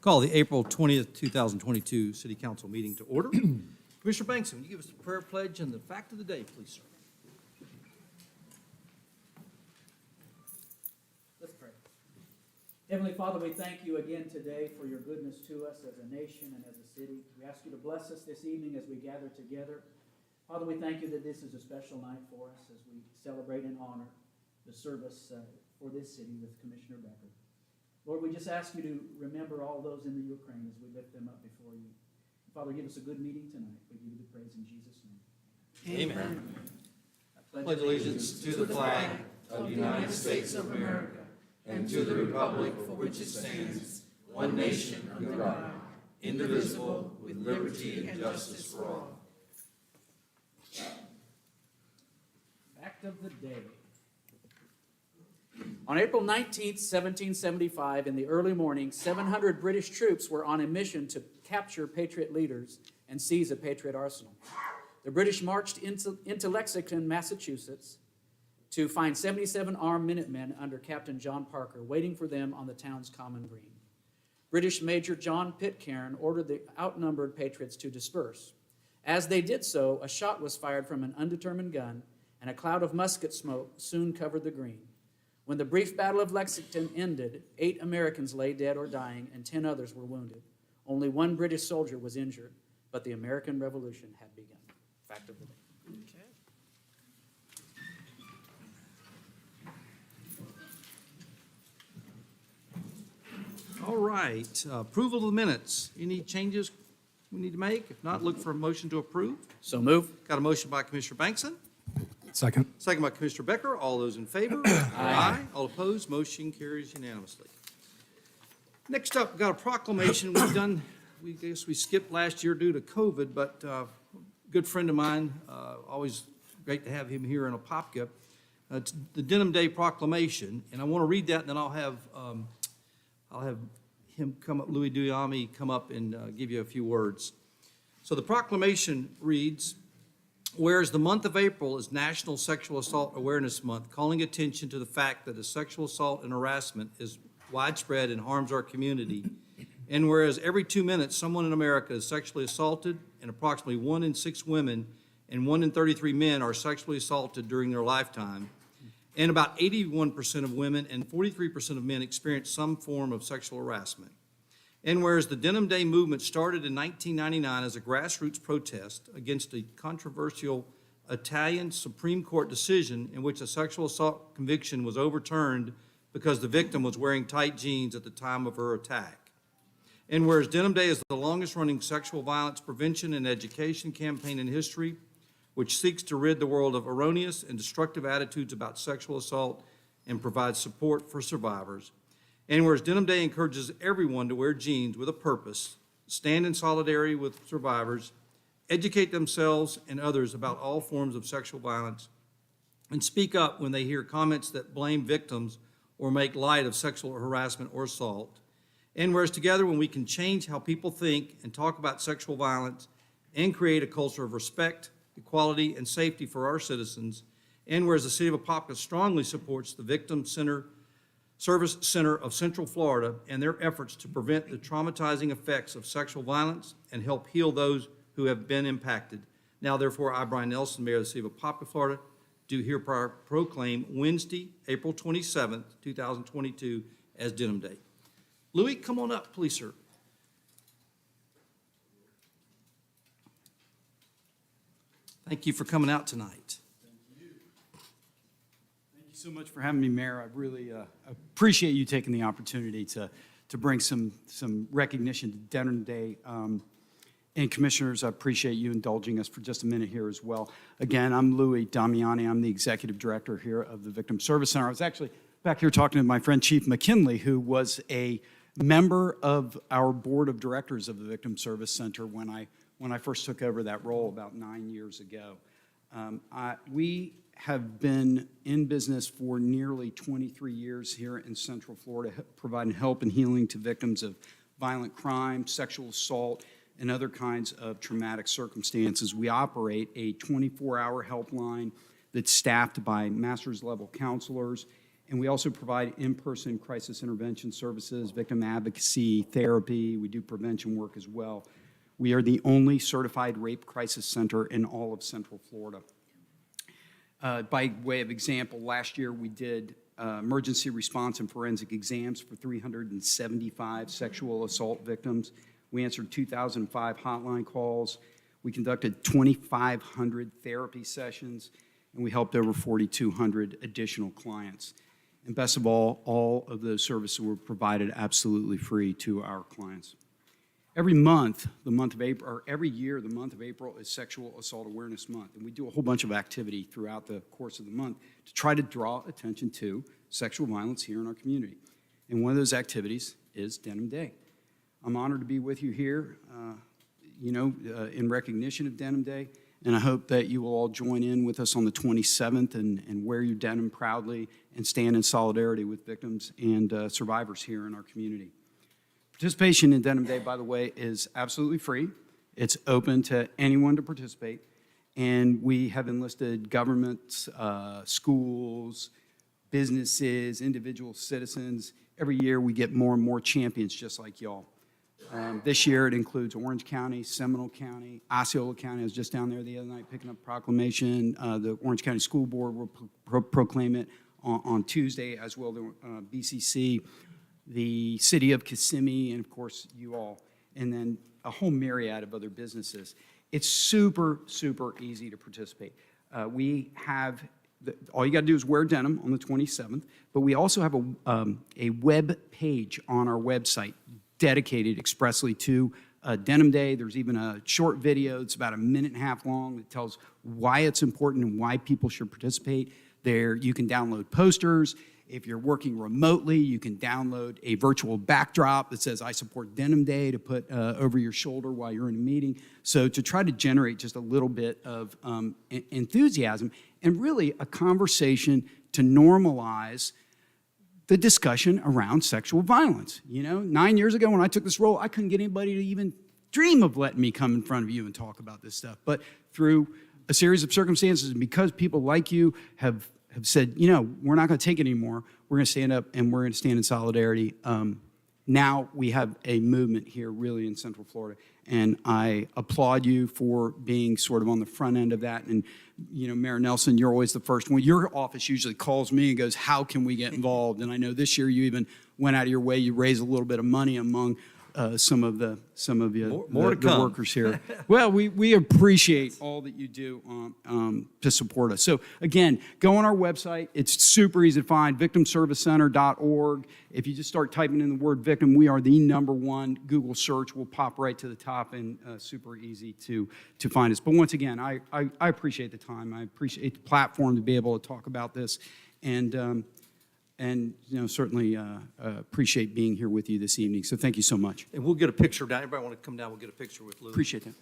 Call the April 20th, 2022 City Council meeting to order. Commissioner Bankson, will you give us the prayer pledge and the fact of the day, please, sir? Let's pray. Heavenly Father, we thank you again today for your goodness to us as a nation and as a city. We ask you to bless us this evening as we gather together. Father, we thank you that this is a special night for us as we celebrate and honor the service for this city with Commissioner Becker. Lord, we just ask you to remember all those in the Ukraine as we lift them up before you. Father, give us a good meeting tonight. We give you the praise in Jesus' name. Amen. I Pledge allegiance to the flag of the United States of America and to the republic for which it stands, one nation under God, indivisible, with liberty and justice for all. Fact of the day. On April 19th, 1775, in the early morning, 700 British troops were on a mission to capture Patriot leaders and seize a Patriot arsenal. The British marched into Lexington, Massachusetts, to find 77 armed Minutemen under Captain John Parker waiting for them on the town's common green. British Major John Pitcairn ordered the outnumbered Patriots to disperse. As they did so, a shot was fired from an undetermined gun, and a cloud of musket smoke soon covered the green. When the brief Battle of Lexington ended, 8 Americans lay dead or dying, and 10 others were wounded. Only 1 British soldier was injured, but the American Revolution had begun. Fact of the day. All right, approval of the minutes. Any changes we need to make? If not, look for a motion to approve. So move. Got a motion by Commissioner Bankson, Second. second by Commissioner Becker. All those in favor? Aye. All opposed? Motion carries unanimously. Next up, we've got a proclamation we guess we skipped last year due to COVID, but a good friend of mine, always great to have him here in Apopka. It's the Denim Day Proclamation, and I want to read that, and then I'll have him come up, Louis Duyami, come up and give you a few words. So the proclamation reads, whereas the month of April is National Sexual Assault Awareness Month, calling attention to the fact that sexual assault and harassment is widespread and harms our community. And whereas every 2 minutes, someone in America is sexually assaulted, and approximately 1 in 6 women and 1 in 33 men are sexually assaulted during their lifetime, and about 81% of women and 43% of men experience some form of sexual harassment. And whereas the Denim Day movement started in 1999 as a grassroots protest against a controversial Italian Supreme Court decision in which a sexual assault conviction was overturned because the victim was wearing tight jeans at the time of her attack. And whereas Denim Day is the longest-running sexual violence prevention and education campaign in history, which seeks to rid the world of erroneous and destructive attitudes about sexual assault and provides support for survivors. And whereas Denim Day encourages everyone to wear jeans with a purpose, stand in solidarity with survivors, educate themselves and others about all forms of sexual violence, and speak up when they hear comments that blame victims or make light of sexual harassment or assault. And whereas together, when we can change how people think and talk about sexual violence and create a culture of respect, equality, and safety for our citizens, and whereas the City of Apopka strongly supports the Victim Service Center of Central Florida and their efforts to prevent the traumatizing effects of sexual violence and help heal those who have been impacted. Now, therefore, I, Brian Nelson, Mayor of the City of Apopka, Florida, do hereby proclaim Wednesday, April 27th, 2022 as Denim Day. Louis, come on up, please, sir. Thank you for coming out tonight. Thank you so much for having me, Mayor. I really appreciate you taking the opportunity to bring some recognition to Denim Day. And Commissioners, I appreciate you indulging us for just a minute here as well. Again, I'm Louis Damiani. I'm the Executive Director here of the Victim Service Center. I was actually back here talking to my friend Chief McKinley, who was a member of our Board of Directors of the Victim Service Center when I first took over that role about 9 years ago. We have been in business for nearly 23 years here in Central Florida, providing help and healing to victims of violent crime, sexual assault, and other kinds of traumatic circumstances. We operate a 24-hour helpline that's staffed by master's level counselors And we also provide in-person crisis intervention services, victim advocacy, therapy. We do prevention work as well. We are the only certified rape crisis center in all of Central Florida. By way of example, last year we did emergency response and forensic exams for 375 sexual assault victims. We answered 2,005 hotline calls. We conducted 2,500 therapy sessions, and we helped over 4,200 additional clients. And best of all of those services were provided absolutely free to our clients. Every month, the month of April, or every year, the month of April is Sexual Assault Awareness Month. And we do a whole bunch of activity throughout the course of the month to try to draw attention to sexual violence here in our community. And one of those activities is Denim Day. I'm honored to be with you here, in recognition of Denim Day. And I hope that you will all join in with us on the 27th and wear your denim proudly and stand in solidarity with victims and survivors here in our community. Participation in Denim Day, by the way, is absolutely free. It's open to anyone to participate. And we have enlisted governments, schools, businesses, individual citizens. Every year we get more and more champions just like y'all. This year it includes Orange County, Seminole County, Osceola County. I was just down there the other night picking up a proclamation. The Orange County School Board will proclaim it on Tuesday, as will the BCC, the city of Kissimmee, and of course you all, and then a whole myriad of other businesses. It's super, super easy to participate. We have, all you got to do is wear denim on the 27th, but we also have a web page on our website dedicated expressly to Denim Day. There's even a short video. It's about 1.5 minutes long that tells why it's important and why people should participate. There you can download posters. If you're working remotely, you can download a virtual backdrop that says, I support Denim Day, to put over your shoulder while you're in a meeting. So to try to generate just a little bit of enthusiasm and really a conversation to normalize the discussion around sexual violence. 9 years ago when I took this role, I couldn't get anybody to even dream of letting me come in front of you and talk about this stuff. But through a series of circumstances, and because people like you have said, we're not going to take it anymore. We're going to stand up and we're going to stand in solidarity. Now we have a movement here really in Central Florida. And I applaud you for being sort of on the front end of that. And, Mayor Nelson, you're always the first one. Your office usually calls me and goes, how can we get involved? And I know this year you even went out of your way. You raised a little bit of money among some of the workers here. Well, we appreciate all that you do to support us. So again, go on our website. It's super easy to find, victimservicecenter.org. If you just start typing in the word victim, we are the #1 Google search. We'll pop right to the top, and super easy to find us. But once again, I appreciate the time. I appreciate the platform to be able to talk about this, and certainly appreciate being here with you this evening. So thank you so much. And we'll get a picture down. Everybody want to come down, we'll get a picture with Lou. Appreciate that.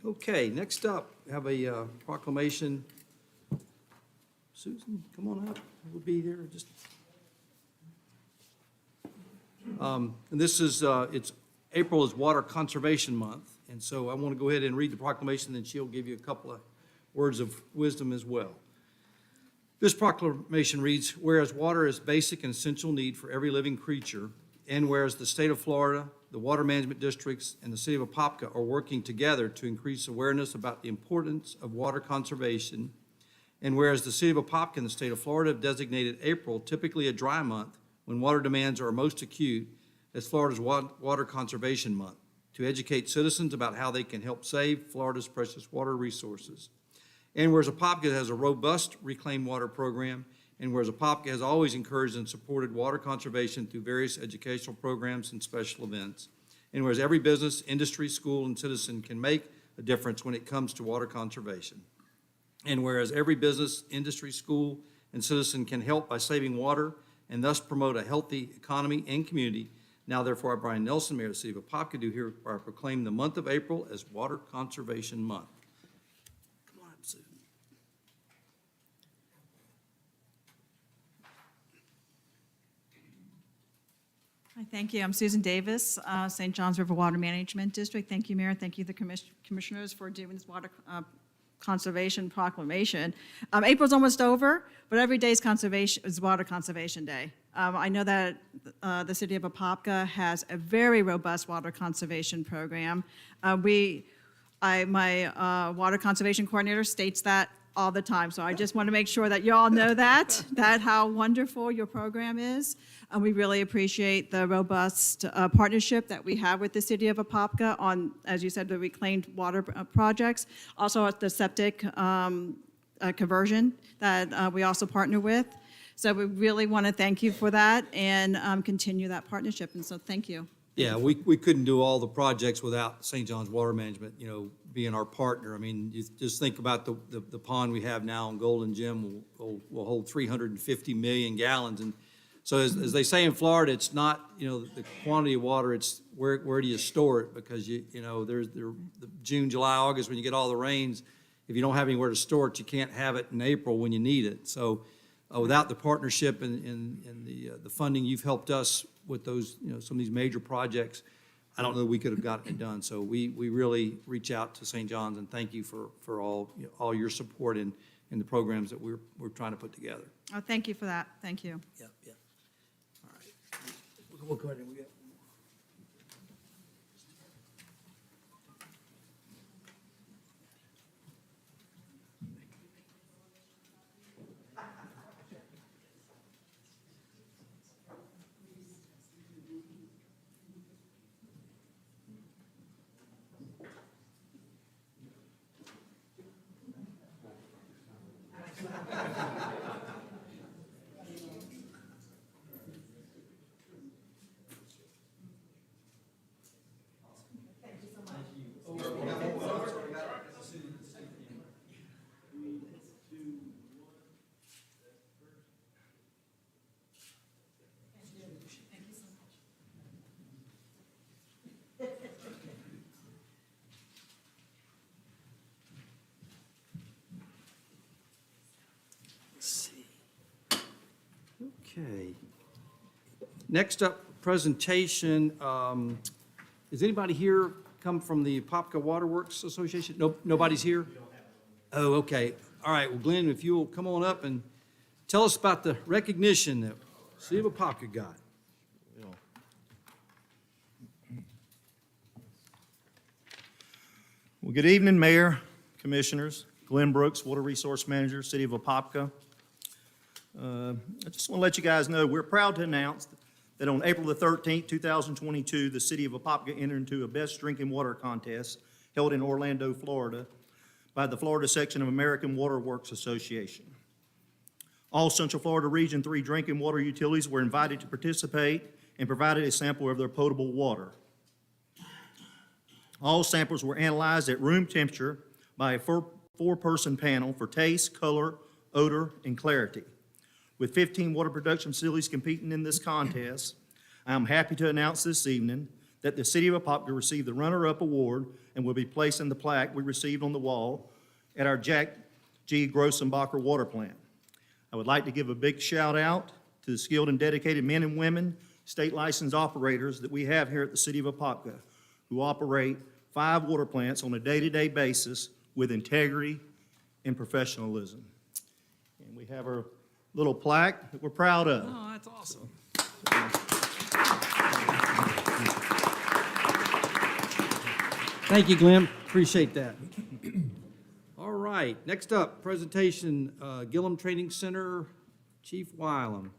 Okay, next up, we have a proclamation. Susan, come on up. We'll be there just. And this is, April is Water Conservation Month, and so I want to go ahead and read the proclamation, then she'll give you a couple of words of wisdom as well. This proclamation reads, whereas water is basic and essential need for every living creature, And whereas the state of Florida, the water management districts, and the city of Apopka are working together to increase awareness about the importance of water conservation. And whereas the city of Apopka and the state of Florida have designated April, typically a dry month, when water demands are most acute, as Florida's Water Conservation Month, to educate citizens about how they can help save Florida's precious water resources. And whereas Apopka has a robust reclaimed water program, and whereas Apopka has always encouraged and supported water conservation through various educational programs and special events, and whereas every business, industry, school, and citizen can make a difference when it comes to water conservation. And whereas every business, industry, school, and citizen can help by saving water and thus promote a healthy economy and community, now therefore I, Brian Nelson, Mayor of the City of Apopka, do hereby proclaim the month of April as Water Conservation Month. Come on up, Susan. Hi, thank you. I'm Susan Davis, St. John's River Water Management District. Thank you, Mayor. Thank you, the commissioners, for doing this water conservation proclamation. April's almost over, but every day is Water Conservation Day. I know that the city of Apopka has a very robust water conservation program. My water conservation coordinator states that all the time, so I just want to make sure that you all know that how wonderful your program is. We really appreciate the robust partnership that we have with the city of Apopka on, as you said, the reclaimed water projects. Also at the septic conversion that we also partner with. So we really want to thank you for that and continue that partnership. And so thank you. Yeah, we couldn't do all the projects without St. John's Water Management, being our partner. I mean, you just think about the pond we have now in Golden Gym will hold 350 million gallons. And so as they say in Florida, it's not, the quantity of water, it's where do you store it? Because, there's the June, July, August, when you get all the rains, if you don't have anywhere to store it, you can't have it in April when you need it. So without the partnership and the funding you've helped us with those, some of these major projects, I don't know we could have gotten it done. So we really reach out to St. John's and thank you for all your support in the programs that we're trying to put together. Oh, thank you for that. Thank you. Yeah. All right. We'll go ahead and we got. Okay. Next up, presentation. Is anybody here come from the Apopka Waterworks Association? Nobody's here? Oh, okay. All right. Well, Glenn, if you'll come on up and tell us about the recognition that City of Apopka got. Well, good evening, Mayor, Commissioners. Glenn Brooks, Water Resource Manager, City of Apopka. I just want to let you guys know we're proud to announce that on April the 13th, 2022, the City of Apopka entered into a Best Drinking Water Contest held in Orlando, Florida by the Florida section of American Water Works Association. All Central Florida Region 3 drinking water utilities were invited to participate and provided a sample of their potable water. All samples were analyzed at room temperature by a four-person panel for taste, color, odor, and clarity. With 15 water production facilities competing in this contest, I am happy to announce this evening that the City of Apopka received the runner-up award and will be placing the plaque we received on the wall at our Jack G. Grossenbacher water plant. I would like to give a big shout out to the skilled and dedicated men and women, state licensed operators that we have here at the City of Apopka, who operate 5 water plants on a day-to-day basis with integrity and professionalism. And we have our little plaque that we're proud of. Oh, that's awesome. Thank you, Glenn. Appreciate that. All right, next up, presentation, Gillum Training Center, Chief Wylam.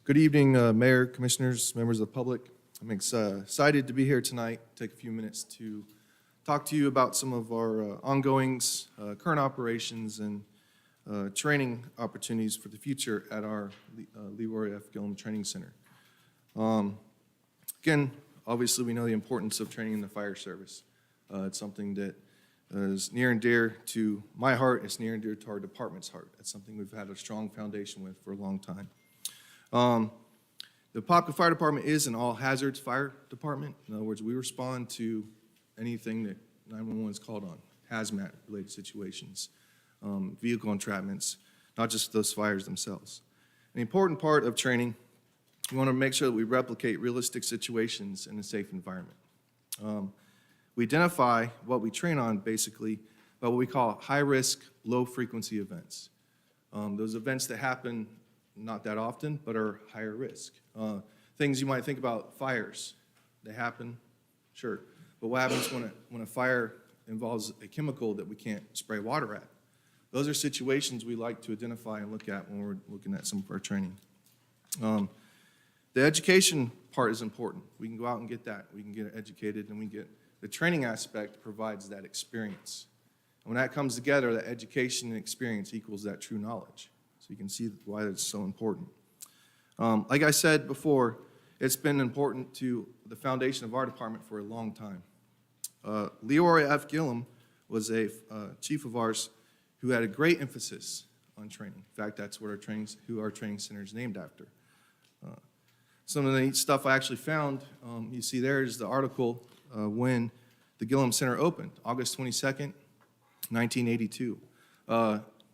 Good evening, Mayor, Commissioners, members of the public. I'm excited to be here tonight, take a few minutes to talk to you about some of our ongoings, current operations, and training opportunities for the future at our Leroy F. Gillum Training Center. Again, obviously, we know the importance of training in the fire service. It's something that is near and dear to my heart. It's near and dear to our department's heart. It's something we've had a strong foundation with for a long time. The Apopka Fire Department is an all-hazards fire department. In other words, we respond to anything that 911 is called on, hazmat-related situations, vehicle entrapments, not just those fires themselves. An important part of training, we want to make sure that we replicate realistic situations in a safe environment. We identify what we train on basically by what we call high-risk, low-frequency events. Those events that happen not that often, but are higher risk. Things you might think about, fires. They happen, sure. But what happens when a fire involves a chemical that we can't spray water at? Those are situations we like to identify and look at when we're looking at some of our training. The education part is important. We can go out and get that. We can get educated, and we get the training aspect provides that experience. And when that comes together, that education and experience equals that true knowledge. So you can see why it's so important. Like I said before, it's been important to the foundation of our department for a long time. Leroy F. Gillum was a chief of ours who had a great emphasis on training. In fact, that's what who our training center is named after. Some of the neat stuff I actually found, you see there is the article when the Gillum Center opened, August 22nd, 1982.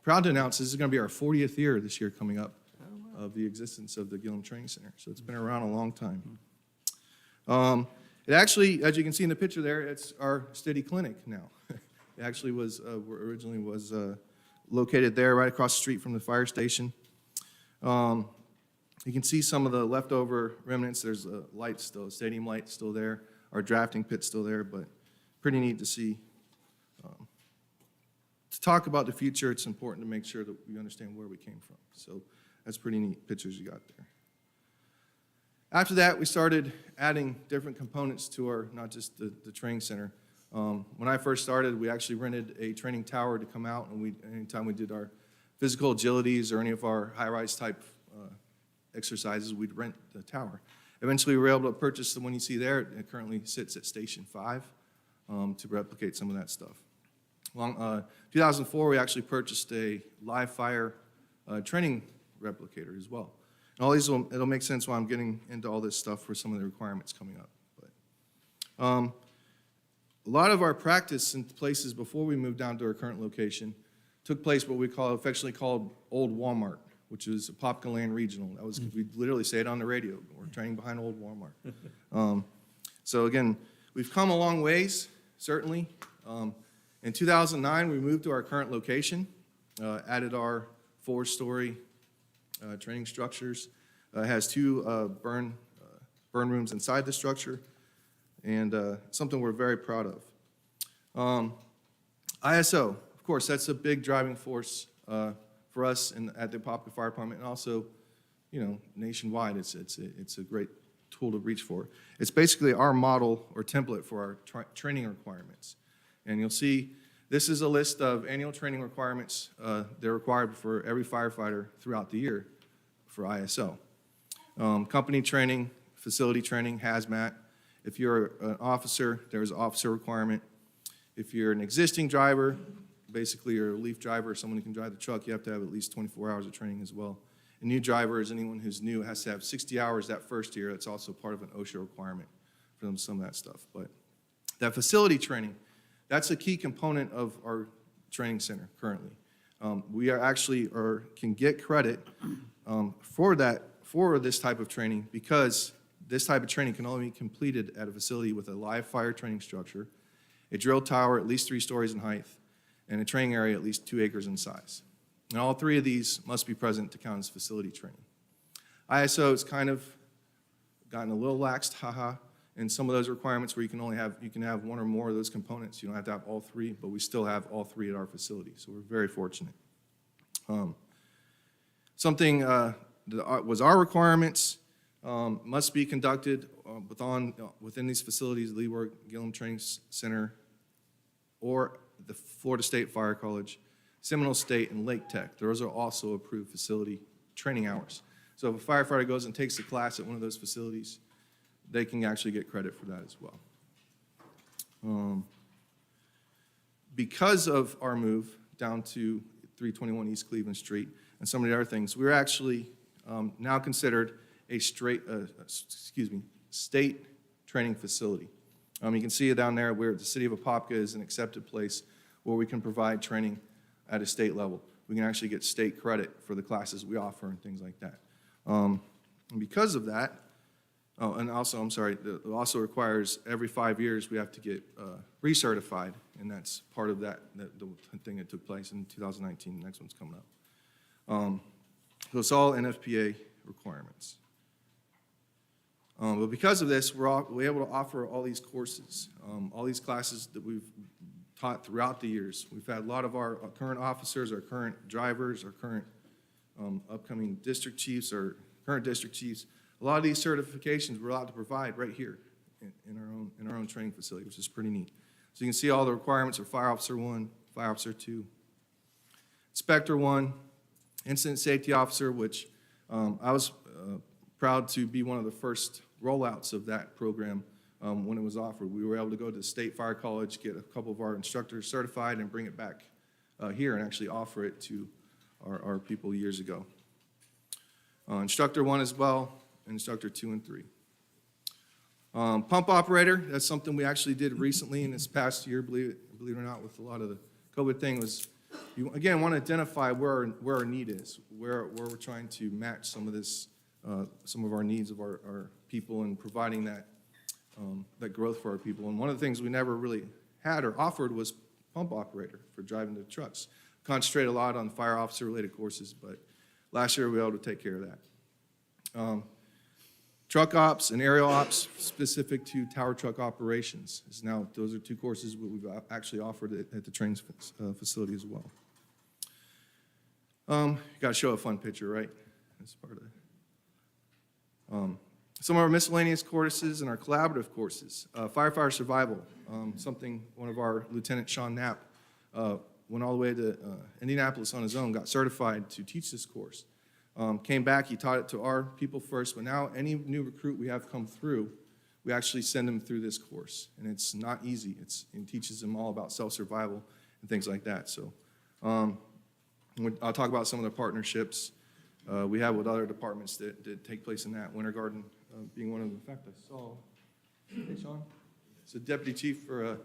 Proud to announce this is going to be our 40th year this year coming up of the existence of the Gillum Training Center. So it's been around a long time. It actually, as you can see in the picture there, it's our steady clinic now. It actually was, originally was located there right across the street from the fire station. You can see some of the leftover remnants. There's a light still, stadium light still there. Our drafting pit's still there, but pretty neat to see. To talk about the future, it's important to make sure that we understand where we came from. So that's pretty neat pictures you got there. After that, we started adding different components to our, not just the training center. When I first started, we actually rented a training tower to come out, and anytime we did our physical agilities or any of our high-rise type exercises, we'd rent the tower. Eventually, we were able to purchase the one you see there. It currently sits at Station 5 to replicate some of that stuff. 2004, we actually purchased a live fire training replicator as well. And all these, it'll make sense why I'm getting into all this stuff for some of the requirements coming up. But a lot of our practice in places before we moved down to our current location took place what we affectionately called Old Walmart, which is Apopka Land Regional. That was, we literally say it on the radio. We're training behind Old Walmart. So again, we've come a long ways, certainly. In 2009, we moved to our current location, added our 4-story training structures. It has 2 burn rooms inside the structure, and something we're very proud of. ISO, of course, that's a big driving force for us at the Apopka Fire Department, and also, you know, nationwide. It's a great tool to reach for. It's basically our model or template for our training requirements. And you'll see this is a list of annual training requirements that are required for every firefighter throughout the year for ISO. Company training, facility training, hazmat. If you're an officer, there's an officer requirement. If you're an existing driver, basically you're a relief driver, someone who can drive the truck, you have to have at least 24 hours of training as well. A new driver is anyone who's new, has to have 60 hours that first year. That's also part of an OSHA requirement for them, some of that stuff. But that facility training, that's a key component of our training center currently. We are actually can get credit for this type of training because this type of training can only be completed at a facility with a live fire training structure, a drill tower at least 3 stories in height, and a training area at least 2 acres in size. And all three of these must be present to count as facility training. ISO has kind of gotten a little laxed, in some of those requirements where you can have one or more of those components. You don't have to have all three, but we still have all three at our facility, so we're very fortunate. Something that was our requirements must be conducted within these facilities, Leeward Gillum Training Center, or the Florida State Fire College, Seminole State, and Lake Tech. Those are also approved facility training hours. So if a firefighter goes and takes a class at one of those facilities, they can actually get credit for that as well. Because of our move down to 321 East Cleveland Street and some of the other things, we're actually now considered a state training facility. You can see it down there where the city of Apopka is an accepted place where we can provide training at a state level. We can actually get state credit for the classes we offer and things like that. And because of that, and also, it also requires every 5 years we have to get recertified, and that's part of the thing that took place in 2019. The next one's coming up. So it's all NFPA requirements. But because of this, we're able to offer all these courses, all these classes that we've taught throughout the years. We've had a lot of our current officers, our current drivers, our current upcoming district chiefs, or current district chiefs. A lot of these certifications we're allowed to provide right here in our own training facility, which is pretty neat. So you can see all the requirements are Fire Officer 1, Fire Officer 2, Inspector 1, Incident Safety Officer, which I was proud to be one of the first rollouts of that program when it was offered. We were able to go to the State Fire College, get a couple of our instructors certified, and bring it back here and actually offer it to our people years ago. Instructor 1 as well, and Instructor 2 and 3. Pump operator, that's something we actually did recently in this past year, believe it or not, with a lot of the COVID thing, was you, again, want to identify where our need is, where we're trying to match some of this, some of our needs of our people, and providing that growth for our people. And one of the things we never really had or offered was pump operator for driving the trucks. Concentrate a lot on fire officer related courses, but last year we were able to take care of that. Truck ops and aerial ops specific to tower truck operations. Those are two courses we've actually offered at the training facility as well. You got to show a fun picture, right? That's part of it. Some of our miscellaneous courses and our collaborative courses. Firefighter survival, something one of our Lieutenant Sean Knapp went all the way to Indianapolis on his own, got certified to teach this course. Came back, he taught it to our people first, but now any new recruit we have come through, we actually send them through this course. And it's not easy. It teaches them all about self-survival and things like that. So I'll talk about some of the partnerships we have with other departments that take place in that. Winter Garden being one of them. In fact, I saw, hey, Sean? It's a deputy chief for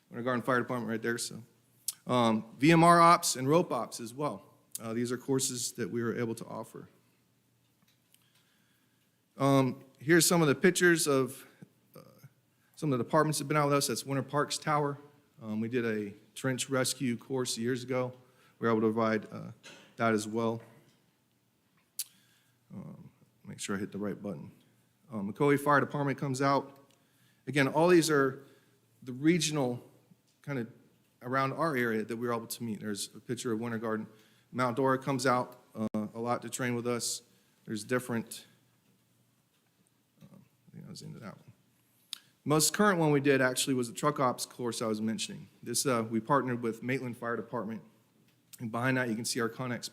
Winter Garden Fire Department right there. So VMR ops and rope ops as well. These are courses that we were able to offer. Here's some of the pictures of some of the departments that have been out with us. That's Winter Parks Tower. We did a trench rescue course years ago. We were able to provide that as well. Make sure I hit the right button. McCoy Fire Department comes out. Again, all these are the regional kind of around our area that we were able to meet. There's a picture of Winter Garden. Mount Dora comes out a lot to train with us. There's different, I think I was into that one. The most current one we did actually was the truck ops course I was mentioning. This, we partnered with Maitland Fire Department. And behind that, you can see our Connex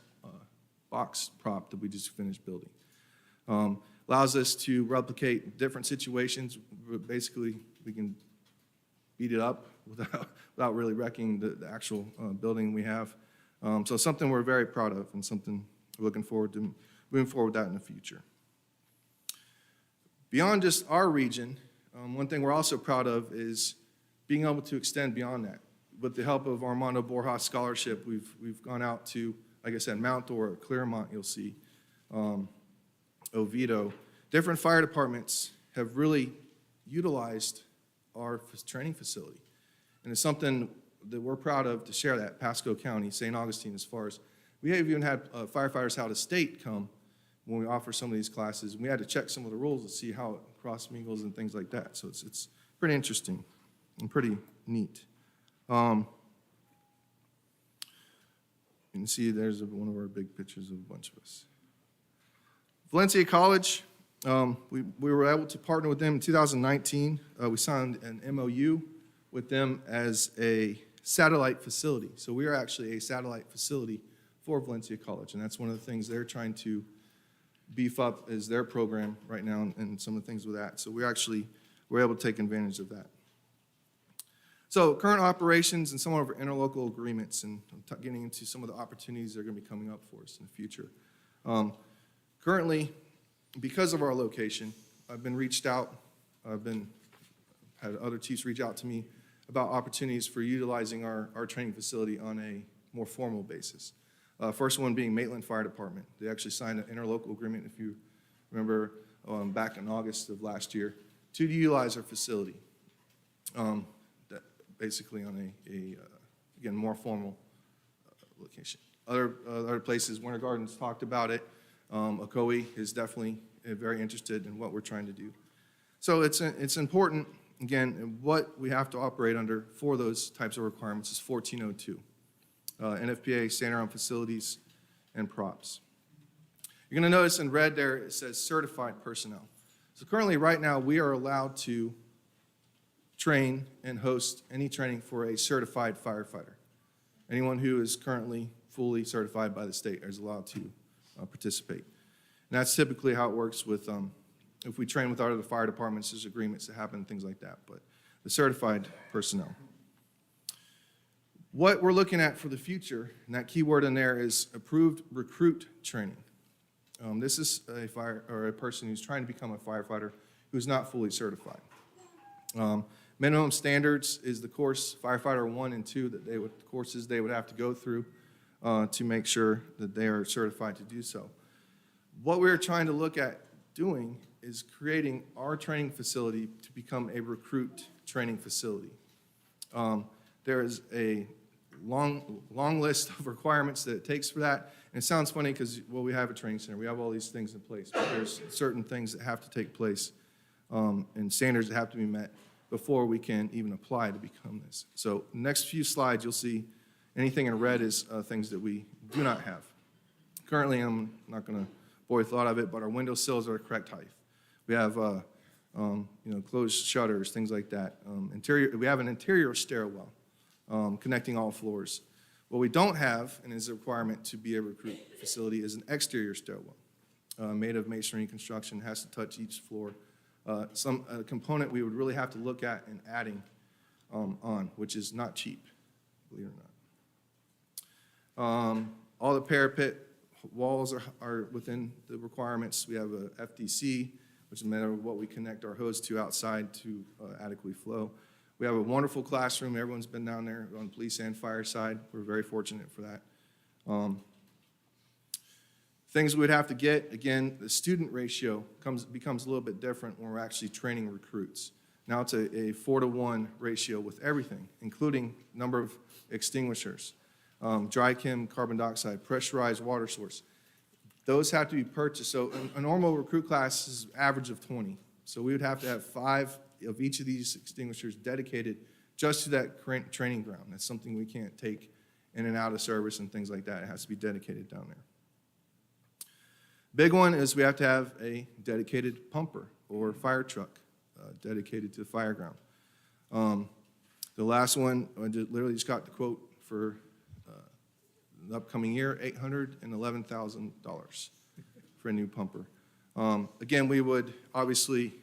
box prop that we just finished building. Allows us to replicate different situations. Basically, we can beat it up without really wrecking the actual building we have. So something we're very proud of, and something we're looking forward to moving forward with that in the future. Beyond just our region, one thing we're also proud of is being able to extend beyond that. With the help of Armando Borjas Scholarship, we've gone out to, like I said, Mount Dora, Claremont, you'll see, Oviedo. Different fire departments have really utilized our training facility. And it's something that we're proud of to share that, Pasco County, St. Augustine, as far as We have even had firefighters out of state come when we offer some of these classes, and we had to check some of the rules to see how it cross mingles and things like that. So it's pretty interesting and pretty neat. You can see there's one of our big pictures of a bunch of us. Valencia College, we were able to partner with them in 2019. We signed an MOU with them as a satellite facility. So we are actually a satellite facility for Valencia College, and that's one of the things they're trying to beef up is their program right now and some of the things with that. So we're able to take advantage of that. So current operations and some of our interlocal agreements and getting into some of the opportunities that are going to be coming up for us in the future. Currently, because of our location, I've been reached out, had other chiefs reach out to me about opportunities for utilizing our training facility on a more formal basis. First one being Maitland Fire Department. They actually signed an interlocal agreement, if you remember, back in August of last year, to utilize our facility. Basically on again, more formal location. Other places, Winter Gardens talked about it. Ocoee is definitely very interested in what we're trying to do. So it's important, again, what we have to operate under for those types of requirements is 1402. NFPA, standard on facilities and props. You're going to notice in red there it says certified personnel. So currently, right now, we are allowed to train and host any training for a certified firefighter. Anyone who is currently fully certified by the state is allowed to participate. And that's typically how it works with, if we train with other fire departments, there's agreements that happen, things like that, but the certified personnel. What we're looking at for the future, and that key word in there is approved recruit training. This is a person who's trying to become a firefighter who's not fully certified. Minimum standards is the course, firefighter 1 and 2, courses they would have to go through to make sure that they are certified to do so. What we're trying to look at doing is creating our training facility to become a recruit training facility. There is a long list of requirements that it takes for that. And it sounds funny because, well, we have a training center. We have all these things in place. But there's certain things that have to take place and standards that have to be met before we can even apply to become this. So next few slides, you'll see anything in red is things that we do not have. Currently, I'm not going to bore you thought of it, but our window sills are the correct height. We have closed shutters, things like that. We have an interior stairwell connecting all floors. What we don't have, and is a requirement to be a recruit facility, is an exterior stairwell made of masonry construction, has to touch each floor. Some component we would really have to look at and adding on, which is not cheap, believe it or not. All the parapet walls are within the requirements. We have a FDC, which is a matter of what we connect our hose to outside to adequately flow. We have a wonderful classroom. Everyone's been down there on the police and fire side. We're very fortunate for that. Things we'd have to get, again, the student ratio becomes a little bit different when we're actually training recruits. Now it's a 4-to-1 ratio with everything, including number of extinguishers, dry chem, carbon dioxide, pressurized water source. Those have to be purchased. So a normal recruit class is average of 20. So we would have to have 5 of each of these extinguishers dedicated just to that training ground. That's something we can't take in and out of service and things like that. It has to be dedicated down there. Big one is we have to have a dedicated pumper or fire truck dedicated to the fire ground. The last one, I literally just got the quote for the upcoming year, $811,000 for a new pumper. Again, we would obviously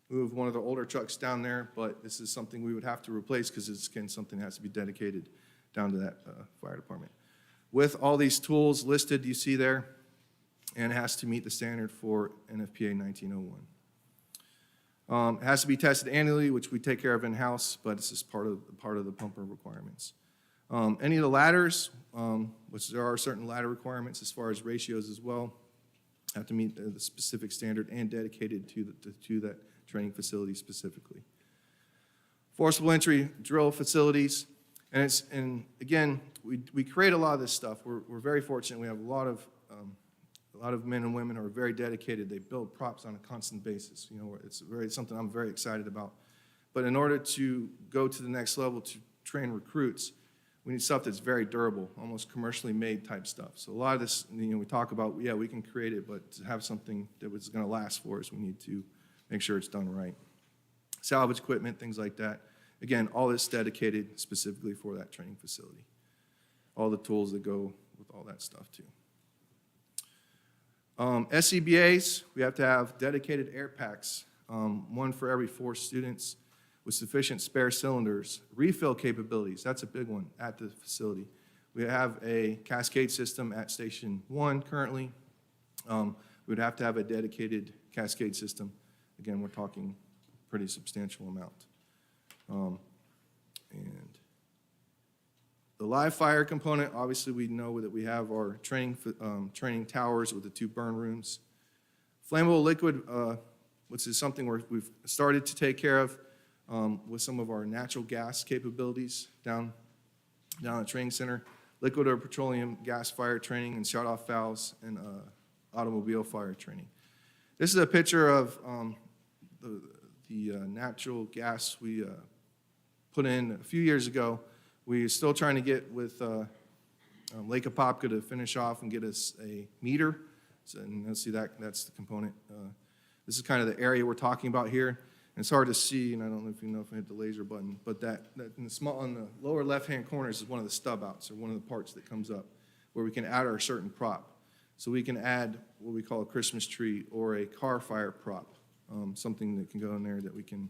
move one of the older trucks down there, but this is something we would have to replace because it's, again, something that has to be dedicated down to that fire department. With all these tools listed you see there, and it has to meet the standard for NFPA 1901. It has to be tested annually, which we take care of in-house, but this is part of the pumper requirements. Any of the ladders, which there are certain ladder requirements as far as ratios as well, have to meet the specific standard and dedicated to that training facility specifically. Forcible entry drill facilities. And again, we create a lot of this stuff. We're very fortunate. We have a lot of men and women who are very dedicated. They build props on a constant basis. You know, it's something I'm very excited about. But in order to go to the next level to train recruits, we need stuff that's very durable, almost commercially made type stuff. So a lot of this, you know, we talk about, yeah, we can create it, but to have something that was going to last for us, we need to make sure it's done right. Salvage equipment, things like that. Again, all this dedicated specifically for that training facility. All the tools that go with all that stuff too. SCBAs, we have to have dedicated air packs, one for every 4 students with sufficient spare cylinders. Refill capabilities, that's a big one at the facility. We have a cascade system at Station 1 currently. We would have to have a dedicated cascade system. Again, we're talking pretty substantial amount. And the live fire component, obviously we know that we have our training towers with the 2 burn rooms. Flammable liquid, which is something we've started to take care of with some of our natural gas capabilities down at the training center. Liquid or petroleum gas fire training and shut-off valves and automobile fire training. This is a picture of the natural gas we put in a few years ago. We're still trying to get with Lake Apopka to finish off and get us a meter. So, and you'll see that's the component. This is kind of the area we're talking about here. And it's hard to see, and I don't know if you know if I hit the laser button, but that in on the lower left-hand corners is one of the stub outs, or one of the parts that comes up, where we can add our certain prop. So we can add what we call a Christmas tree or a car fire prop, something that can go in there that we can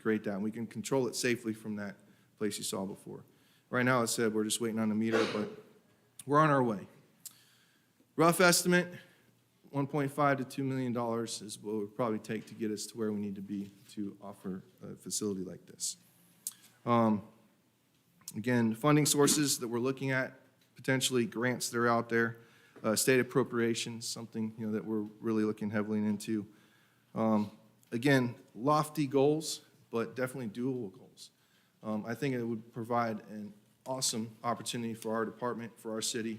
create that. And we can control it safely from that place you saw before. Right now, I said we're just waiting on the meter, but we're on our way. Rough estimate, $1.5 to $2 million is what it would probably take to get us to where we need to be to offer a facility like this. Again, funding sources that we're looking at, potentially grants that are out there, state appropriations, something that we're really looking heavily into. Again, lofty goals, but definitely doable goals. I think it would provide an awesome opportunity for our department, for our city,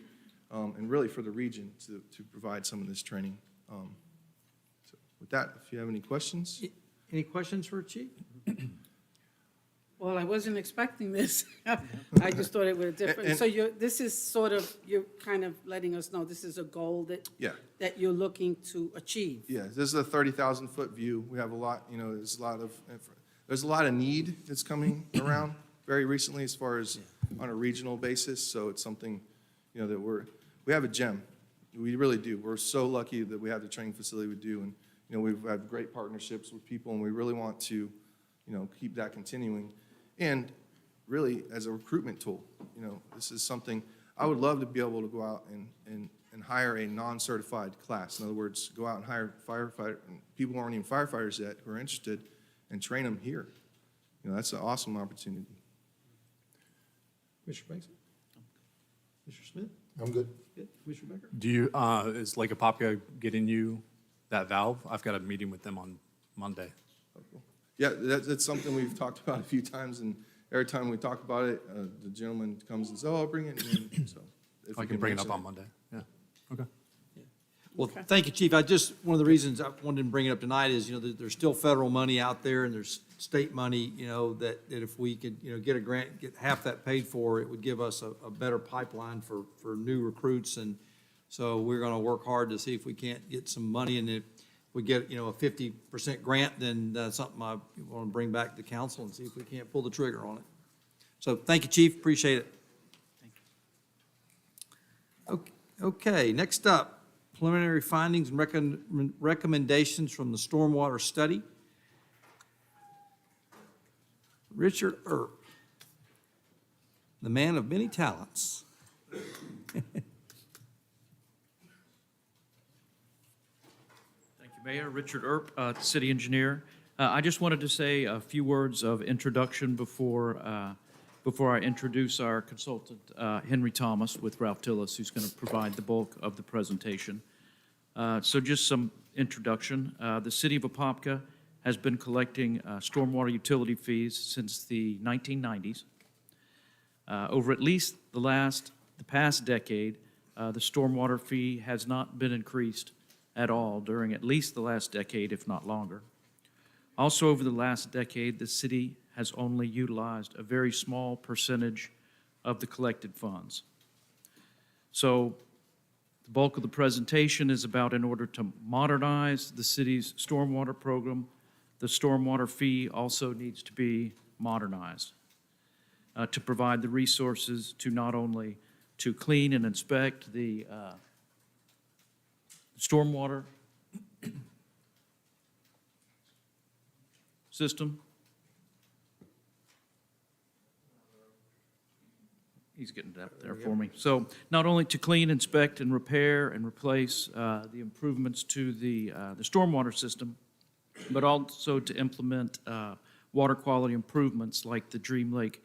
and really for the region to provide some of this training. So with that, if you have any questions. Any questions for Chief? Well, I wasn't expecting this. I just thought it was different. So this is sort of, you're kind of letting us know this is a goal that you're looking to achieve. Yeah, this is a 30,000-foot view. We have a lot, there's a lot of need that's coming around very recently as far as on a regional basis. So it's something, that we have a gem. We really do. We're so lucky that we have the training facility we do. And, we've had great partnerships with people, and we really want to, keep that continuing. And really, as a recruitment tool, this is something I would love to be able to go out and hire a non-certified class. In other words, go out and hire people who aren't even firefighters yet who are interested and train them here. That's an awesome opportunity. Mr. Banks? Mr. Smith? I'm good. Good. Commissioner Becker? Do you, is Lake Apopka getting you that valve? I've got a meeting with them on Monday. Yeah, that's something we've talked about a few times, and every time we talk about it, the gentleman comes and says, "Oh, I'll bring it in." So if I you can bring it up mention on Monday. Yeah. Okay. Well, thank you, Chief. One of the reasons I wanted to bring it up tonight is, there's still federal money out there, and there's state money, that if we could, get a grant, get half that paid for, it would give us a better pipeline for new recruits. And so we're going to work hard to see if we can't get some money, and if we get, a 50% grant, then that's something I want to bring back to council and see if we can't pull the trigger on it. So thank you, Chief. Appreciate it. Okay, next up. Preliminary findings and recommendations from the stormwater study. Richard Earp, the man of many talents. Thank you, Mayor. Richard Earp, City Engineer. I just wanted to say a few words of introduction before I introduce our consultant, Henry Thomas, with Ralph Tillis, who's going to provide the bulk of the presentation. So just some introduction. The City of Apopka has been collecting stormwater utility fees since the 1990s. Over at least the past decade, the stormwater fee has not been increased at all during at least the last decade, if not longer. Also, over the last decade, the city has only utilized a very small percentage of the collected funds. So the bulk of the presentation is about, in order to modernize the city's stormwater program, the stormwater fee also needs to be modernized to provide the resources to not only to clean and inspect the stormwater system. He's getting it up there for me. So not only to clean, inspect, and repair and replace the improvements to the stormwater system, but also to implement water quality improvements like the Dream Lake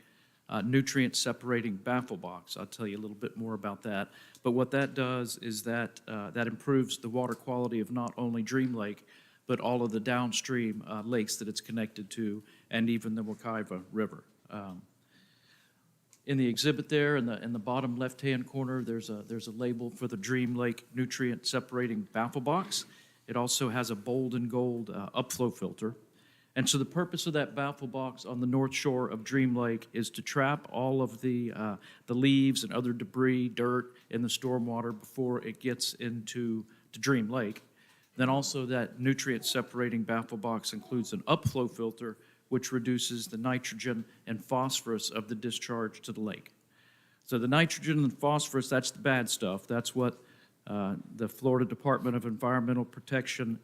nutrient separating baffle box. I'll tell you a little bit more about that. But what that does is that that improves the water quality of not only Dream Lake, but all of the downstream lakes that it's connected to, and even the Wekiva River. In the exhibit there, in the bottom left-hand corner, there's a label for the Dream Lake nutrient separating baffle box. It also has a bold and gold upflow filter. And so the purpose of that baffle box on the north shore of Dream Lake is to trap all of the leaves and other debris, dirt in the stormwater before it gets into Dream Lake. Then also that nutrient separating baffle box includes an upflow filter, which reduces the nitrogen and phosphorus of the discharge to the lake. So the nitrogen and phosphorus, that's the bad stuff. That's what the Florida Department of Environmental Protection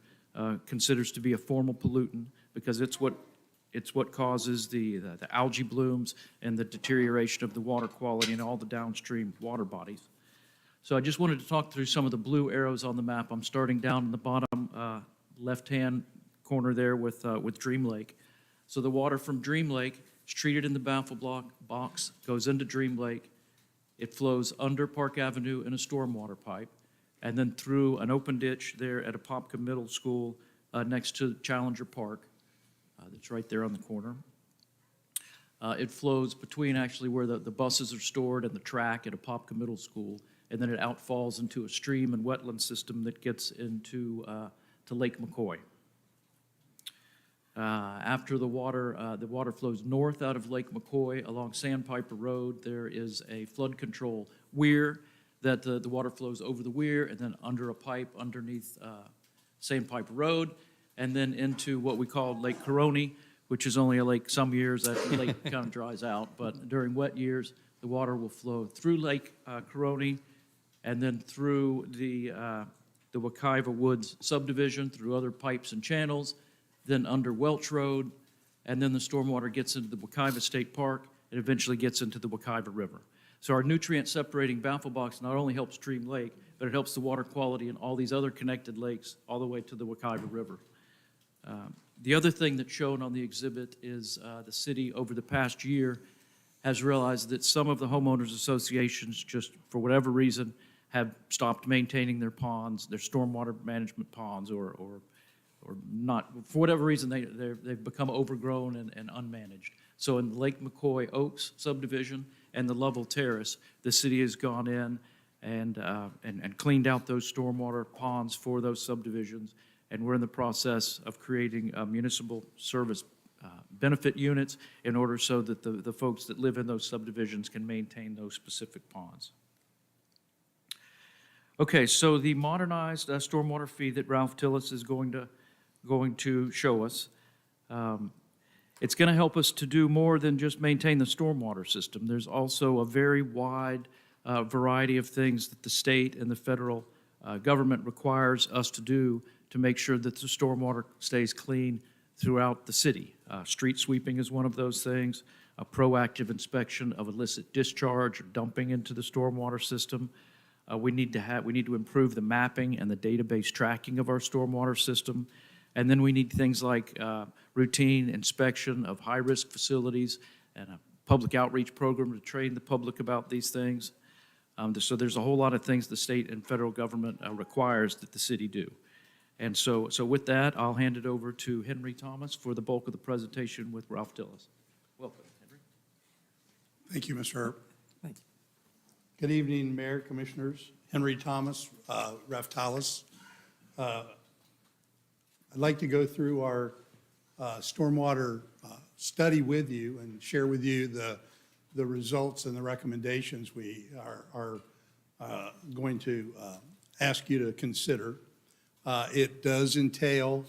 considers to be a formal pollutant, because it's what causes the algae blooms and the deterioration of the water quality in all the downstream water bodies. So I just wanted to talk through some of the blue arrows on the map. I'm starting down in the bottom left-hand corner there with Dream Lake. So the water from Dream Lake is treated in the baffle box, goes into Dream Lake. It flows under Park Avenue in a stormwater pipe, and then through an open ditch there at Apopka Middle School next to Challenger Park. That's right there on the corner. It flows between actually where the buses are stored and the track at Apopka Middle School, and then it outfalls into a stream and wetland system that gets into to Lake McCoy. After the water flows north out of Lake McCoy along Sandpiper Road. There is a flood control weir that the water flows over the weir and then under a pipe underneath Sandpiper Road, and then into what we call Lake Caroni, which is only a lake some years. That lake kind of dries out, but during wet years, the water will flow through Lake Caroni and then through the Wekiva Woods subdivision, through other pipes and channels, then under Welch Road, and then the stormwater gets into the Wekiva State Park and eventually gets into the Wekiva River. So our nutrient separating baffle box not only helps Dream Lake, but it helps the water quality in all these other connected lakes all the way to the Wekiva River. The other thing that's shown on the exhibit is the city over the past year has realized that some of the homeowners associations, just for whatever reason, have stopped maintaining their ponds, their stormwater management ponds, or not, for whatever reason, they've become overgrown and unmanaged. So in the Lake McCoy Oaks subdivision and the Lovell Terrace, the city has gone in and cleaned out those stormwater ponds for those subdivisions, and we're in the process of creating municipal service benefit units in order so that the folks that live in those subdivisions can maintain those specific ponds. Okay, so the modernized stormwater fee that Ralph Tillis is going to show us, it's going to help us to do more than just maintain the stormwater system. There's also a very wide variety of things that the state and the federal government requires us to do to make sure that the stormwater stays clean throughout the city. Street sweeping is one of those things, a proactive inspection of illicit discharge or dumping into the stormwater system. We need to improve the mapping and the database tracking of our stormwater system. And then we need things like routine inspection of high-risk facilities and a public outreach program to train the public about these things. So there's a whole lot of things the state and federal government requires that the city do. And so with that, I'll hand it over to Henry Thomas for the bulk of the presentation with Ralph Tillis. Welcome, Henry. Thank you, Mr. Earp. Thank you. Good evening, Mayor, Commissioners. Henry Thomas, Ref Tallis. I'd like to go through our stormwater study with you and share with you the results and the recommendations we are going to ask you to consider. It does entail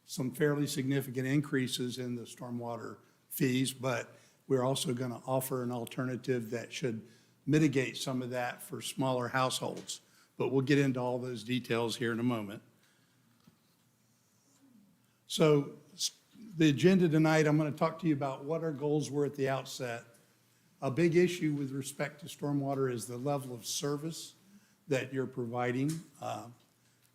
some fairly significant increases in the stormwater fees, but we're also going to offer an alternative that should mitigate some of that for smaller households. But we'll get into all those details here in a moment. So the agenda tonight, I'm going to talk to you about what our goals were at the outset. A big issue with respect to stormwater is the level of service that you're providing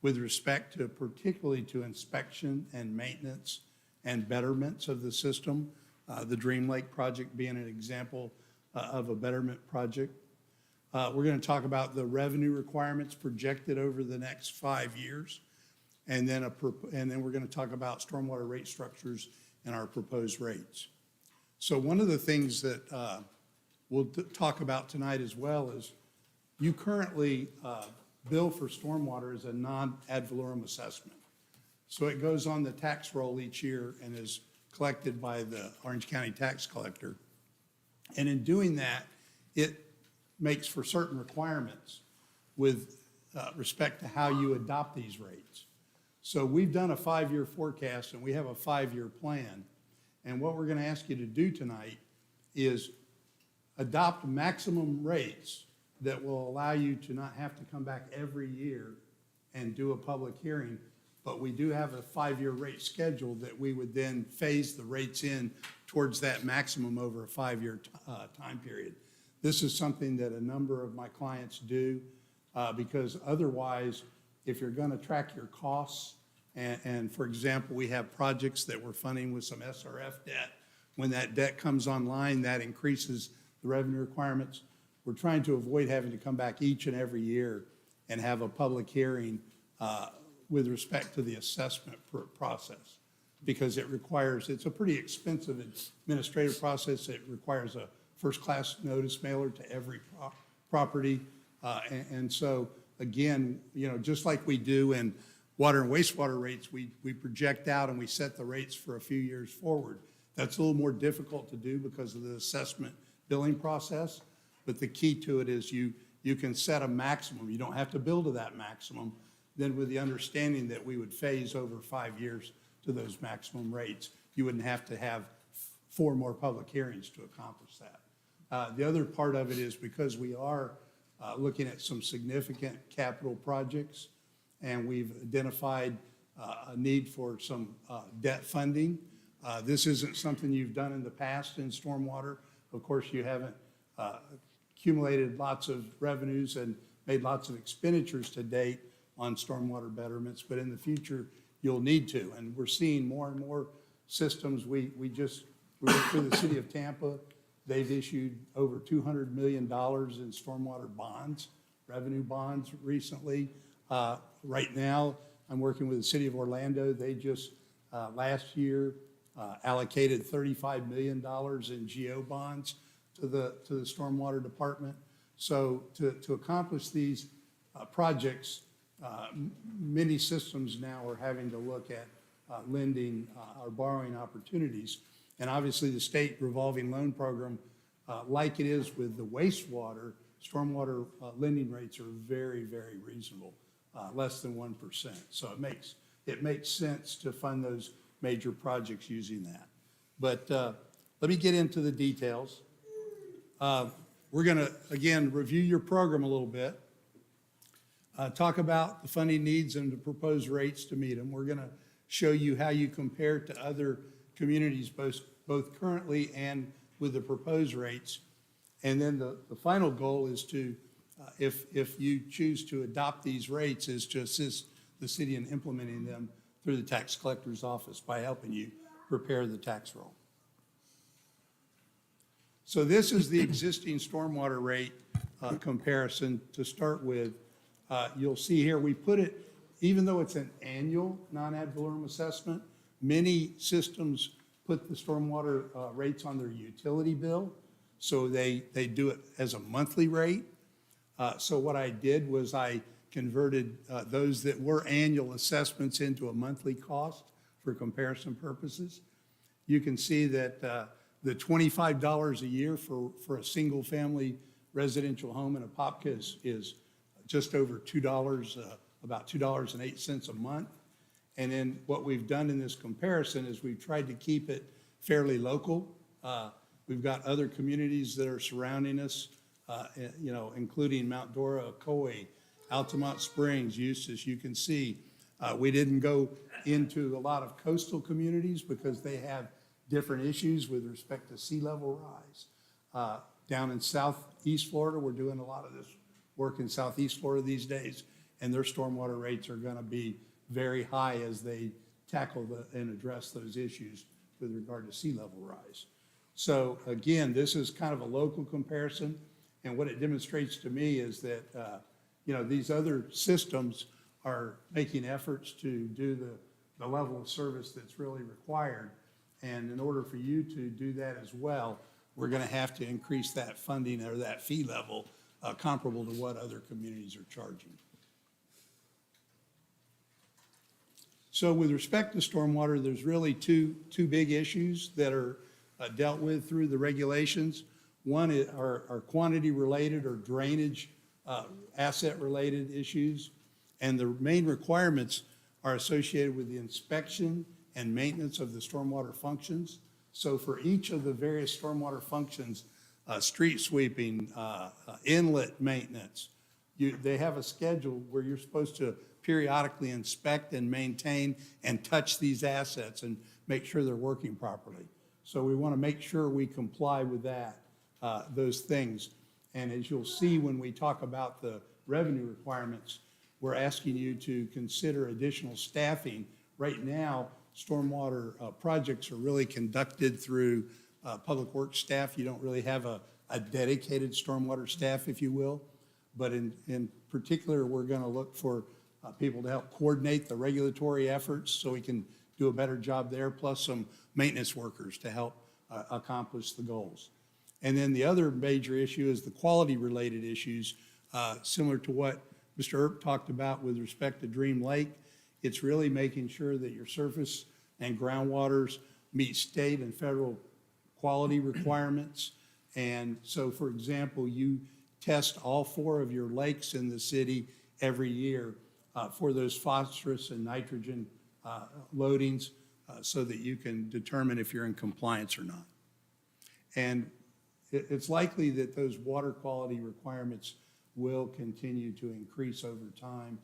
with respect to particularly to inspection and maintenance and betterments of the system. The Dream Lake project being an example of a betterment project. We're going to talk about the revenue requirements projected over the next 5 years. And then we're going to talk about stormwater rate structures and our proposed rates. So one of the things that we'll talk about tonight as well is you currently bill for stormwater as a non-ad valorem assessment. So it goes on the tax roll each year and is collected by the Orange County tax collector. And in doing that, it makes for certain requirements with respect to how you adopt these rates. So we've done a 5-year forecast and we have a 5-year plan. And what we're going to ask you to do tonight is adopt maximum rates that will allow you to not have to come back every year and do a public hearing. But we do have a 5-year rate schedule that we would then phase the rates in towards that maximum over a 5-year time period. This is something that a number of my clients do because otherwise, if you're going to track your costs, and for example, we have projects that we're funding with some SRF debt. When that debt comes online, that increases the revenue requirements. We're trying to avoid having to come back each and every year and have a public hearing with respect to the assessment process because it's a pretty expensive administrative process. It requires a first-class notice mailer to every property. And so, again, just like we do in water and wastewater rates, we project out and we set the rates for a few years forward. That's a little more difficult to do because of the assessment billing process. But the key to it is you can set a maximum. You don't have to bill to that maximum. Then with the understanding that we would phase over 5 years to those maximum rates, you wouldn't have to have 4 more public hearings to accomplish that. The other part of it is because we are looking at some significant capital projects and we've identified a need for some debt funding. This isn't something you've done in the past in stormwater. Of course, you haven't accumulated lots of revenues and made lots of expenditures to date on stormwater betterments, but in the future, you'll need to. And we're seeing more and more systems. We went through the city of Tampa. They've issued over $200 million in stormwater bonds, revenue bonds recently. Right now, I'm working with the city of Orlando. They just, last year, allocated $35 million in GO bonds to the stormwater department. So to accomplish these projects, many systems now are having to look at lending or borrowing opportunities. And obviously the state revolving loan program, like it is with the wastewater, stormwater lending rates are very, very reasonable, less than 1%. So it makes sense to fund those major projects using that. But let me get into the details. We're going to, again, review your program a little bit, talk about the funding needs and the proposed rates to meet them. We're going to show you how you compare to other communities, both currently and with the proposed rates. And then the final goal is to, if you choose to adopt these rates, is to assist the city in implementing them through the tax collector's office by helping you prepare the tax roll. So this is the existing stormwater rate comparison to start with. You'll see here we put it, even though it's an annual non-ad valorem assessment, many systems put the stormwater rates on their utility bill. so they do it as a monthly rate. So what I did was I converted those that were annual assessments into a monthly cost for comparison purposes. You can see that the $25 a year for a single-family residential home in Apopka is just over $2, about $2.08 a month. And then what we've done in this comparison is we've tried to keep it fairly local. We've got other communities that are surrounding us, including Mount Dora, Ocoee, Altamont Springs, Eustis. You can see we didn't go into a lot of coastal communities because they have different issues with respect to sea level rise. Down in southeast Florida, we're doing a lot of this work in southeast Florida these days, and their stormwater rates are going to be very high as they tackle and address those issues with regard to sea level rise. So again, this is kind of a local comparison, and what it demonstrates to me is that these other systems are making efforts to do the level of service that's really required. And in order for you to do that as well, we're going to have to increase that funding or that fee level comparable to what other communities are charging. So with respect to stormwater, there's really two big issues that are dealt with through the regulations. One are quantity related or drainage asset related issues. And the main requirements are associated with the inspection and maintenance of the stormwater functions. So for each of the various stormwater functions, street sweeping, inlet maintenance, they have a schedule where you're supposed to periodically inspect and maintain and touch these assets and make sure they're working properly. So we want to make sure we comply with that, those things. And as you'll see when we talk about the revenue requirements, we're asking you to consider additional staffing. Right now, stormwater projects are really conducted through public works staff. You don't really have a dedicated stormwater staff, if you will. But in particular, we're going to look for people to help coordinate the regulatory efforts so we can do a better job there, plus some maintenance workers to help accomplish the goals. And then the other major issue is the quality-related issues, similar to what Mr. Earp talked about with respect to Dream Lake. It's really making sure that your surface and groundwaters meet state and federal quality requirements. And so, for example, you test all 4 of your lakes in the city every year for those phosphorus and nitrogen loadings so that you can determine if you're in compliance or not. And it's likely that those water quality requirements will continue to increase over time.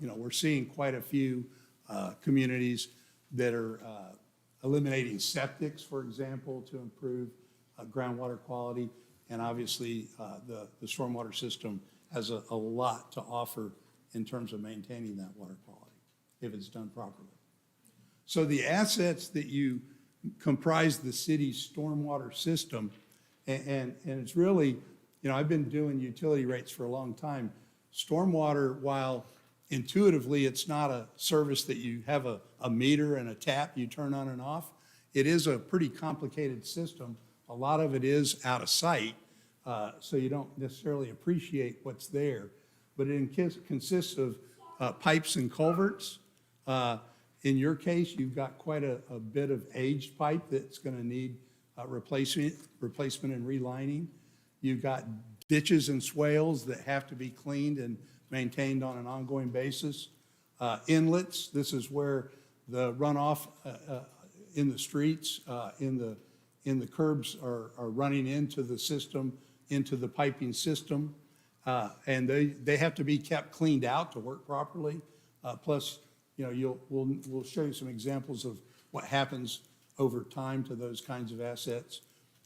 We're seeing quite a few communities that are eliminating septics, for example, to improve groundwater quality. And obviously, the stormwater system has a lot to offer in terms of maintaining that water quality, if it's done properly. So the assets that you comprise the city's stormwater system, and it's really, I've been doing utility rates for a long time. Stormwater, while intuitively it's not a service that you have a meter and a tap you turn on and off, it is a pretty complicated system. A lot of it is out of sight, so you don't necessarily appreciate what's there. But it consists of pipes and culverts. In your case, you've got quite a bit of aged pipe that's going to need replacement and relining. You've got ditches and swales that have to be cleaned and maintained on an ongoing basis. Inlets, this is where the runoff in the streets, in the curbs are running into the system, into the piping system. And they have to be kept cleaned out to work properly. Plus, we'll show you some examples of what happens over time to those kinds of assets.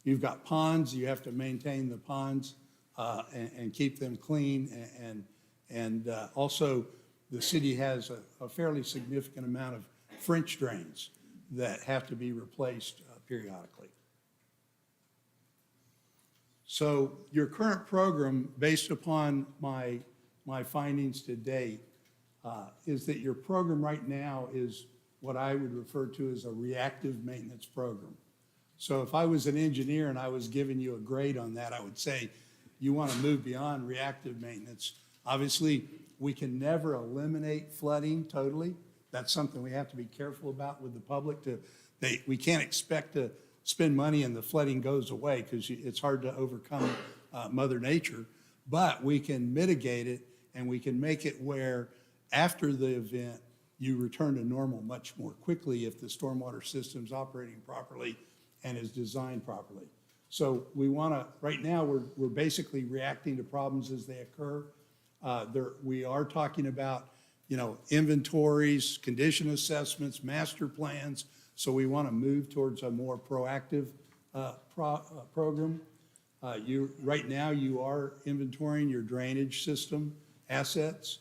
You've got ponds, you have to maintain the ponds and keep them clean. And also, the city has a fairly significant amount of French drains that have to be replaced periodically. So your current program, based upon my findings to date, is that your program right now is what I would refer to as a reactive maintenance program. So if I was an engineer and I was giving you a grade on that, I would say you want to move beyond reactive maintenance. Obviously, we can never eliminate flooding totally. That's something we have to be careful about with the public. We can't expect to spend money and the flooding goes away because it's hard to overcome Mother Nature. But we can mitigate it and we can make it where after the event, you return to normal much more quickly if the stormwater system's operating properly and is designed properly. So we want to, right now, we're basically reacting to problems as they occur. We are talking about, inventories, condition assessments, master plans. So we want to move towards a more proactive program. Right now, you are inventorying your drainage system assets.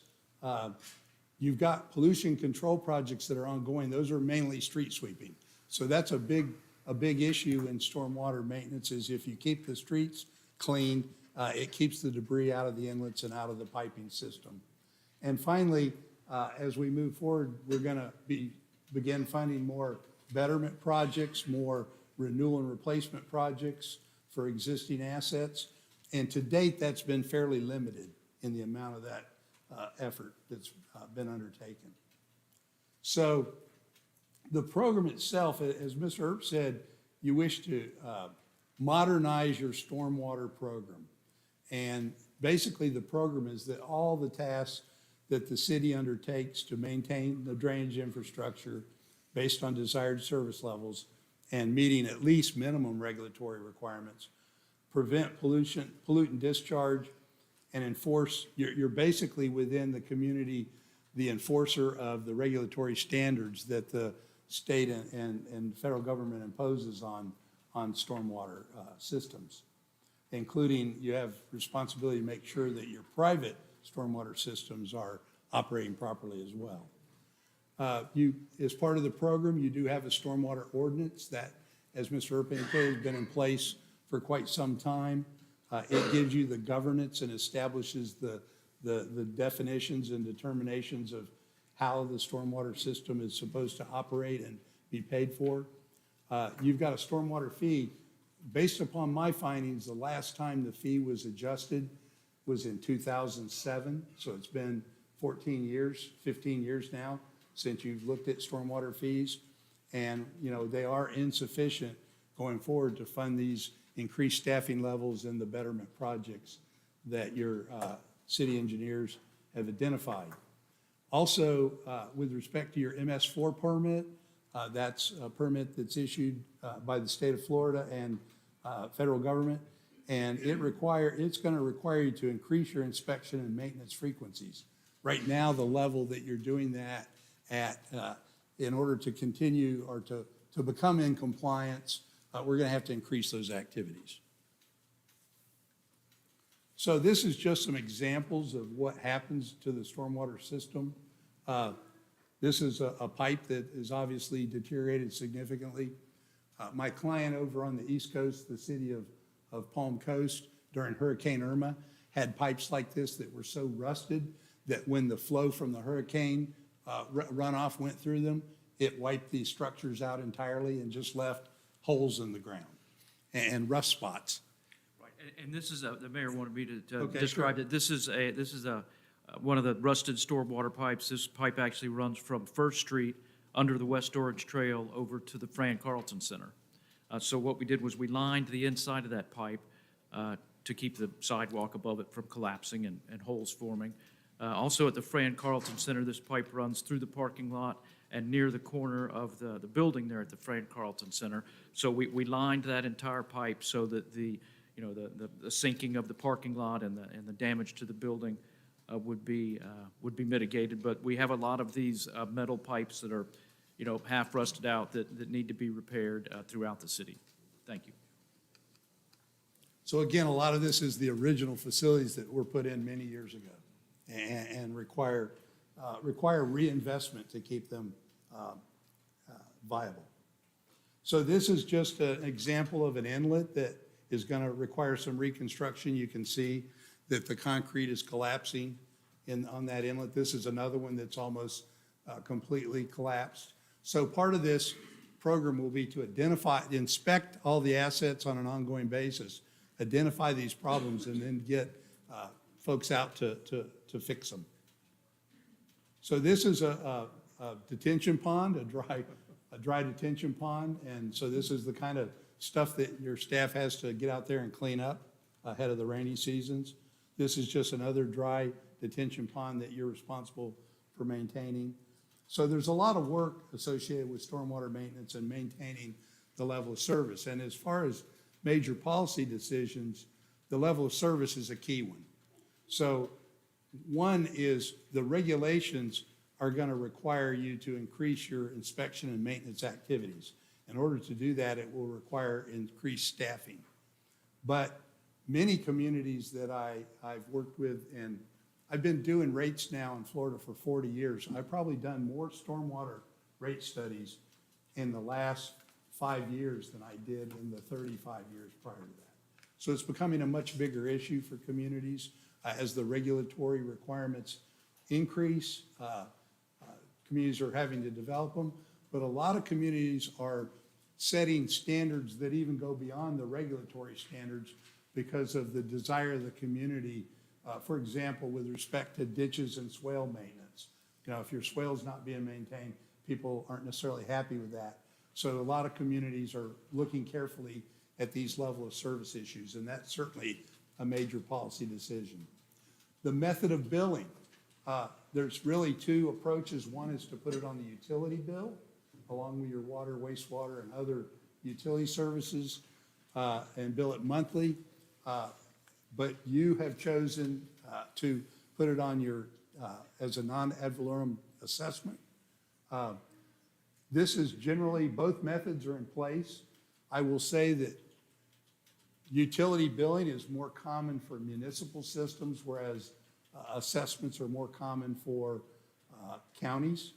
You've got pollution control projects that are ongoing. Those are mainly street sweeping. So that's a big issue in stormwater maintenance is if you keep the streets clean, it keeps the debris out of the inlets and out of the piping system. And finally, as we move forward, we're going to begin funding more betterment projects, more renewal and replacement projects for existing assets. And to date, that's been fairly limited in the amount of that effort that's been undertaken. So the program itself, as Mr. Earp said, you wish to modernize your stormwater program. And basically the program is that all the tasks that the city undertakes to maintain the drainage infrastructure based on desired service levels and meeting at least minimum regulatory requirements, prevent pollutant discharge, and enforce, you're basically within the community, the enforcer of the regulatory standards that the state and federal government imposes on stormwater systems, including you have responsibility to make sure that your private stormwater systems are operating properly as well. As part of the program, you do have a stormwater ordinance that, as Mr. Earp indicated, has been in place for quite some time. It gives you the governance and establishes the definitions and determinations of how the stormwater system is supposed to operate and be paid for. You've got a stormwater fee. Based upon my findings, the last time the fee was adjusted was in 2007. So it's been 14 years, 15 years now since you've looked at stormwater fees. And, they are insufficient going forward to fund these increased staffing levels in the betterment projects that your city engineers have identified. Also, with respect to your MS4 permit, that's a permit that's issued by the state of Florida and federal government, and it's going to require you to increase your inspection and maintenance frequencies. Right now, the level that you're doing that at, in order to continue or to become in compliance, we're going to have to increase those activities. So this is just some examples of what happens to the stormwater system. This is a pipe that is obviously deteriorated significantly. My client over on the East Coast, the city of Palm Coast, during Hurricane Irma, had pipes like this that were so rusted that when the flow from the hurricane runoff went through them, it wiped these structures out entirely and just left holes in the ground and rough spots. Right, and this is, the mayor wanted me to Okay, describe sure. it. This is one of the rusted stormwater pipes. This pipe actually runs from First Street under the West Orange Trail over to the Fran Carlton Center. So what we did was we lined the inside of that pipe to keep the sidewalk above it from collapsing and holes forming. Also at the Fran Carlton Center, this pipe runs through the parking lot and near the corner of the building there at the Fran Carlton Center. So we lined that entire pipe so that the sinking of the parking lot and the damage to the building would be mitigated. But we have a lot of these metal pipes that are, half rusted out that need to be repaired throughout the city. Thank you. So again, a lot of this is the original facilities that were put in many years ago and require reinvestment to keep them viable. So this is just an example of an inlet that is going to require some reconstruction. You can see that the concrete is collapsing on that inlet. This is another one that's almost completely collapsed. So part of this program will be to inspect all the assets on an ongoing basis, identify these problems, and then get folks out to fix them. So this is a detention pond, a dry detention pond, and so this is the kind of stuff that your staff has to get out there and clean up ahead of the rainy seasons. This is just another dry detention pond that you're responsible for maintaining. So there's a lot of work associated with stormwater maintenance and maintaining the level of service. And as far as major policy decisions, the level of service is a key one. So one is the regulations are going to require you to increase your inspection and maintenance activities. In order to do that, it will require increased staffing. But many communities that I've worked with, and I've been doing rates now in Florida for 40 years. I've probably done more stormwater rate studies in the last 5 years than I did in the 35 years prior to that. So it's becoming a much bigger issue for communities as the regulatory requirements increase. Communities are having to develop them, but a lot of communities are setting standards that even go beyond the regulatory standards because of the desire of the community. For example, with respect to ditches and swale maintenance. You know, if your swale's not being maintained, people aren't necessarily happy with that. So a lot of communities are looking carefully at these level of service issues, and that's certainly a major policy decision. The method of billing, there's really two approaches. One is to put it on the utility bill, along with your water, wastewater, and other utility services, and bill it monthly. But you have chosen to put it on your, as a non-ad valorem assessment. This is generally, both methods are in place. I will say that utility billing is more common for municipal systems, whereas assessments are more common for counties.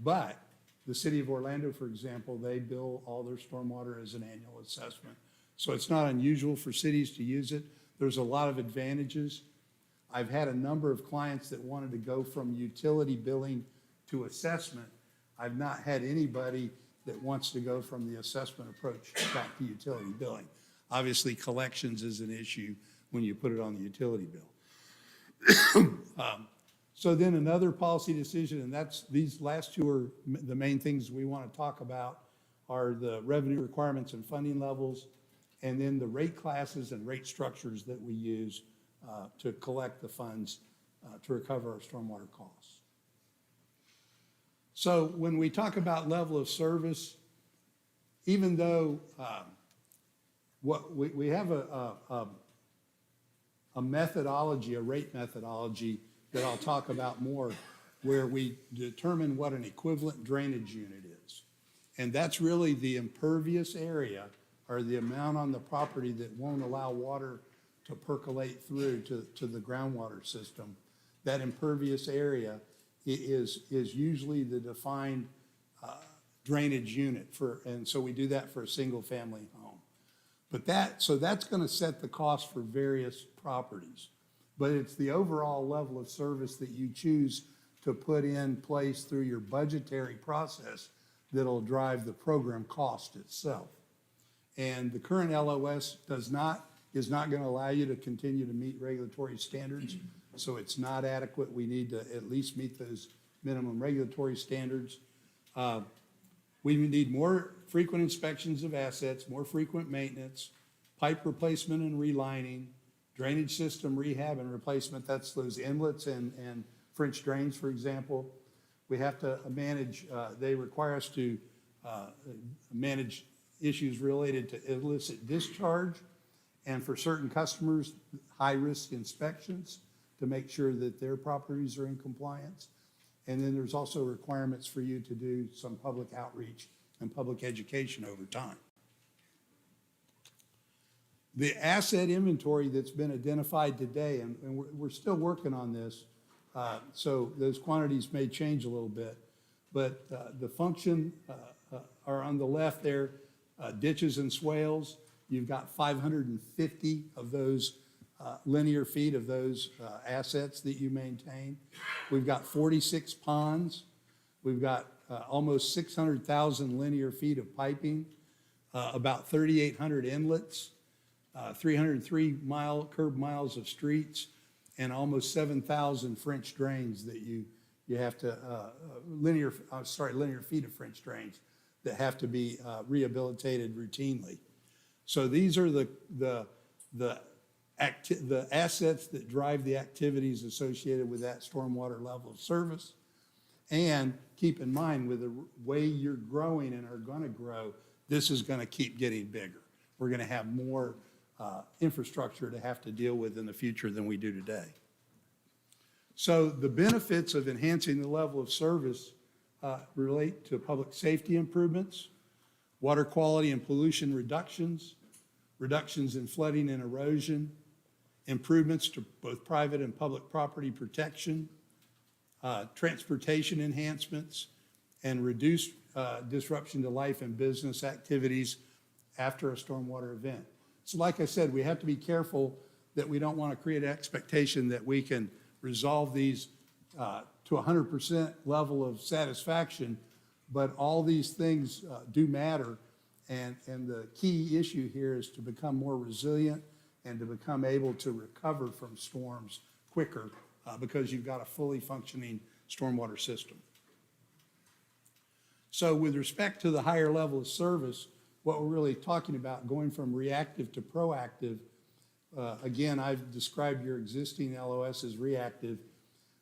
But the city of Orlando, for example, they bill all their stormwater as an annual assessment. So it's not unusual for cities to use it. There's a lot of advantages. I've had a number of clients that wanted to go from utility billing to assessment. I've not had anybody that wants to go from the assessment approach back to utility billing. Obviously, collections is an issue when you put it on the utility bill. So then another policy decision, and these last two are the main things we want to talk about, are the revenue requirements and funding levels, and then the rate classes and rate structures that we use to collect the funds to recover our stormwater costs. So when we talk about level of service, even though we have a methodology, a rate methodology that I'll talk about more, where we determine what an equivalent drainage unit is. And that's really the impervious area, or the amount on the property that won't allow water to percolate through to the groundwater system. That impervious area is usually the defined drainage unit and so we do that for a single family home. But so that's gonna set the cost for various properties. But it's the overall level of service that you choose to put in place through your budgetary process that'll drive the program cost itself. And the current LOS is not going to allow you to continue to meet regulatory standards, so it's not adequate. We need to at least meet those minimum regulatory standards. We need more frequent inspections of assets, more frequent maintenance, pipe replacement and relining, drainage system rehab and replacement. That's those inlets and French drains, for example. We have to manage, they require us to manage issues related to illicit discharge, and for certain customers, high-risk inspections to make sure that their properties are in compliance. And then there's also requirements for you to do some public outreach and public education over time. The asset inventory that's been identified today, and we're still working on this, so those quantities may change a little bit, but the function are on the left there, ditches and swales. You've got 550 of those linear feet of those assets that you maintain. We've got 46 ponds. We've got almost 600,000 linear feet of piping, about 3,800 inlets, 303 curb miles of streets, and almost 7,000 French drains that you have to, linear feet of French drains that have to be rehabilitated routinely. So these are the assets that drive the activities associated with that stormwater level of service. And keep in mind, with the way you're growing and are going to grow, this is going to keep getting bigger. We're going to have more infrastructure to have to deal with in the future than we do today. So the benefits of enhancing the level of service relate to public safety improvements, water quality and pollution reductions, reductions in flooding and erosion, improvements to both private and public property protection, transportation enhancements, and reduced disruption to life and business activities after a stormwater event. So like I said, we have to be careful that we don't want to create an expectation that we can resolve these to 100% level of satisfaction, but all these things do matter, and the key issue here is to become more resilient and to become able to recover from storms quicker because you've got a fully functioning stormwater system. So with respect to the higher level of service, what we're really talking about, going from reactive to proactive, again, I've described your existing LOS as reactive.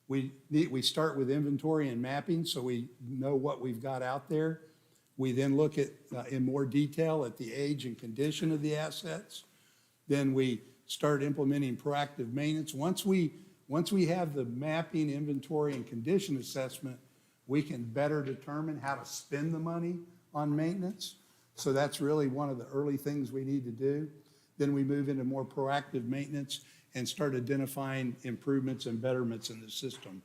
We start with inventory and mapping, so we know what we've got out there. We then look at, in more detail, at the age and condition of the assets. Then we start implementing proactive maintenance. Once we have the mapping, inventory, and condition assessment, we can better determine how to spend the money on maintenance. So that's really one of the early things we need to do. Then we move into more proactive maintenance and start identifying improvements and betterments in the system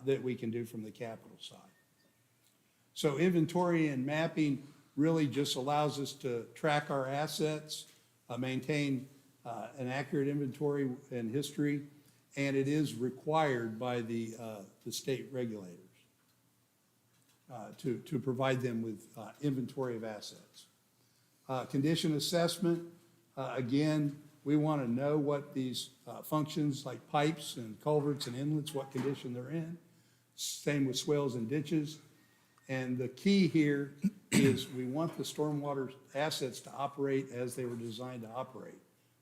that we can do from the capital side. So inventory and mapping really just allows us to track our assets, maintain an accurate inventory and history, and it is required by the state regulators to provide them with inventory of assets. Condition assessment, again, we want to know what these functions like pipes and culverts and inlets, what condition they're in. Same with swales and ditches. And the key here is we want the stormwater assets to operate as they were designed to operate.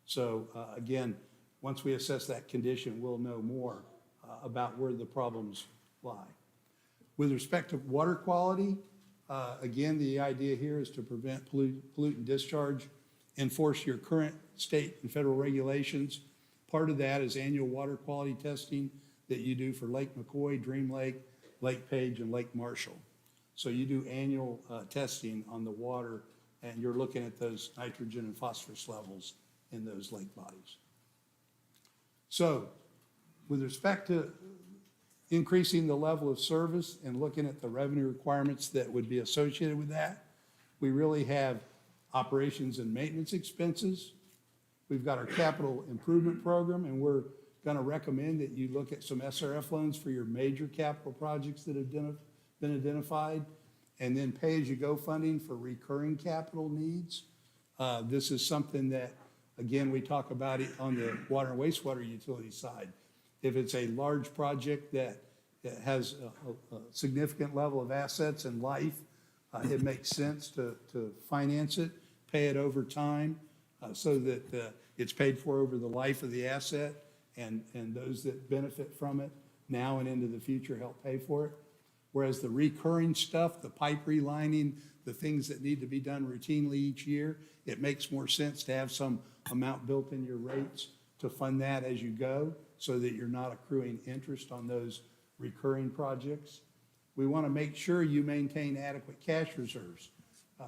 So again, once we assess that condition, we'll know more about where the problems lie. With respect to water quality, again, the idea here is to prevent pollutant discharge, enforce your current state and federal regulations. Part of that is annual water quality testing that you do for Lake McCoy, Dream Lake, Lake Page, and Lake Marshall. So you do annual testing on the water, and you're looking at those nitrogen and phosphorus levels in those lake bodies. So with respect to increasing the level of service and looking at the revenue requirements that would be associated with that, we really have operations and maintenance expenses. We've got our capital improvement program, and we're going to recommend that you look at some SRF loans for your major capital projects that have been identified, and then pay-as-you-go funding for recurring capital needs. This is something that, again, we talk about it on the water and wastewater utility side. If it's a large project that has a significant level of assets and life, it makes sense to finance it, pay it over time, so that it's paid for over the life of the asset, and those that benefit from it now and into the future help pay for it. Whereas the recurring stuff, the pipe relining, the things that need to be done routinely each year, it makes more sense to have some amount built in your rates to fund that as you go, so that you're not accruing interest on those recurring projects. We want to make sure you maintain adequate cash reserves.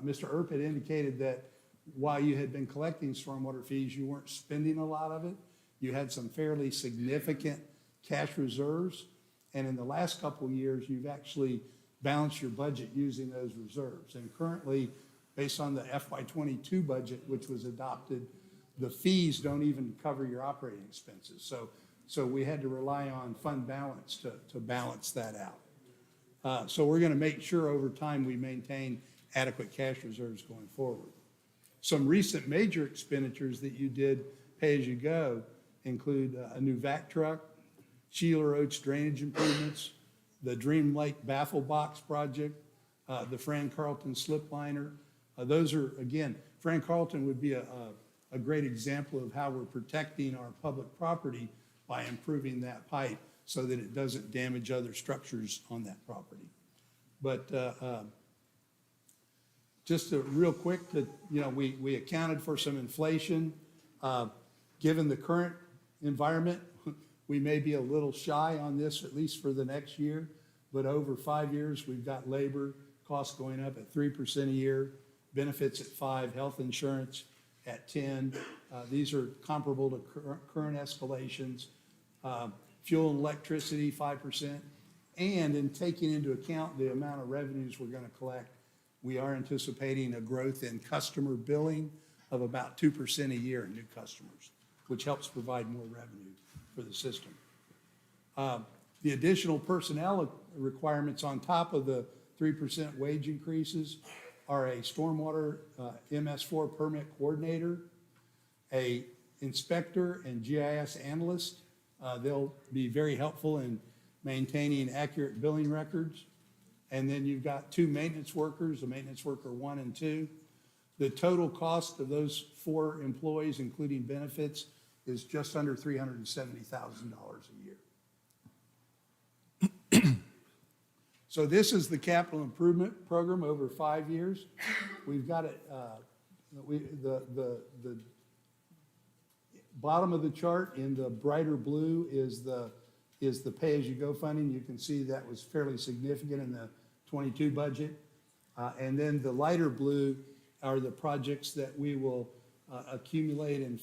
Mr. Earp had indicated that while you had been collecting stormwater fees, you weren't spending a lot of it. You had some fairly significant cash reserves. And in the last couple of years, you've actually balanced your budget using those reserves. And currently, based on the FY22 budget, which was adopted, the fees don't even cover your operating expenses. So we had to rely on fund balance to balance that out. So we're going to make sure over time we maintain adequate cash reserves going forward. Some recent major expenditures that you did pay-as-you-go include a new vac truck, Sheeler Oats drainage improvements, the Dream Lake baffle box project, the Fran Carlton slip liner. Those are, again, Fran Carlton would be a great example of how we're protecting our public property by improving that pipe so that it doesn't damage other structures on that property. But just real quick, we accounted for some inflation. Given the current environment, we may be a little shy on this, at least for the next year. But over 5 years, we've got labor costs going up at 3% a year, benefits at 5%, health insurance at 10%. These are comparable to current escalations. Fuel and electricity, 5%. And in taking into account the amount of revenues we're going to collect, we are anticipating a growth in customer billing of about 2% a year in new customers, which helps provide more revenue for the system. The additional personnel requirements on top of the 3% wage increases are a stormwater MS4 permit coordinator, a inspector and GIS analyst. They'll be very helpful in maintaining accurate billing records. And then you've got 2 maintenance workers, a maintenance worker 1 and 2. The total cost of those 4 employees, including benefits, is just under $370,000 a year. So this is the capital improvement program over 5 years. We've got it, the bottom of the chart in the brighter blue is the pay-as-you-go funding. You can see that was fairly significant in the 22 budget. And then the lighter blue are the projects that we will accumulate and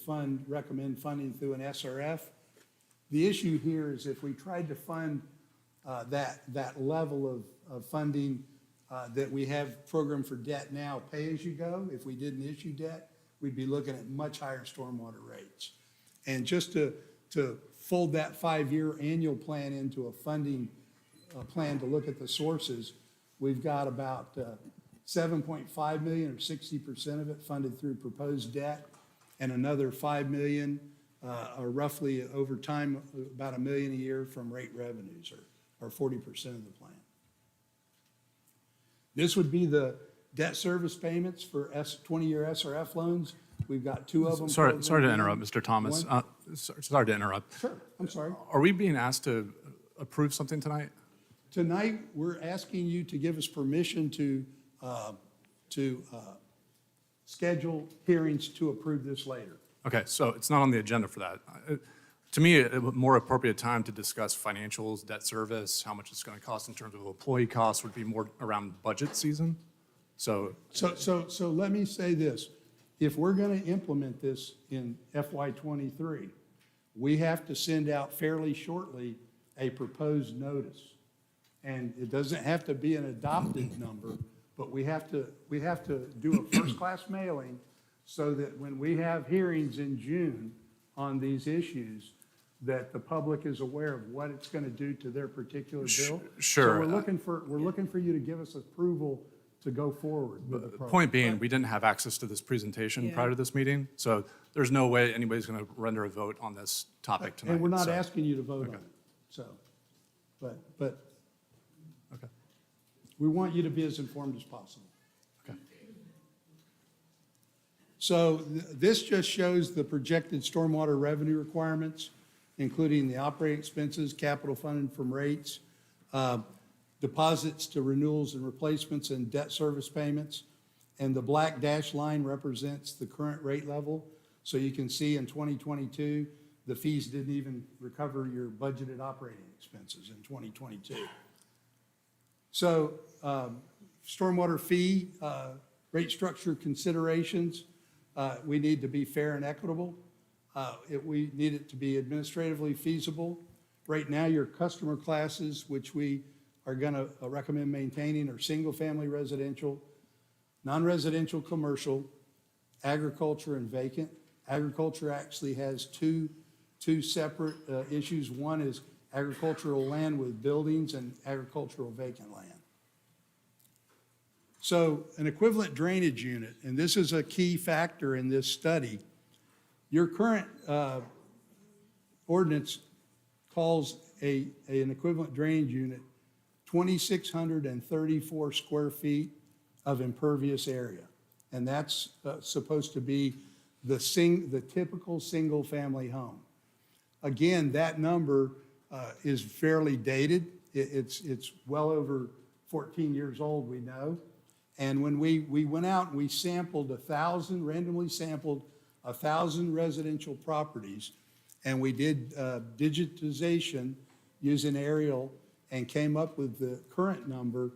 recommend funding through an SRF. The issue here is if we tried to fund that level of funding that we have programmed for debt now, pay-as-you-go, if we didn't issue debt, we'd be looking at much higher stormwater rates. And just to fold that 5-year annual plan into a funding plan to look at the sources, we've got about $7.5 million, or 60% of it, funded through proposed debt, and another $5 million, or roughly over time, about $1 million a year from rate revenues, or 40% of the plan. This would be the debt service payments for 20-year SRF loans. We've got 2 of them. Sorry to interrupt, Mr. Thomas. Sorry to interrupt. Sure, I'm sorry. Are we being asked to approve something tonight? Tonight, we're asking you to give us permission to schedule hearings to approve this later. Okay, so it's not on the agenda for that. To me, a more appropriate time to discuss financials, debt service, how much it's going to cost in terms of employee costs would be more around budget season. So let me say this. If we're going to implement this in FY23, we have to send out fairly shortly a proposed notice. And it doesn't have to be an adopted number, but we have to do a first-class mailing so that when we have hearings in June on these issues, that the public is aware of what it's going to do to their particular bill. Sure. So we're looking for you to give us approval to go forward with the program. Point being, we didn't have access to this presentation prior to this meeting, so there's no way anybody's going to render a vote on this topic tonight. And we're not so- asking you to vote on it, so, but Okay. we want you to be as informed as possible. Okay. So this just shows the projected stormwater revenue requirements, including the operating expenses, capital funding from rates, deposits to renewals and replacements, and debt service payments. And the black dashed line represents the current rate level. So you can see in 2022, the fees didn't even recover your budgeted operating expenses in 2022. So stormwater fee, rate structure considerations, we need to be fair and equitable. We need it to be administratively feasible. Right now, your customer classes, which we are going to recommend maintaining, are single-family residential, non-residential commercial, agriculture, and vacant. Agriculture actually has two separate issues. One is agricultural land with buildings and agricultural vacant land. So an equivalent drainage unit, and this is a key factor in this study, your current ordinance calls an equivalent drainage unit 2,634 square feet of impervious area. And that's supposed to be the typical single-family home. Again, that number is fairly dated. It's well over 14 years old, we know. And when we went out and we randomly sampled 1,000 residential properties, and we did digitization using aerial and came up with the current number.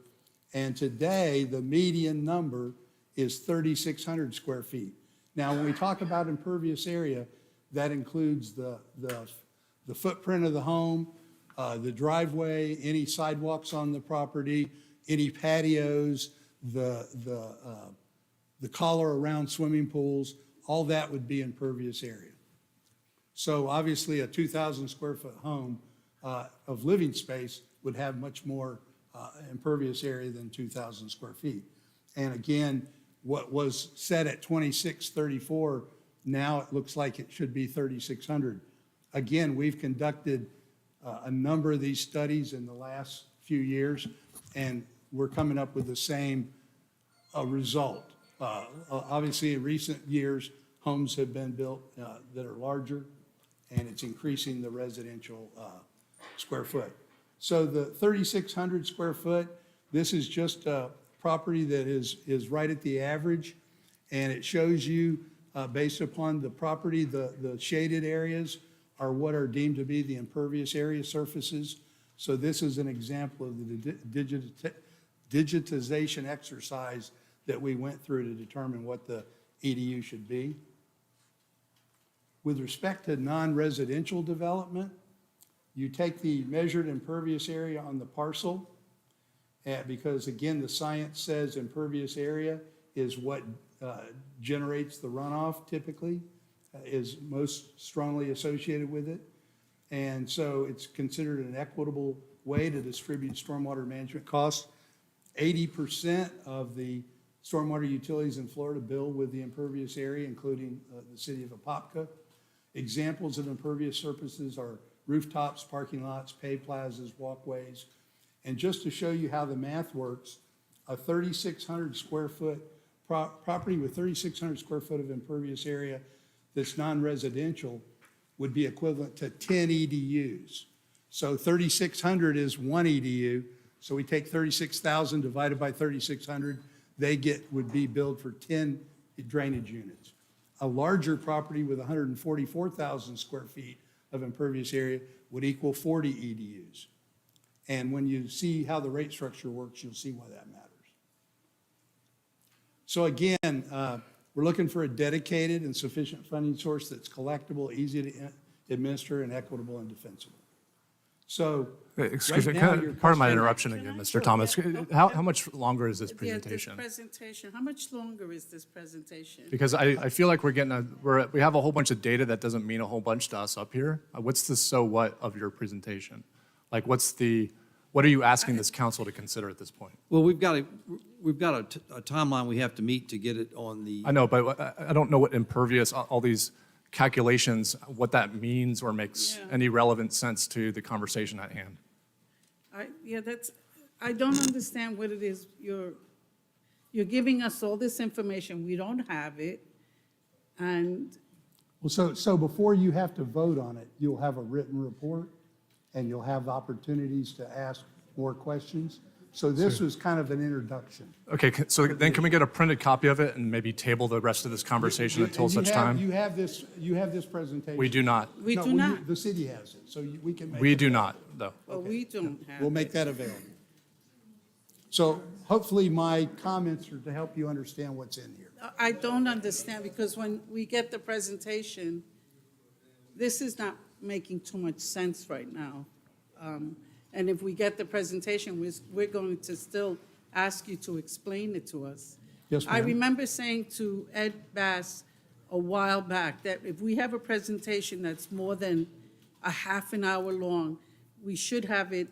And today, the median number is 3,600 square feet. Now, when we talk about impervious area, that includes the footprint of the home, the driveway, any sidewalks on the property, any patios, the collar around swimming pools, all that would be impervious area. So obviously, a 2,000 square foot home of living space would have much more impervious area than 2,000 square feet. And again, what was set at 2,634, now it looks like it should be 3,600. Again, we've conducted a number of these studies in the last few years, and we're coming up with the same result. Obviously, in recent years, homes have been built that are larger, and it's increasing the residential square foot. So the 3,600 square foot, this is just a property that is right at the average, and it shows you, based upon the property, the shaded areas are what are deemed to be the impervious area surfaces. So this is an example of the digitization exercise that we went through to determine what the EDU should be. With respect to non-residential development, you take the measured impervious area on the parcel, because again, the science says impervious area is what generates the runoff typically, is most strongly associated with it. And so it's considered an equitable way to distribute stormwater management costs. 80% of the stormwater utilities in Florida bill with the impervious area, including the city of Apopka. Examples of impervious surfaces are rooftops, parking lots, paved plazas, walkways. And just to show you how the math works, a 3,600 square foot property with 3,600 square foot of impervious area that's non-residential would be equivalent to 10 EDUs. So 3,600 is one EDU. So we take 36,000 divided by 3,600, would be billed for 10 drainage units. A larger property with 144,000 square feet of impervious area would equal 40 EDUs. And when you see how the rate structure works, you'll see why that matters. So again, we're looking for a dedicated and sufficient funding source that's collectible, easy to administer, and equitable and defensible. So, Excuse right me, now, kind your of, pardon my question- interruption again, Mr. Thomas. How much longer is this Yeah, presentation? this presentation, how much longer is this presentation? Because I feel like we have a whole bunch of data that doesn't mean a whole bunch to us up here. What's the so what of your presentation? Like, what are you asking this council to consider at this point? Well, we've got a timeline we have to meet to get it on the. I know, but I don't know what impervious, all these calculations, what that means or makes Yeah. any relevant sense to the conversation at hand. I don't understand what it is you're giving us all this information, we don't have it, and Well, so before you have to vote on it, you'll have a written report, and you'll have opportunities to ask more questions. So this was kind of an introduction. Okay, so then can we get a printed copy of it and maybe table the rest of this conversation until And you such have- time? You have this presentation. We do not. we No, do not. The city has it, so we can make it. We do not, though. Well, we don't have. We'll make that available. So hopefully my comments are to help you understand what's in here. I don't understand, because when we get the presentation, this is not making too much sense right now. And if we get the presentation, we're going to still ask you to explain it to us. Yes, I ma'am. remember saying to Ed Bass a while back that if we have a presentation that's more than a half an hour long, we should have it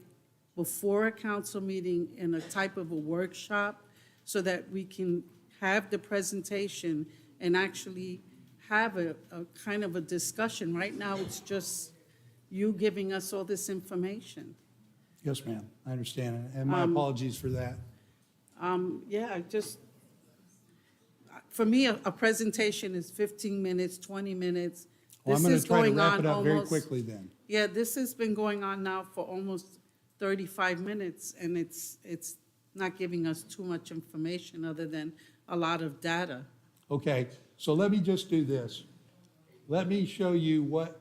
before a council meeting in a type of a workshop, so that we can have the presentation and actually have a kind of a discussion. Right now, it's just you giving us all this information. Yes, ma'am, I understand, and my apologies for that. Yeah, for me, a presentation is 15 minutes, 20 minutes. Well, I'm This going is to try to going wrap on it up very almost- quickly then. Yeah, this has been going on now for almost 35 minutes, and it's not giving us too much information other than a lot of data. Okay, so let me just do this. Let me show you what,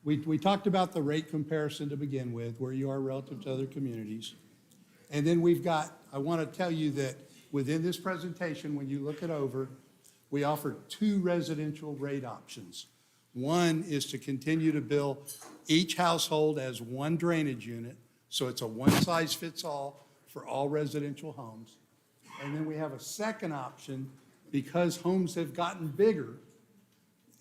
we talked about the rate comparison to begin with, where you are relative to other communities. And then we've got, I want to tell you that within this presentation, when you look it over, we offer 2 residential rate options. One is to continue to bill each household as 1 drainage unit, so it's a one-size-fits-all for all residential homes. And then we have a second option, because homes have gotten bigger,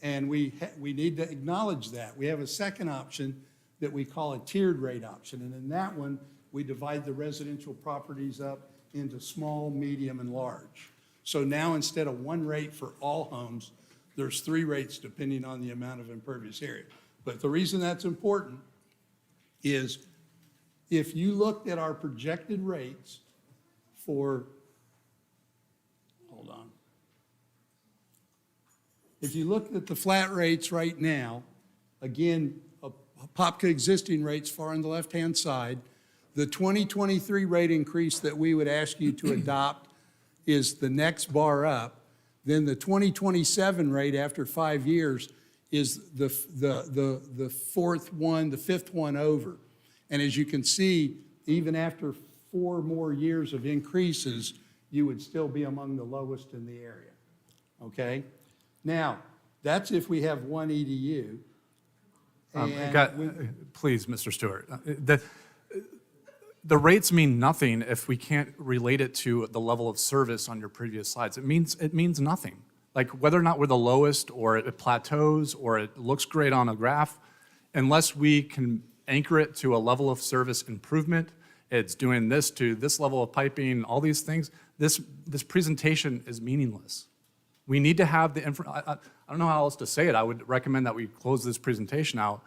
and we need to acknowledge that. We have a second option that we call a tiered rate option, and in that one, we divide the residential properties up into small, medium, and large. So now, instead of 1 rate for all homes, there's 3 rates depending on the amount of impervious area. But the reason that's important is if you looked at our projected rates for, hold on. If you looked at the flat rates right now, again, Apopka existing rates far on the left-hand side, the 2023 rate increase that we would ask you to adopt is the next bar up. Then the 2027 rate after 5 years is the fourth one, the fifth one over. And as you can see, even after 4 more years of increases, you would still be among the lowest in the area, okay? Now, that's if we have 1 EDU. Please, Mr. Stewart, the rates mean nothing if we can't relate it to the level of service on your previous slides. It means nothing. Like whether or not we're the lowest, or it plateaus, or it looks great on a graph, unless we can anchor it to a level of service improvement, it's doing this to this level of piping, all these things, this presentation is meaningless. We need to have the I don't know how else to say it. I would recommend that we close this presentation out.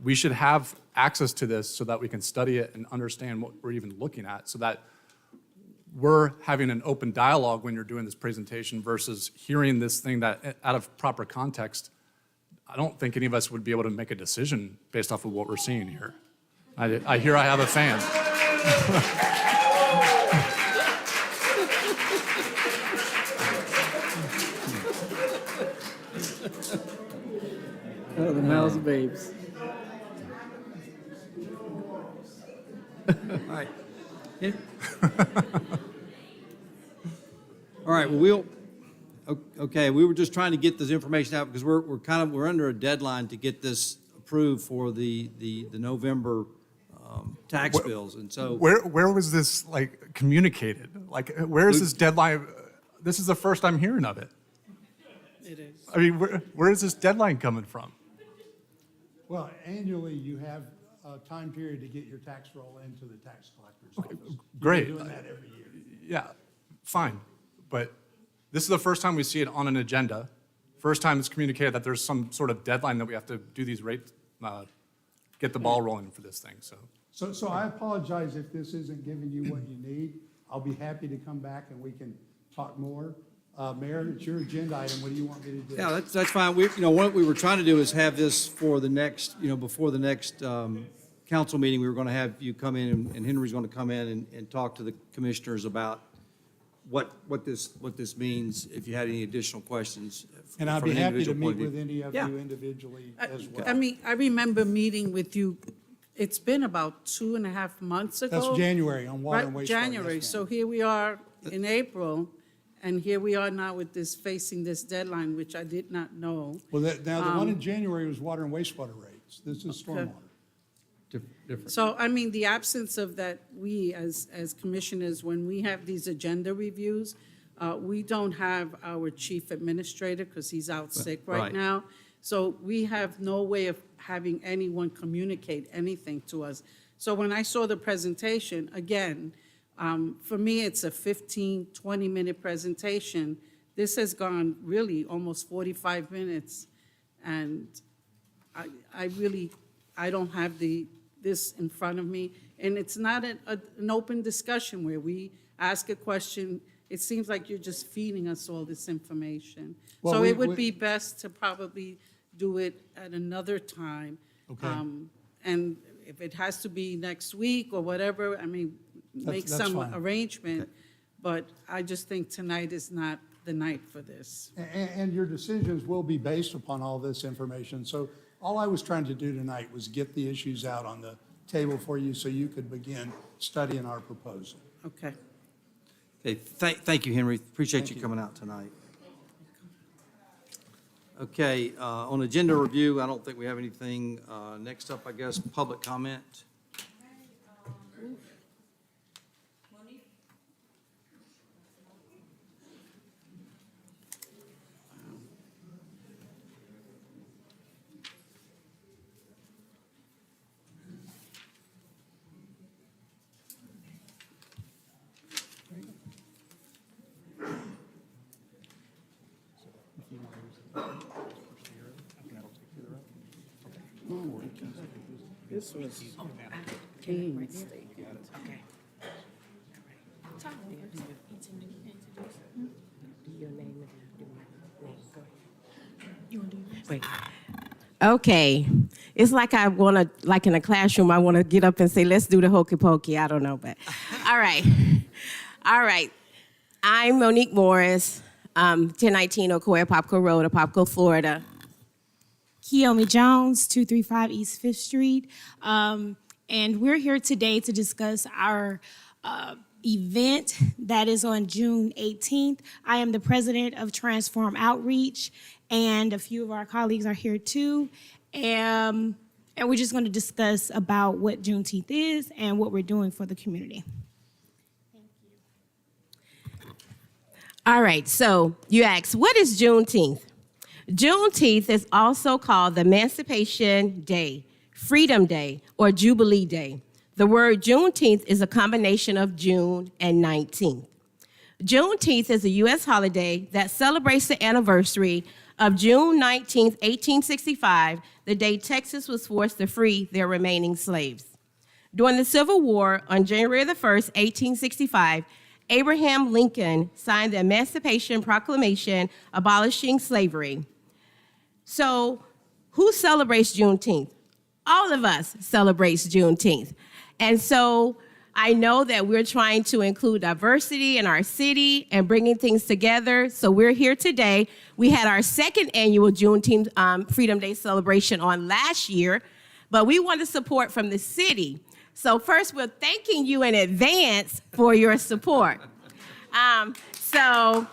We should have access to this so that we can study it and understand what we're even looking at, so that we're having an open dialogue when you're doing this presentation versus hearing this thing that, out of proper context, I don't think any of us would be able to make a decision based off of what we're seeing here. I hear I have a fan. Oh, the mouths of babes. All right. Yeah. All right, well, okay, we were just trying to get this information out because we're under a deadline to get this approved for the November tax bills, and so. Where was this like communicated? Like, where is this deadline? This is the first I'm hearing of it. It is. I mean, where is this deadline coming from? Well, annually, you have a time period to get your tax roll into the tax collector's office. Great. You're doing that every year. Yeah, fine. But this is the first time we see it on an agenda. First time it's communicated that there's some sort of deadline that we have to do these rates, get the ball rolling for this thing, so. So I apologize if this isn't giving you what you need. I'll be happy to come back and we can talk more. Mayor, it's your agenda item. What do you want me to do? Yeah, that's fine. What we were trying to do is have this for the next, before the next council meeting, we were going to have you come in, and Henry's going to come in and talk to the commissioners about what this means, if you had any additional questions. And I'd from be an happy to individual point meet of with view. any of Yeah. you individually as well. I mean, I remember meeting with you, it's been about 2.5 months ago. That's January on water and Right, wastewater. January. Yes, So ma'am. here we are in April, and here we are now with facing this deadline, which I did not know. Well, now, the one in January was water and wastewater rates. This is stormwater. Different. So, I mean, the absence of that, we as commissioners, when we have these agenda reviews, we don't have our chief administrator because he's out sick right Right. now. So we have no way of having anyone communicate anything to us. So when I saw the presentation, again, For me, it's a 15, 20-minute presentation. This has gone really almost 45 minutes, and I don't have this in front of me, and it's not an open discussion where we ask a question. It seems like you're just feeding us all this information. Well, So we- it would we- be best to probably do it at another time. Okay. And if it has to be next week or whatever, I mean, make That's some fine. arrangement, but I just think tonight is not the night for this. And your decisions will be based upon all this information. So all I was trying to do tonight was get the issues out on the table for you so you could begin studying our proposal. Okay. Okay, thank you, Henry. Appreciate Thank you you. coming out tonight. Okay, on agenda review, I don't think we have anything. Next up, I guess, public comment. This was painstaking. Okay, it's like I want to, like in a classroom, I want to get up and say, let's do the hokey pokey. I don't know, but all right. All right. I'm Monique Morris, 1019 Ocoee Apopka Road, Apopka, Florida. Kiyomi Jones, 235 East 5th Street. And we're here today to discuss our event that is on June 18th. I am the president of Transform Outreach, and a few of our colleagues are here too. And we're just going to discuss about what Juneteenth is and what we're doing for the community. All right, so you asked, what is Juneteenth? Juneteenth is also called the Emancipation Day, Freedom Day, or Jubilee Day. The word Juneteenth is a combination of June and 19th. Juneteenth is a U.S. holiday that celebrates the anniversary of June 19, 1865, the day Texas was forced to free their remaining slaves. During the Civil War, on January the 1st, 1865, Abraham Lincoln signed the Emancipation Proclamation abolishing slavery. So, who celebrates Juneteenth? All of us celebrates Juneteenth. And so, I know that we're trying to include diversity in our city and bringing things together. So we're here today. We had our second annual Juneteenth Freedom Day celebration on last year, but we want the support from the city. So first, we're thanking you in advance for your support. So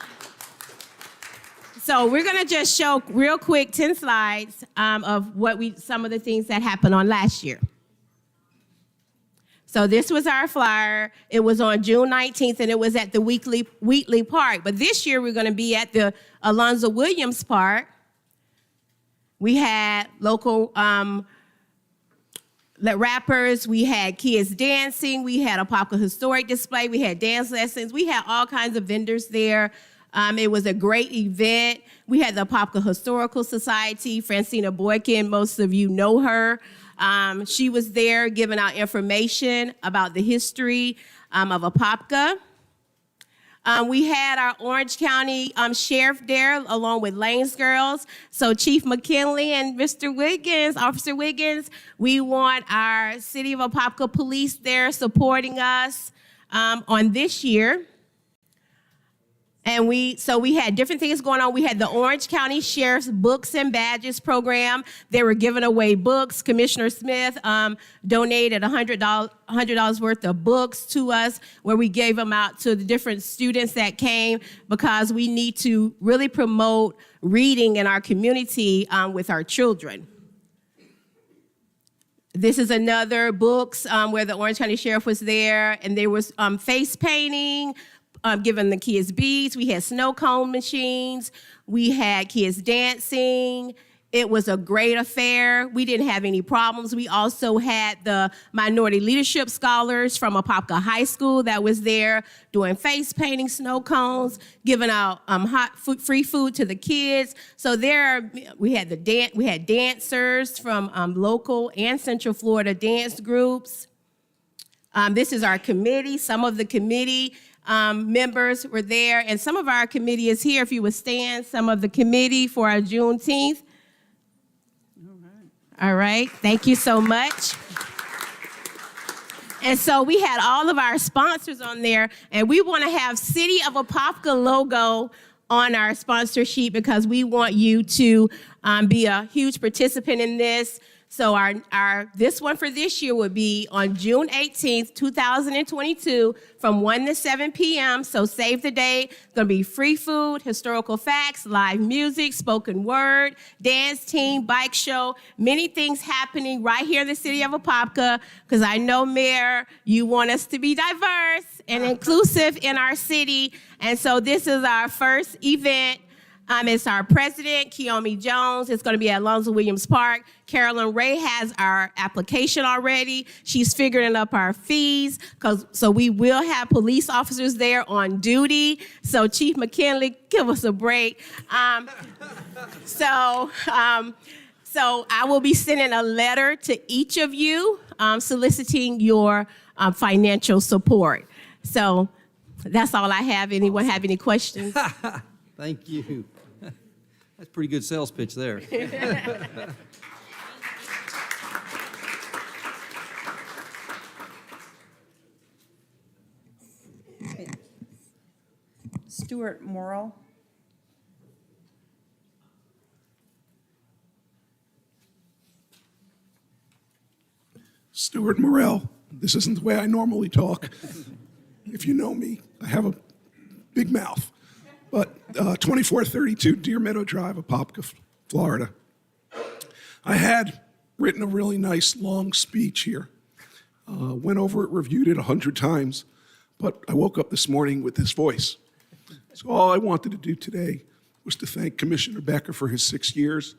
we're gonna just show real quick 10 slides of some of the things that happened on last year. So this was our flyer. It was on June 19th, and it was at the Wheatley Park. But this year, we're going to be at the Alonzo Williams Park. We had local rappers. We had kids dancing. We had a Apopka historic display. We had dance lessons. We had all kinds of vendors there. It was a great event. We had the Apopka Historical Society. Francina Boykin, most of you know her. She was there giving out information about the history of Apopka. We had our Orange County Sheriff there along with Lane's Girls. So Chief McKinley and Mr. Wiggins, Officer Wiggins, we want our City of Apopka Police there supporting us on this year. And we had different things going on. We had the Orange County Sheriff's Books and Badges program. They were giving away books. Commissioner Smith donated $100 worth of books to us, where we gave them out to the different students that came, because we need to really promote reading in our community with our children. This is another books where the Orange County Sheriff was there, and there was face painting, giving the kids beads. We had snow cone machines. We had kids dancing. It was a great affair. We didn't have any problems. We also had the minority leadership scholars from Apopka High School that was there doing face painting, snow cones, giving out free food to the kids. So we had dancers from local and Central Florida dance groups. This is our committee. Some of the committee members were there, and some of our committee is here. If you would stand, some of the committee for our Juneteenth. All right, thank you so much. And so we had all of our sponsors on there, and we want to have City of Apopka logo on our sponsor sheet because we want you to be a huge participant in this. So this one for this year would be on June 18th, 2022 from 1 to 7 p.m. So save the date. It's going to be free food, historical facts, live music, spoken word, dance team, bike show, many things happening right here in the city of Apopka because I know, Mayor, you want us to be diverse and inclusive in our city. And so this is our first event. It's our president, Kiyomi Jones. It's going to be at Alonzo Williams Park. Carolyn Ray has our application already. She's figuring up our fees, so we will have police officers there on duty. So Chief McKinley, give us a break. So I will be sending a letter to each of you soliciting your financial support. So that's all I have. Anyone have any questions? Thank you. That's a pretty good sales pitch there. Stuart Morrill. Stuart Morrell. This isn't the way I normally talk. If you know me, I have a big mouth. But 2432 Deer Meadow Drive, Apopka, Florida. I had written a really nice long speech here. Went over it, reviewed it 100 times, but I woke up this morning with this voice. So all I wanted to do today was to thank Commissioner Becker for his 6 years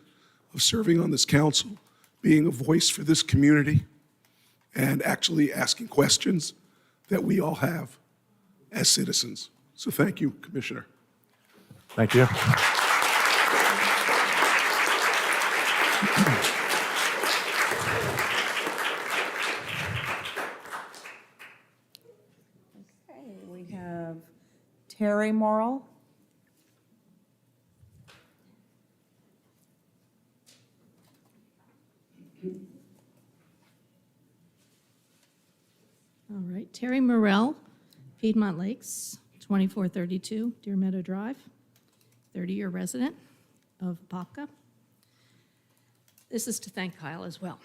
of serving on this council, being a voice for this community, and actually asking questions that we all have as citizens. So thank you, Commissioner. Thank you. Okay, we have Terry Morrill. All right, Terry Morrell, Piedmont Lakes, 2432 Deer Meadow Drive, 30-year resident of Apopka. This is to thank Kyle as well.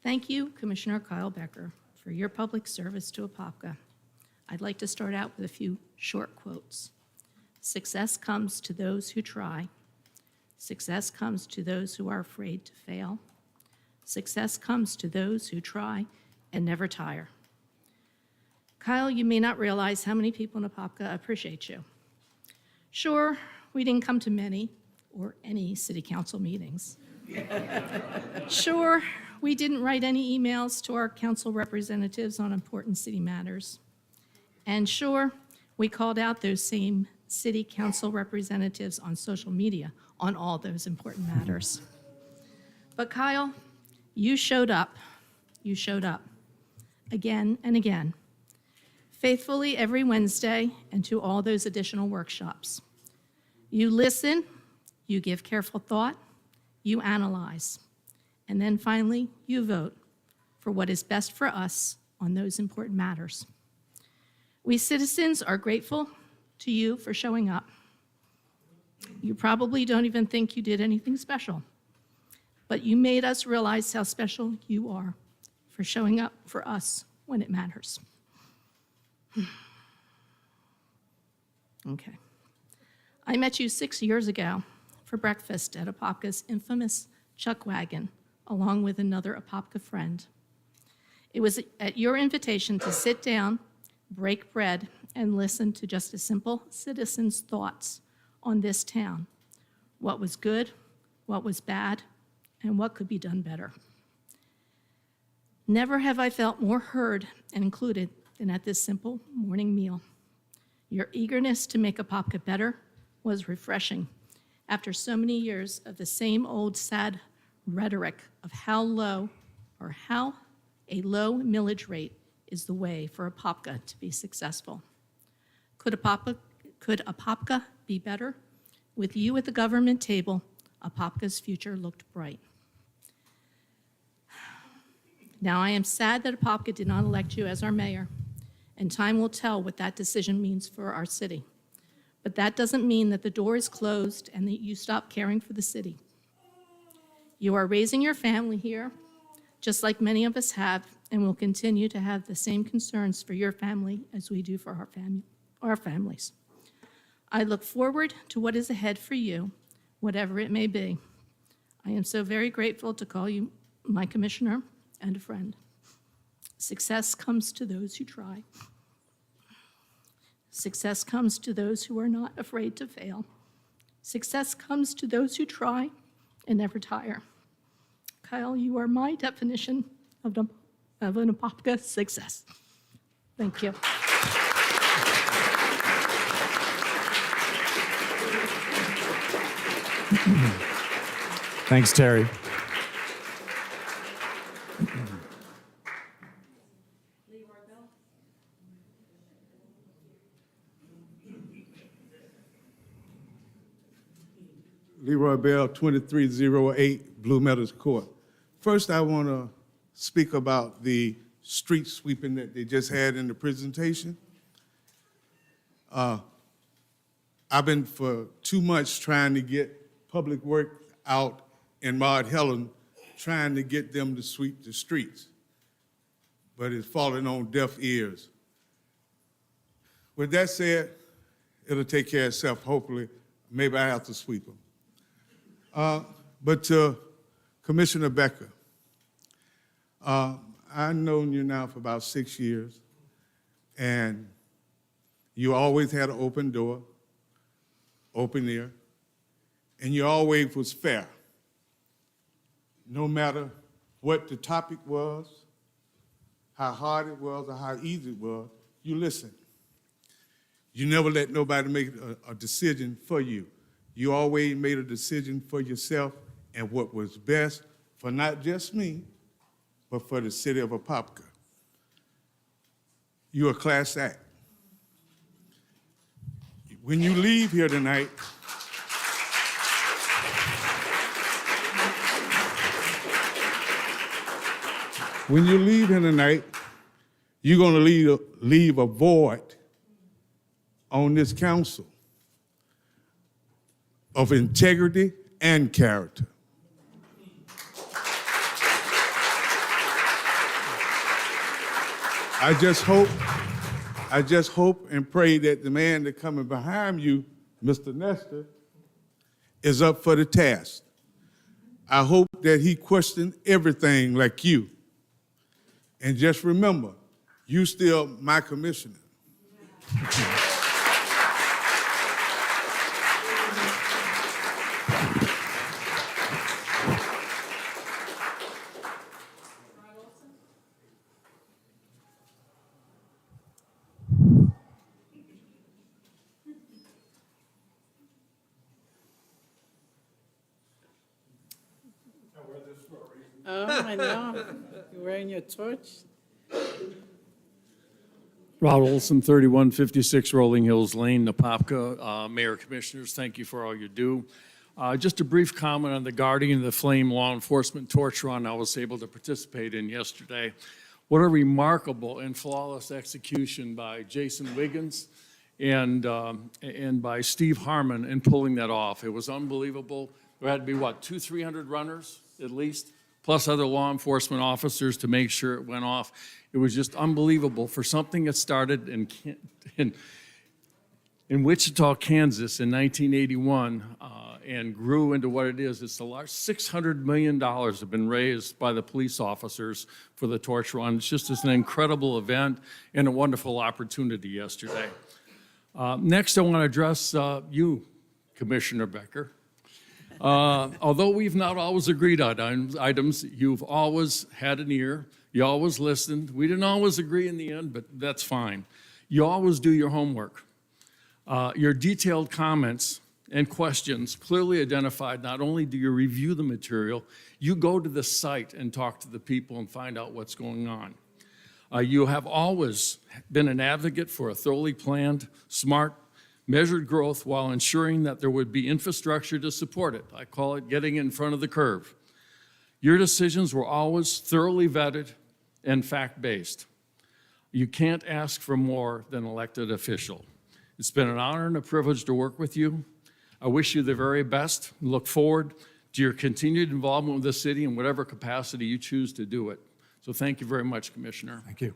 Thank you, Commissioner Kyle Becker, for your public service to Apopka. I'd like to start out with a few short quotes. Success comes to those who try. Success comes to those who are afraid to fail. Success comes to those who try and never tire. Kyle, you may not realize how many people in Apopka appreciate you. Sure, we didn't come to many or any city council meetings. Sure, we didn't write any emails to our council representatives on important city matters. And sure, we called out those same city council representatives on social media on all those important matters. But Kyle, you showed up. You showed up again and again, faithfully every Wednesday and to all those additional workshops. You listen, you give careful thought, you analyze, and then finally you vote for what is best for us on those important matters. We citizens are grateful to you for showing up. You probably don't even think you did anything special, but you made us realize how special you are for showing up for us when it matters. Okay. I met you 6 years ago for breakfast at Apopka's infamous Chuck Wagon, along with another Apopka friend. It was at your invitation to sit down, break bread, and listen to just a simple citizen's thoughts on this town, what was good, what was bad, and what could be done better. Never have I felt more heard and included than at this simple morning meal. Your eagerness to make Apopka better was refreshing after so many years of the same old sad rhetoric of how low or how a low millage rate is the way for Apopka to be successful. Could Apopka be better? With you at the government table, Apopka's future looked bright. Now, I am sad that Apopka did not elect you as our mayor, and time will tell what that decision means for our city. But that doesn't mean that the door is closed and that you stop caring for the city. You are raising your family here, just like many of us have, and will continue to have the same concerns for your family as we do for our families. I look forward to what is ahead for you, whatever it may be. I am so very grateful to call you my commissioner and a friend. Success comes to those who try. Success comes to those who are not afraid to fail. Success comes to those who try and never tire. Kyle, you are my definition of an Apopka success. Thank you. Thanks, Terry. Leroy Bell, 2308 Blue Meadows Court. First, I want to speak about the street sweeping that they just had in the presentation. I've been for 2 months trying to get Public Works out in Maud Helen, trying to get them to sweep the streets, but it's falling on deaf ears. With that said, it'll take care of itself, hopefully. Maybe I have to sweep them. But to Commissioner Becker, I've known you now for about 6 years, and you always had an open door, open ear, and you always was fair. No matter what the topic was, how hard it was, or how easy it was, you listened. You never let nobody make a decision for you. You always made a decision for yourself and what was best for not just me, but for the city of Apopka. You're a class act. When you leave here tonight, you're going to leave a void on this council of integrity and character. I just hope and pray that the man that's coming behind you, Mr. Nestor, is up for the task. I hope that he questioned everything like you. And just remember, you still my commissioner. Oh, I know. You're wearing your torch. Rod Olson, 3156 Rolling Hills Lane, Apopka. Mayor, Commissioners, thank you for all you do. Just a brief comment on the Guardian of the Flame law enforcement torch run I was able to participate in yesterday. What a remarkable and flawless execution by Jason Wiggins and by Steve Harmon in pulling that off. It was unbelievable. There had to be, 200-300 runners at least, plus other law enforcement officers to make sure it went off. It was just unbelievable for something that started in Wichita, Kansas in 1981 and grew into what it is. It's the large $600 million have been raised by the police officers for the torch run. It's just an incredible event and a wonderful opportunity yesterday. Next, I want to address you, Commissioner Becker. Although we've not always agreed on items, you've always had an ear. You always listened. We didn't always agree in the end, but that's fine. You always do your homework. Your detailed comments and questions clearly identified, not only do you review the material, you go to the site and talk to the people and find out what's going on. You have always been an advocate for a thoroughly planned, smart, measured growth while ensuring that there would be infrastructure to support it. I call it getting in front of the curve. Your decisions were always thoroughly vetted and fact-based. You can't ask for more than an elected official. It's been an honor and a privilege to work with you. I wish you the very best. Look forward to your continued involvement with the city in whatever capacity you choose to do it. So thank you very much, Commissioner. Thank you.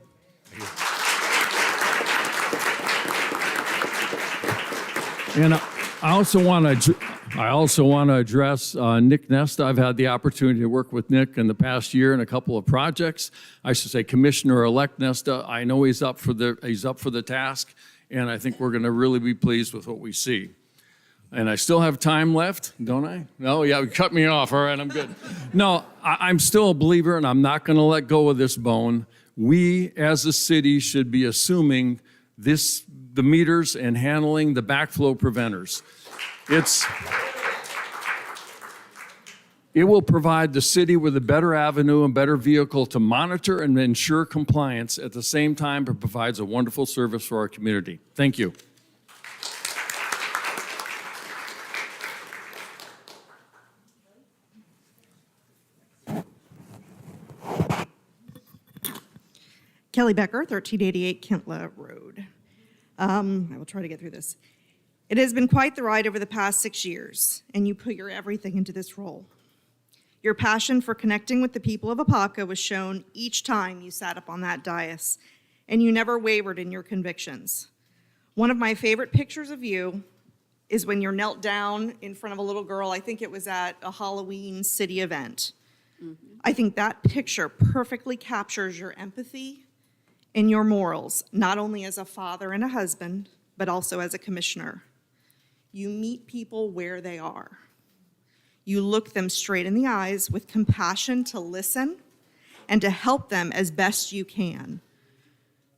And I also want to address Nick Nesta. I've had the opportunity to work with Nick in the past year in a couple of projects. I should say Commissioner-elect Nesta. I know he's up for the task, and I think we're going to really be pleased with what we see. And I still have time left, don't I? No, yeah, cut me off. All right, I'm good. No, I'm still a believer, and I'm not going to let go of this bone. We, as a city, should be assuming the meters and handling the backflow preventers. It will provide the city with a better avenue and better vehicle to monitor and ensure compliance. At the same time, it provides a wonderful service for our community. Thank you. Kelly Becker, 1388 Kentla Road. I will try to get through this. It has been quite the ride over the past 6 years, and you put your everything into this role. Your passion for connecting with the people of Apopka was shown each time you sat up on that dais, and you never wavered in your convictions. One of my favorite pictures of you is when you're knelt down in front of a little girl. I think it was at a Halloween city event. I think that picture perfectly captures your empathy and your morals, not only as a father and a husband, but also as a commissioner. You meet people where they are. You look them straight in the eyes with compassion to listen and to help them as best you can.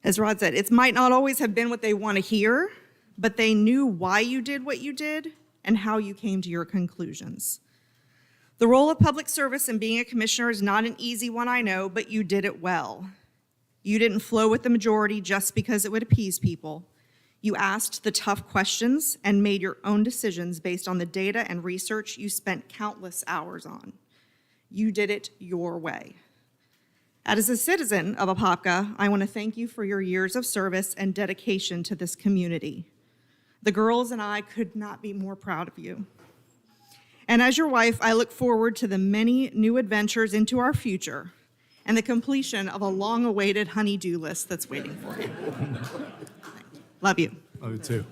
As Rod said, it might not always have been what they want to hear, but they knew why you did what you did and how you came to your conclusions. The role of public service and being a commissioner is not an easy one, I know, but you did it well. You didn't flow with the majority just because it would appease people. You asked the tough questions and made your own decisions based on the data and research you spent countless hours on. You did it your way. As a citizen of Apopka, I want to thank you for your years of service and dedication to this community. The girls and I could not be more proud of you. And as your wife, I look forward to the many new adventures into our future and the completion of a long-awaited honey-do list that's waiting for you. Love you. Love you too.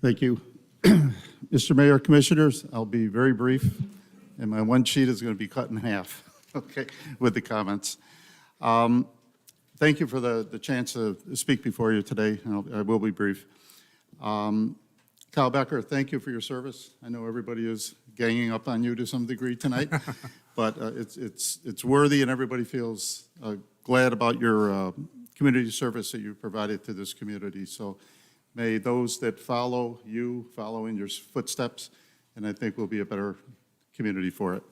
Thank you. Mr. Mayor, Commissioners, I'll be very brief, and my one sheet is going to be cut in half, okay, with the comments. Thank you for the chance to speak before you today, and I will be brief. Kyle Becker, thank you for your service. I know everybody is ganging up on you to some degree tonight, but it's worthy, and everybody feels glad about your community service that you provided to this community. So may those that follow you follow in your footsteps, and I think we'll be a better community for it.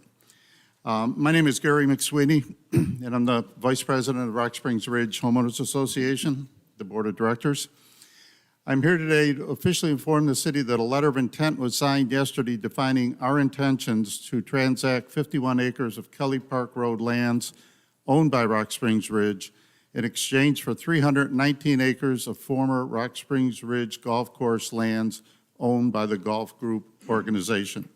My name is Gary McSweeney, and I'm the Vice President of Rock Springs Ridge Homeowners Association, the Board of Directors. I'm here today to officially inform the city that a letter of intent was signed yesterday defining our intentions to transact 51 acres of Kelly Park Road lands owned by Rock Springs Ridge in exchange for 319 acres of former Rock Springs Ridge Golf Course lands owned by the Golf Group organization.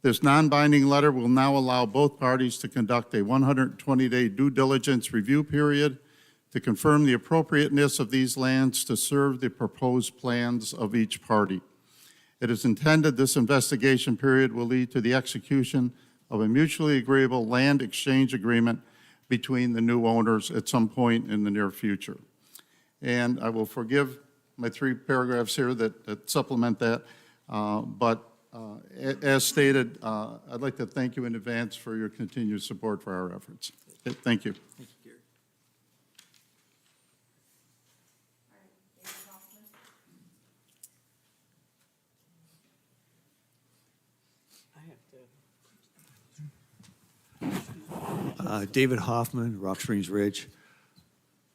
This non-binding letter will now allow both parties to conduct a 120-day due diligence review period to confirm the appropriateness of these lands to serve the proposed plans of each party. It is intended this investigation period will lead to the execution of a mutually agreeable land exchange agreement between the new owners at some point in the near future. And I will forgive my 3 paragraphs here that supplement that, but as stated, I'd like to thank you in advance for your continued support for our efforts. Okay, thank you. David Hoffman, Rock Springs Ridge.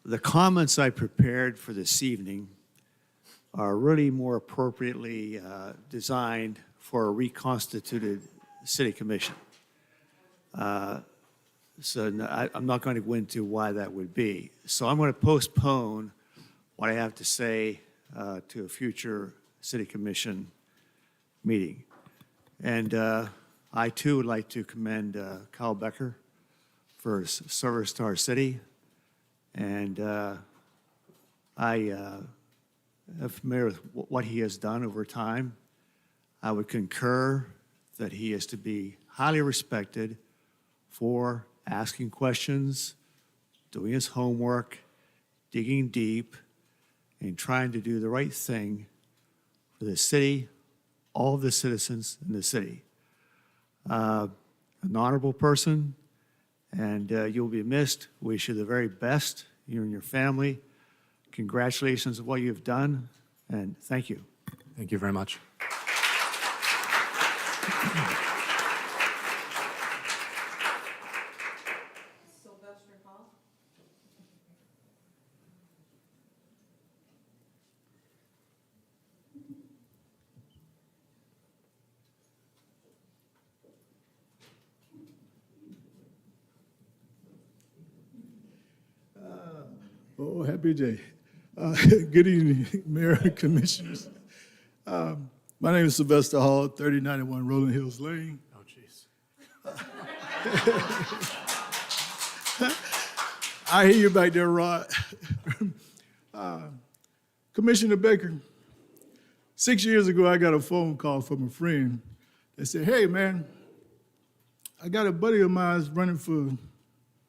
The comments I prepared for this evening are really more appropriately designed for a reconstituted city commission. I'm not going to go into why that would be. So I'm going to postpone what I have to say to a future city commission meeting. And I too would like to commend Kyle Becker for his service to our city. And I am familiar with what he has done over time. I would concur that he is to be highly respected for asking questions, doing his homework, digging deep, and trying to do the right thing for the city, all of the citizens in the city. An honorable person, and you'll be missed. Wish you the very best, you and your family. Congratulations on what you've done, and thank you. Thank you very much. Oh, happy day. Good evening, Mayor and Commissioners. My name is Sylvester Hall, 3091 Rolling Hills Lane. Oh, jeez. I hear you back there, Rod. Commissioner Baker, 6 years ago, I got a phone call from a friend that said, hey, man, I got a buddy of mine running for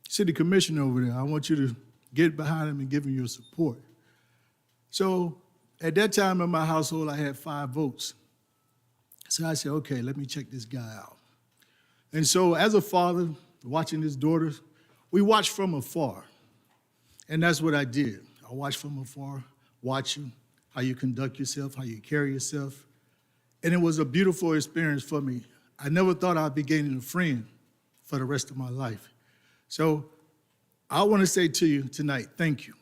city commissioner over there. I want you to get behind him and give him your support. So at that time in my household, I had 5 votes. So I said, okay, let me check this guy out. And so as a father, watching his daughters, we watched from afar. And that's what I did. I watched from afar, watching how you conduct yourself, how you carry yourself. And it was a beautiful experience for me. I never thought I'd be gaining a friend for the rest of my life. So I want to say to you tonight, thank you.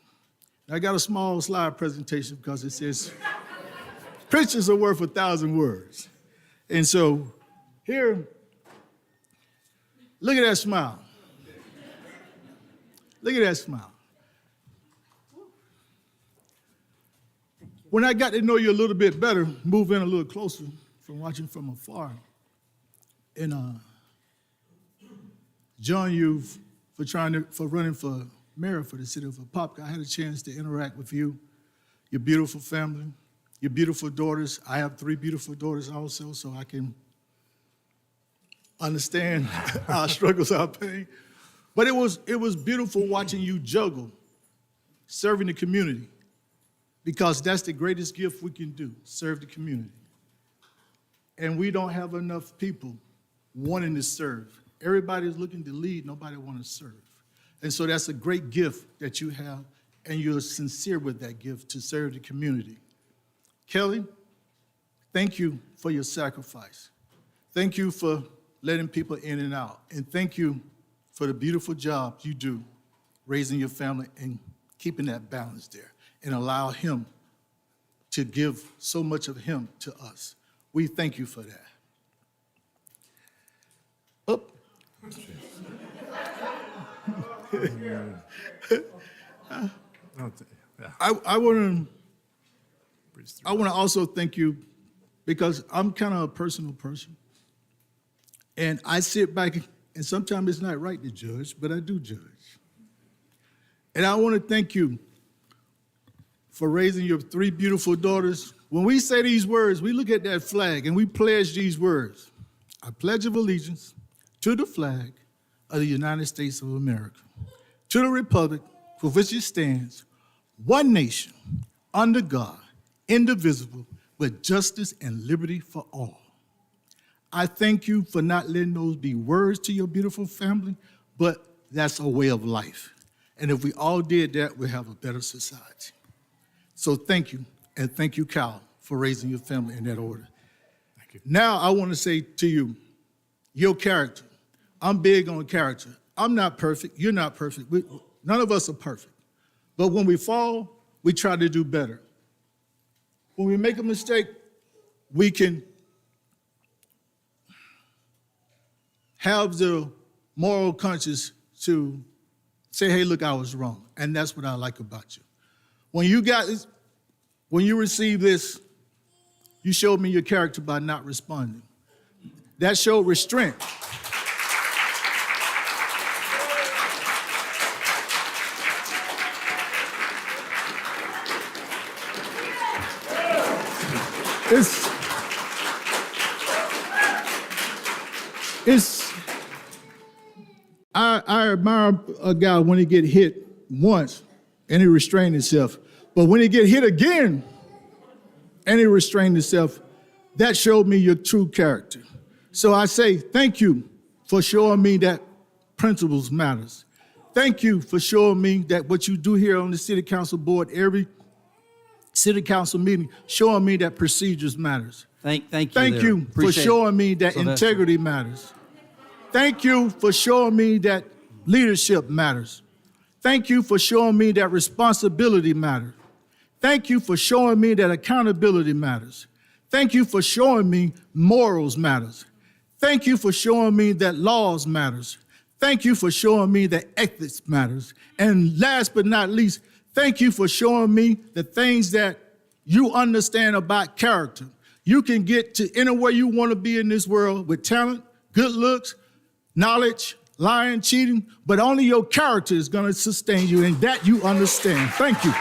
I got a small slide presentation because it says, pictures are worth 1,000 words. And so here, look at that smile. Look at that smile. When I got to know you a little bit better, move in a little closer from watching from afar, and join you for running for mayor for the city of Apopka. I had a chance to interact with you, your beautiful family, your beautiful daughters. I have 3 beautiful daughters also, so I can understand our struggles, our pain. But it was beautiful watching you juggle, serving the community, because that's the greatest gift we can do, serve the community. And we don't have enough people wanting to serve. Everybody's looking to lead, nobody wants to serve. And so that's a great gift that you have, and you're sincere with that gift to serve the community. Kelly, thank you for your sacrifice. Thank you for letting people in and out. And thank you for the beautiful job you do raising your family and keeping that balance there and allow him to give so much of him to us. We thank you for that. Up. I want to also thank you because I'm kind of a personal person. And I sit back, and sometimes it's not right to judge, but I do judge. And I want to thank you for raising your 3 beautiful daughters. When we say these words, we look at that flag and we pledge these words. I pledge of allegiance to the flag of the United States of America, to the republic for which it stands, one nation, under God, indivisible, with justice and liberty for all. I thank you for not letting those be words to your beautiful family, but that's a way of life. And if we all did that, we'd have a better society. So thank you, and thank you, Cal, for raising your family in that order. Thank you. Now I want to say to you, your character. I'm big on character. I'm not perfect. You're not perfect. None of us are perfect. But when we fall, we try to do better. When we make a mistake, we can have the moral conscience to say, hey, look, I was wrong. And that's what I like about you. When you received this, you showed me your character by not responding. That showed restraint. I admire a guy when he get hit once and he restrained himself. But when he get hit again and he restrained himself, that showed me your true character. So I say thank you for showing me that principles matters. Thank you for showing me that what you do here on the city council board, every city council meeting, showing me that procedures matters. Thank you. Thank there. you for Appreciate it. showing me that Sylvester. integrity matters. Thank you for showing me that leadership matters. Thank you for showing me that responsibility matters. Thank you for showing me that accountability matters. Thank you for showing me morals matters. Thank you for showing me that laws matters. Thank you for showing me that ethics matters. And last but not least, thank you for showing me the things that you understand about character. You can get to anywhere you want to be in this world with talent, good looks, knowledge, lying, cheating, but only your character is going to sustain you, and that you understand. Thank you.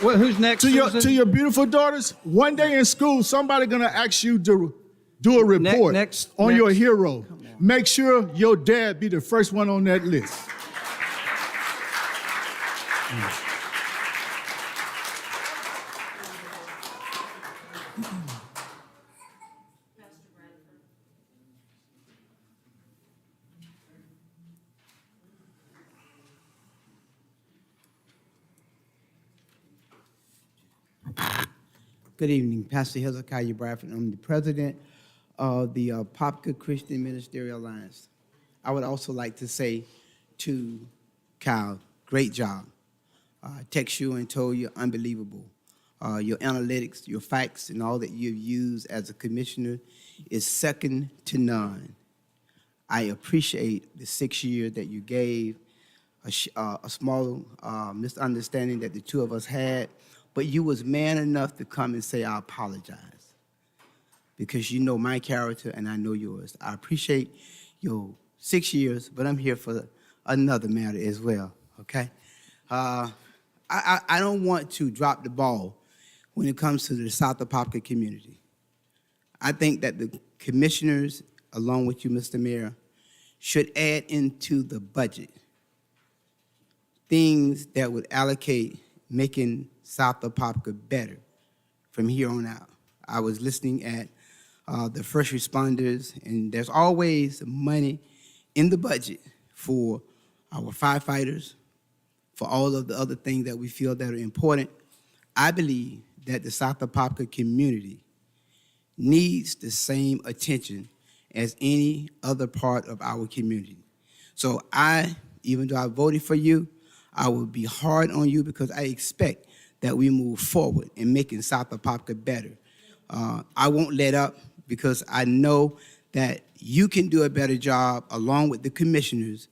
Who's next? To your beautiful daughters, one day in school, somebody going to ask you to do a report on your hero. Make sure your dad be the first one on that list. Good evening, Pastor Hezekiah Bradford. I'm the president of the Apopka Christian Ministerial Alliance. I would also like to say to Kyle, great job. I text you and told you unbelievable. Your analytics, your facts, and all that you've used as a commissioner is second to none. I appreciate the 6 years that you gave, a small misunderstanding that the two of us had, but you was man enough to come and say, I apologize, because you know my character and I know yours. I appreciate your 6 years, but I'm here for another matter as well, okay? I don't want to drop the ball when it comes to the South Apopka community. I think that the commissioners, along with you, Mr. Mayor, should add into the budget things that would allocate making South Apopka better from here on out. I was listening at the first responders, and there's always money in the budget for our firefighters, for all of the other things that we feel that are important. I believe that the South Apopka community needs the same attention as any other part of our community. So even though I voted for you, I will be hard on you because I expect that we move forward in making South Apopka better. I won't let up because I know that you can do a better job along with the commissioners.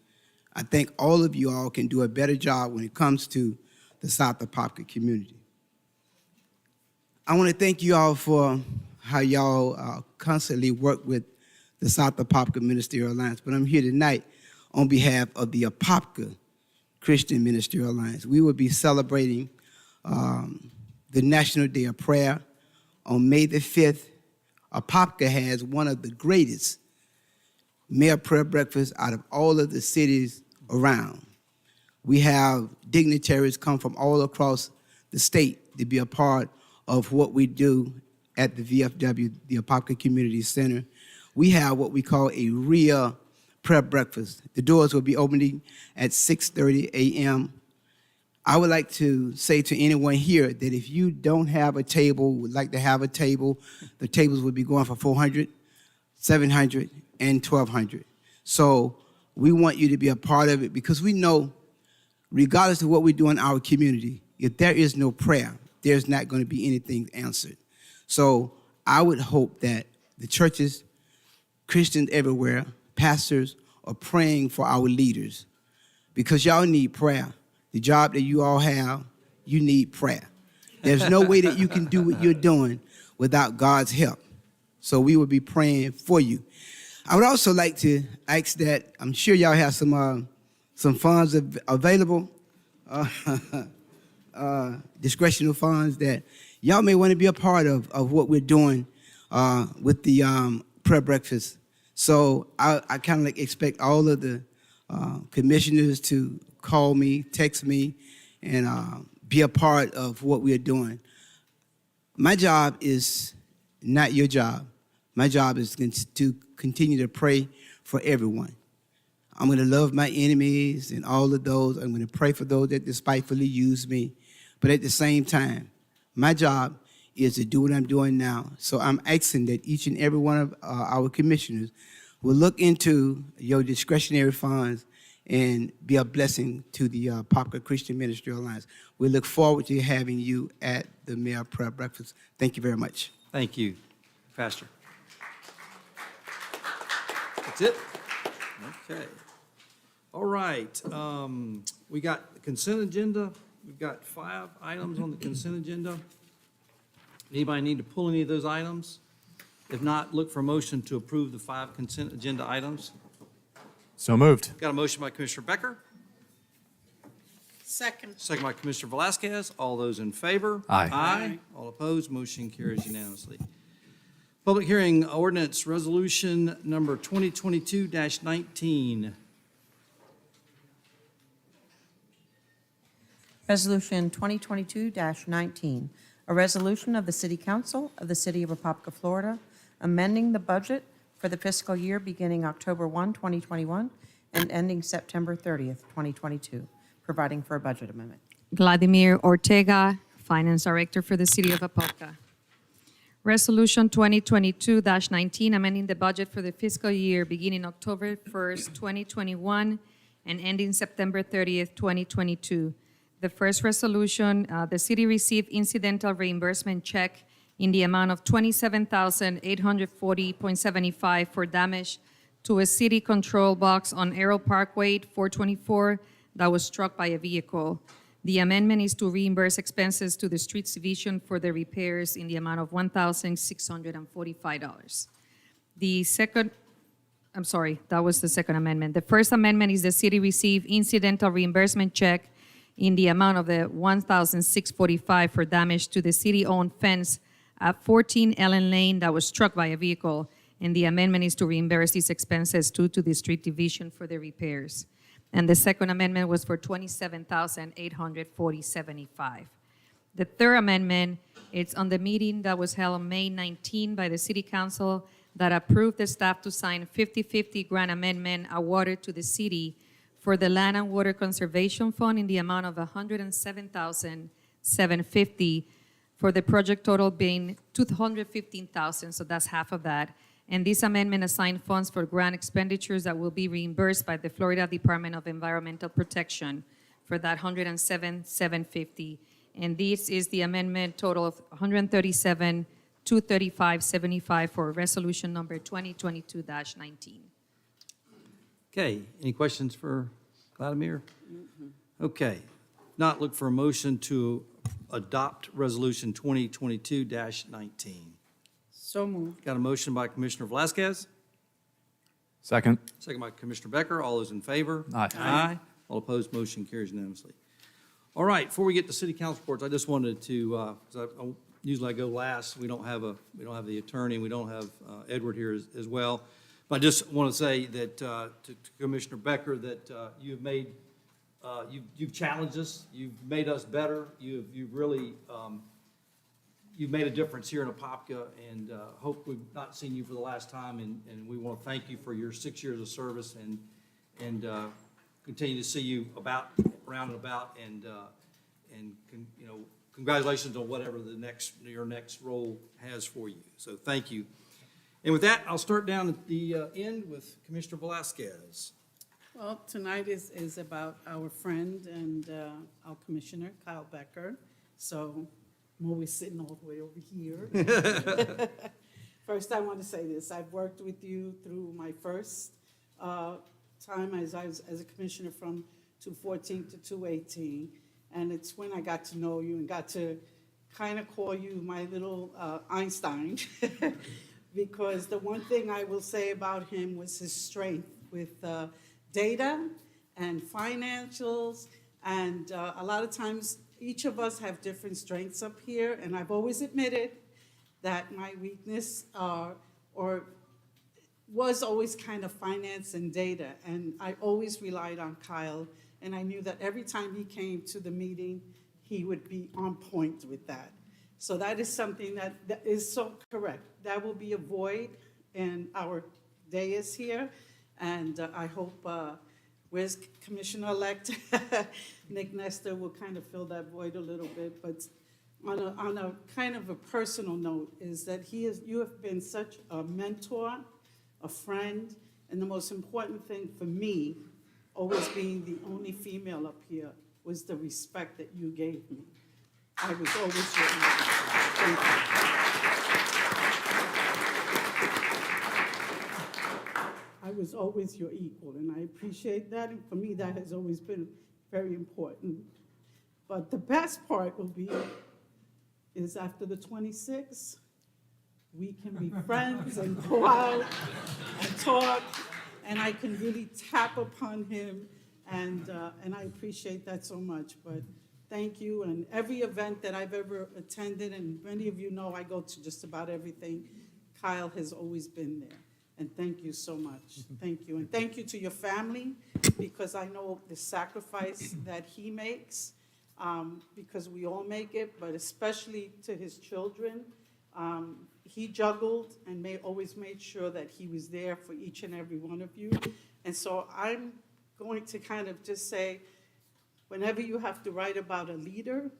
I think all of you all can do a better job when it comes to the South Apopka community. I want to thank you all for how y'all constantly work with the South Apopka Ministerial Alliance, but I'm here tonight on behalf of the Apopka Christian Ministerial Alliance. We will be celebrating the National Day of Prayer on May the 5th. Apopka has one of the greatest mayor prayer breakfasts out of all of the cities around. We have dignitaries come from all across the state to be a part of what we do at the VFW, the Apopka Community Center. We have what we call a real prayer breakfast. The doors will be opening at 6:30 a.m. I would like to say to anyone here that if you don't have a table, would like to have a table, the tables will be going for $400, $700, and $1,200. So we want you to be a part of it because we know, regardless of what we do in our community, if there is no prayer, there's not going to be anything answered. So I would hope that the churches, Christians everywhere, pastors are praying for our leaders because y'all need prayer. The job that you all have, you need prayer. There's no way that you can do what you're doing without God's help. So we will be praying for you. I would also like to ask that, I'm sure y'all have some funds available, discretionary funds that y'all may want to be a part of what we're doing with the prayer breakfast. So I kind of like expect all of the commissioners to call me, text me, and be a part of what we're doing. My job is not your job. My job is to continue to pray for everyone. I'm going to love my enemies and all of those. I'm going to pray for those that despitefully use me. But at the same time, my job is to do what I'm doing now. So I'm asking that each and every one of our commissioners will look into your discretionary funds and be a blessing to the Apopka Christian Ministry Alliance. We look forward to having you at the Mayor Prayer Breakfast. Thank you very much. Thank you, Pastor. That's it? Okay. All right. We got the consent agenda. We've got 5 items on the consent agenda. Anybody need to pull any of those items? If not, look for a motion to approve the 5 consent agenda items. So moved. Got a motion by Commissioner Becker, Second. second by Commissioner Velasquez. All those in favor? Aye. Aye. All opposed, motion carries unanimously. Public hearing ordinance resolution number 2022-19. Resolution 2022-19, a resolution of the City Council of the City of Apopka, Florida, amending the budget for the fiscal year beginning October 1, 2021, and ending September 30th, 2022, providing for a budget amendment. Vladimir Ortega, Finance Director for the City of Apopka. Resolution 2022-19, amending the budget for the fiscal year beginning October 1st, 2021, and ending September 30th, 2022. The first resolution, the city received incidental reimbursement check in the amount of $27,840.75 for damage to a city control box on Arrow Parkway 424 that was struck by a vehicle. The amendment is to reimburse expenses to the Streets Division for the repairs in the amount of $1,645. That was the second amendment. The first amendment is the city received incidental reimbursement check in the amount of the $1,645 for damage to the city-owned fence at 14 Ellen Lane that was struck by a vehicle, and the amendment is to reimburse these expenses to the Street Division for the repairs. And the second amendment was for $27,840.75. The third amendment, it's on the meeting that was held on May 19 by the City Council that approved the staff to sign 50-50 grant amendment awarded to the city for the Land and Water Conservation Fund in the amount of $107,750 for the project total being $215,000, so that's half of that. And this amendment assigned funds for grant expenditures that will be reimbursed by the Florida Department of Environmental Protection for that $107,750. And this is the amendment total of $137,235.75 for resolution number 2022-19. Okay, any questions for Vladimir? Okay, not look for a motion to adopt Resolution 2022-19? So moved. Got a motion by Commissioner Velasquez, Second. second by Commissioner Becker. All those in favor? Aye. Aye. All opposed, motion carries unanimously. All right, before we get to city council reports, I just wanted to, because usually I go last, we don't have the attorney, we don't have Edward here as well. But I just want to say that, to Commissioner Becker, that you've made, you've challenged us, you've made us better, you've really, you've made a difference here in Apopka, and hope we've not seen you for the last time, and we want to thank you for your 6 years of service, and continue to see you around and about, and you know, congratulations on whatever your next role has for you. So thank you. And with that, I'll start down at the end with Commissioner Velasquez. Well, tonight is about our friend and our commissioner, Kyle Becker. So I'm always sitting all the way over here. First, I want to say this. I've worked with you through my first time as a commissioner from 2014 to 2018. And it's when I got to know you and got to kind of call you my little Einstein. Because the one thing I will say about him was his strength with data and financials. And a lot of times, each of us have different strengths up here. And I've always admitted that my weakness was always kind of finance and data. And I always relied on Kyle. And I knew that every time he came to the meeting, he would be on point with that. So that is something that is so correct. That will be a void in our dais here. And I hope, where's Commissioner-elect Nick Nestor will kind of fill that void a little bit. But on a kind of a personal note is that you have been such a mentor, a friend, and the most important thing for me, always being the only female up here, was the respect that you gave me. I was always your equal. Thank you. I was always your equal, and I appreciate that. And for me, that has always been very important. But the best part will be is after the 26th, we can be friends and go out and talk, and I can really tap upon him, and I appreciate that so much. But thank you, and every event that I've ever attended, and many of you know I go to just about everything, Kyle has always been there. And thank you so much. Thank you. And thank you to your family, because I know the sacrifice that he makes, because we all make it, but especially to his children. He juggled and always made sure that he was there for each and every one of you. And so I'm going to kind of just say, whenever you have to write about a leader,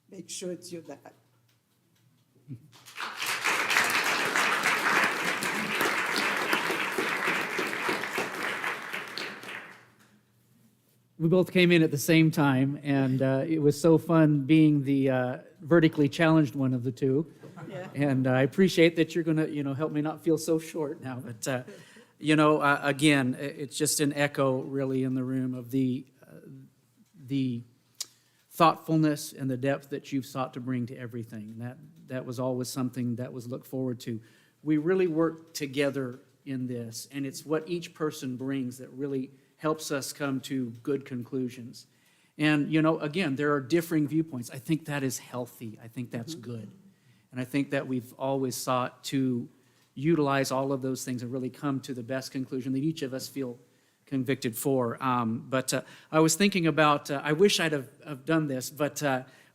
make sure it's your dad. We both came in at the same time, and it was so fun being the vertically challenged one of the two. Yeah. And I appreciate that you're going to, help me not feel so short now. But, again, it's just an echo, really, in the room of the thoughtfulness and the depth that you've sought to bring to everything. That was always something that was looked forward to. We really work together in this, and it's what each person brings that really helps us come to good conclusions. And, again, there are differing viewpoints. I think that is healthy. I think that's good. And I think that we've always sought to utilize all of those things and really come to the best conclusion that each of us feel convicted for. But I was thinking about, I wish I'd have done this, but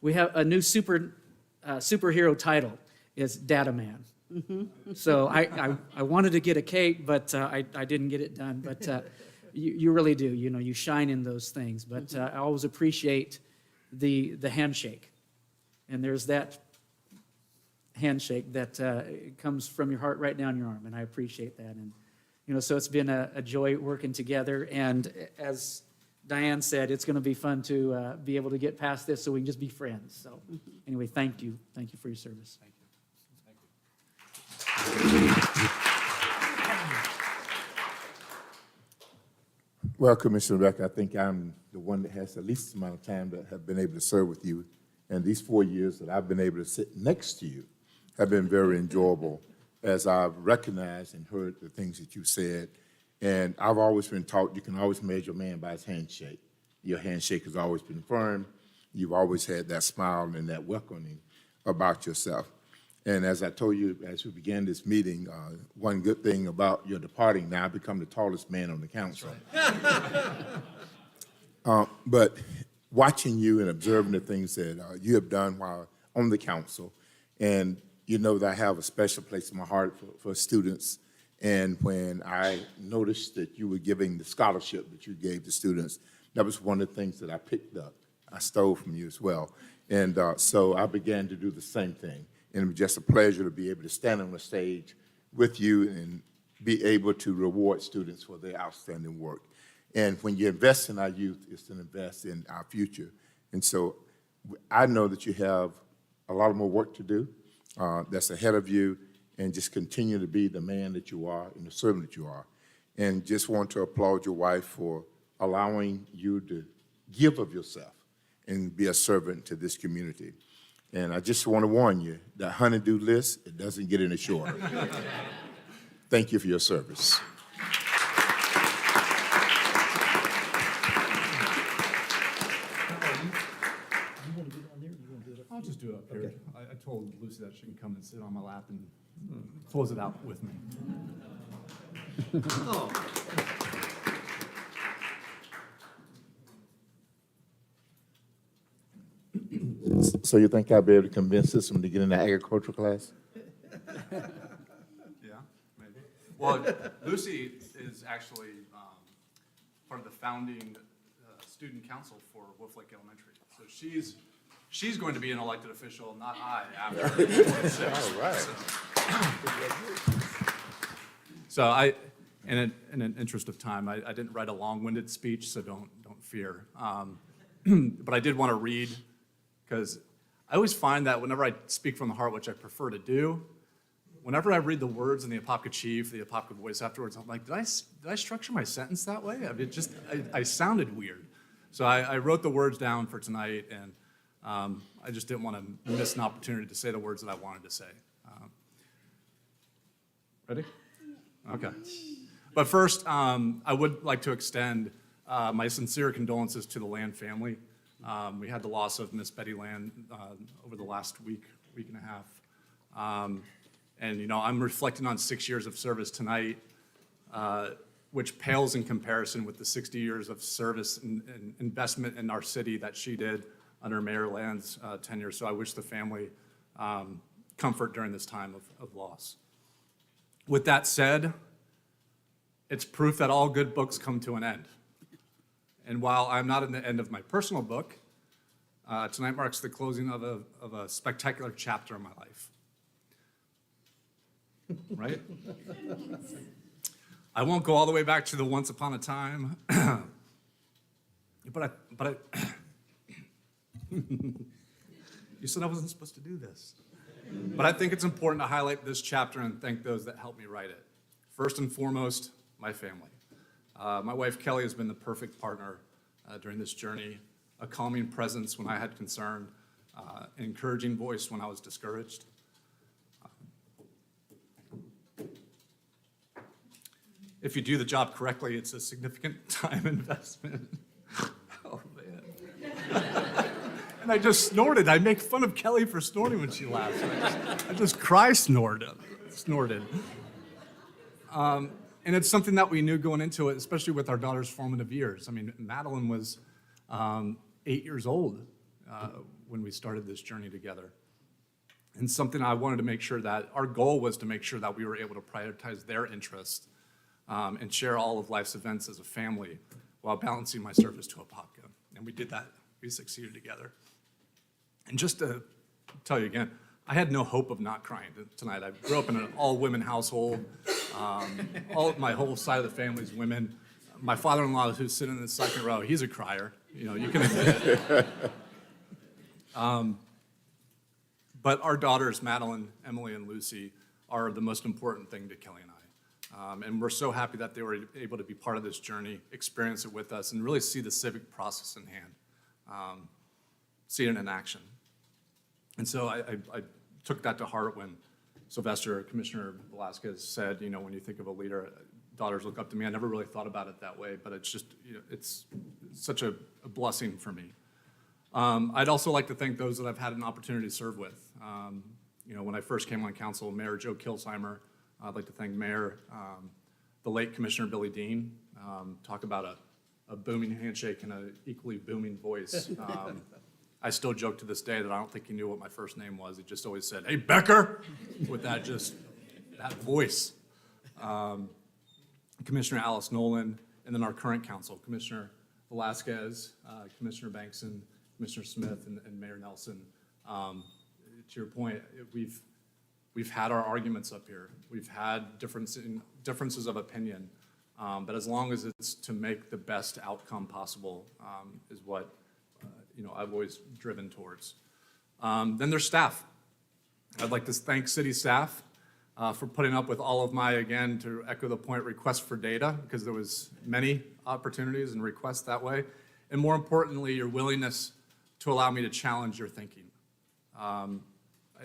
we have a new superhero title is Data Man. So I wanted to get a cake, but I didn't get it done. But you really do, you shine in those things. But I always appreciate the handshake. And there's that handshake that comes from your heart right down your arm, and I appreciate that. And so it's been a joy working together. And as Diane said, it's going to be fun to be able to get past this so we can just be friends. So anyway, thank you for your service. Well, Commissioner Becker, I think I'm the one that has the least amount of time to have been able to serve with you. And these 4 years that I've been able to sit next to you have been very enjoyable as I've recognized and heard the things that you said. And I've always been taught you can always measure a man by his handshake. Your handshake has always been firm. You've always had that smile and that welcoming about yourself. And as I told you as we began this meeting, one good thing about your departing, now I've become the tallest man on the council. But watching you and observing the things that you have done while on the council, and you know that I have a special place in my heart for students. And when I noticed that you were giving the scholarship that you gave to students, that was one of the things that I picked up. I stole from you as well. And so I began to do the same thing. And it was just a pleasure to be able to stand on the stage with you and be able to reward students for their outstanding work. And when you invest in our youth, it's to invest in our future. And so I know that you have a lot more work to do that's ahead of you, and just continue to be the man that you are and the servant that you are. And just want to applaud your wife for allowing you to give of yourself and be a servant to this community. And I just want to warn you, that honey-do list, it doesn't get any shorter. Thank you for your service. I'll just do it up here. I told Lucy that she can come and sit on my lap and close it out with me. So you think I'll be able to convince this one to get in the agricultural class? Yeah, maybe. Well, Lucy is actually part of the founding student council for Wolf Lake Elementary. So she's going to be an elected official, not I, after 2026. All right. So in an interest of time, I didn't write a long-winded speech, so don't fear. But I did want to read, because I always find that whenever I speak from the heart, which I prefer to do, whenever I read the words in the Apopka Chief, the Apopka voice afterwards, I'm like, did I structure my sentence that way? I mean, I sounded weird. So I wrote the words down for tonight, and I just didn't want to miss an opportunity to say the words that I wanted to say. Ready? Okay. But first, I would like to extend my sincere condolences to the Land family. We had the loss of Miss Betty Land over the last week and a half. And, you know, I'm reflecting on 6 years of service tonight, which pales in comparison with the 60 years of service and investment in our city that she did under Mayor Land's tenure. So I wish the family comfort during this time of loss. With that said, it's proof that all good books come to an end. And while I'm not in the end of my personal book, tonight marks the closing of a spectacular chapter in my life. Right? I won't go all the way back to the once upon a time, but I you said I wasn't supposed to do this. But I think it's important to highlight this chapter and thank those that helped me write it. First and foremost, my family. My wife, Kelly, has been the perfect partner during this journey, a calming presence when I had concern, an encouraging voice when I was discouraged. If you do the job correctly, it's a significant time investment. Oh, man. And I just snorted. I make fun of Kelly for snorting when she laughs. I just cry snorted. And it's something that we knew going into it, especially with our daughter's formative years. I mean, Madeline was 8 years old when we started this journey together. And something I wanted to make sure that, our goal was to make sure that we were able to prioritize their interests and share all of life's events as a family while balancing my service to Apopka. And we did that. We succeeded together. And just to tell you again, I had no hope of not crying tonight. I grew up in an all-women household. My whole side of the family is women. My father-in-law, who's sitting in the second row, he's a crier. You know, you can admit it. But our daughters, Madeline, Emily, and Lucy, are the most important thing to Kelly and And we're so happy that they were able to be part of this journey, experience it with us, and really see the civic process in hand, see it in action. And so I took that to heart when Sylvester, Commissioner Velasquez said, you know, when you think of a leader, daughters look up to me. I never really thought about it that way, but it's just, you know, it's such a blessing for me. I'd also like to thank those that I've had an opportunity to serve with. You know, when I first came on council, Mayor Joe Kilsheimer, I'd like to thank Mayor, the late Commissioner Billy Dean. Talk about a booming handshake and an equally booming voice. I still joke to this day that I don't think he knew what my first name was. He just always said, "Hey, Becker," with that voice. Commissioner Alice Nolan, and then our current council, Commissioner Velasquez, Commissioner Bankson, Commissioner Smith, and Mayor Nelson. To your point, we've had our arguments up here. We've had differences of opinion, but as long as it's to make the best outcome possible, is what you know, I've always driven towards. Then there's staff. I'd like to thank city staff for putting up with all of my, again, to echo the point, requests for data, because there was many opportunities and requests that way. And more importantly, your willingness to allow me to challenge your thinking.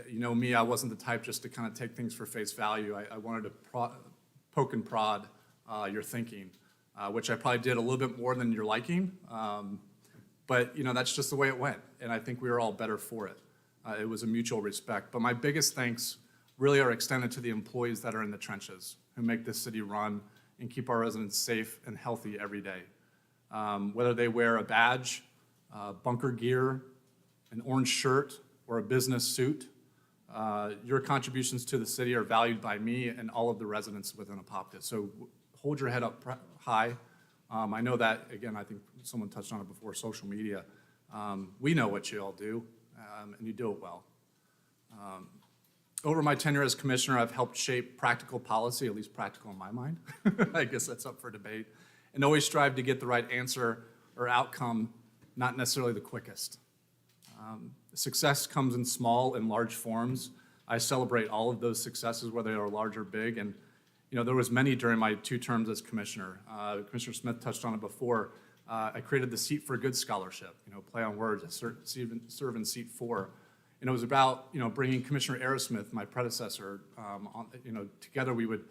You know me, I wasn't the type just to kind of take things for face value. I wanted to poke and prod your thinking, which I probably did a little bit more than you're liking. But you know, that's just the way it went, and I think we were all better for it. It was a mutual respect. But my biggest thanks really are extended to the employees that are in the trenches, who make this city run and keep our residents safe and healthy every day. Whether they wear a badge, bunker gear, an orange shirt, or a business suit, your contributions to the city are valued by me and all of the residents within Apopka. So hold your head up high. I know that, again, I think someone touched on it before, social media. We know what you all do, and you do it well. Over my tenure as commissioner, I've helped shape practical policy, at least practical in my mind. I guess that's up for debate. And always strive to get the right answer or outcome, not necessarily the quickest. Success comes in small and large forms. I celebrate all of those successes, whether they are large or big. And you know, there was many during my 2 terms as commissioner. Commissioner Smith touched on it before. I created the Seat for Good Scholarship, you know, play on words, serve in Seat 4. And it was about, you know, bringing Commissioner Aerosmith, my predecessor, you know, together we would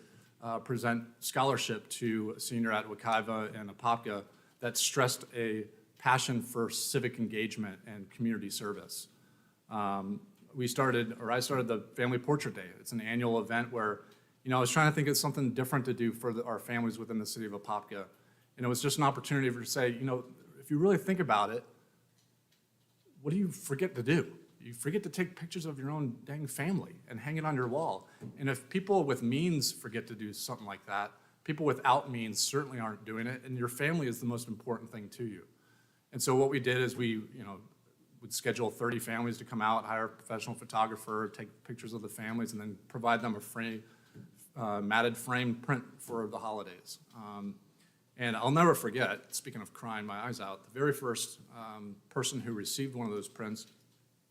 present scholarship to a senior at Wekiva and Apopka that stressed a passion for civic engagement and community service. I started the Family Portrait Day. It's an annual event where, you know, I was trying to think of something different to do for our families within the city of Apopka. And it was just an opportunity for to say, you know, if you really think about it, what do you forget to do? You forget to take pictures of your own dang family and hang it on your wall. And if people with means forget to do something like that, people without means certainly aren't doing it, and your family is the most important thing to you. And so what we did is we, you know, would schedule 30 families to come out, hire a professional photographer, take pictures of the families, and then provide them a free matted frame print for the holidays. And I'll never forget, speaking of crying my eyes out, the very first person who received one of those prints